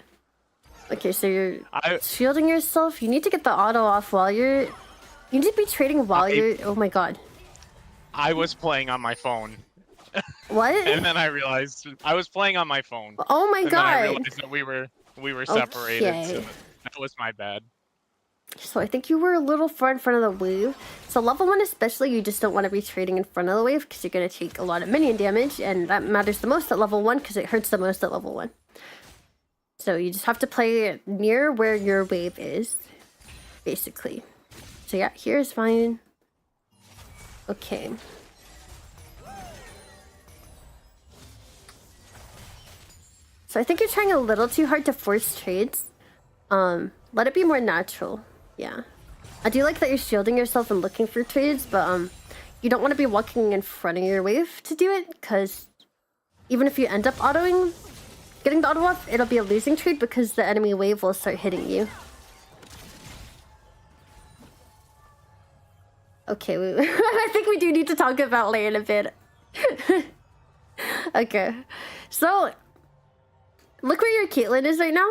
Okay, so you're shielding yourself. You need to get the auto off while you're... You need to be trading while you're... Oh my god. I was playing on my phone. What? And then I realized I was playing on my phone. Oh my and god. Then I realized that we were separated. Okay. So that was my bad. So I think you were a little far in front of the wave. So level 1 especially, you just don't want to be trading in front of the wave because you're going to take a lot of minion damage, and that matters the most at level 1 because it hurts the most at level 1. So you just have to play near where your wave is, basically. So yeah, here's fine. Okay. So I think you're trying a little too hard to force trades. Let it be more natural. Yeah. I do like that you're shielding yourself and looking for trades, but you don't want to be walking in front of your wave to do it, because even if you end up getting the auto off, it'll be a losing trade because the enemy wave will start hitting you. Okay, I think we do need to talk about lane a bit. Okay, so look where your Caitlyn is right now.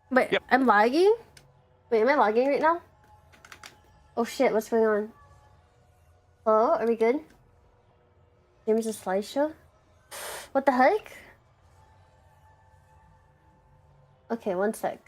Wait, yep. I'm lagging? Wait, am I lagging right now? Oh shit, what's going on? Hello, are we good? There's a slideshow? What the heck? Okay, one sec.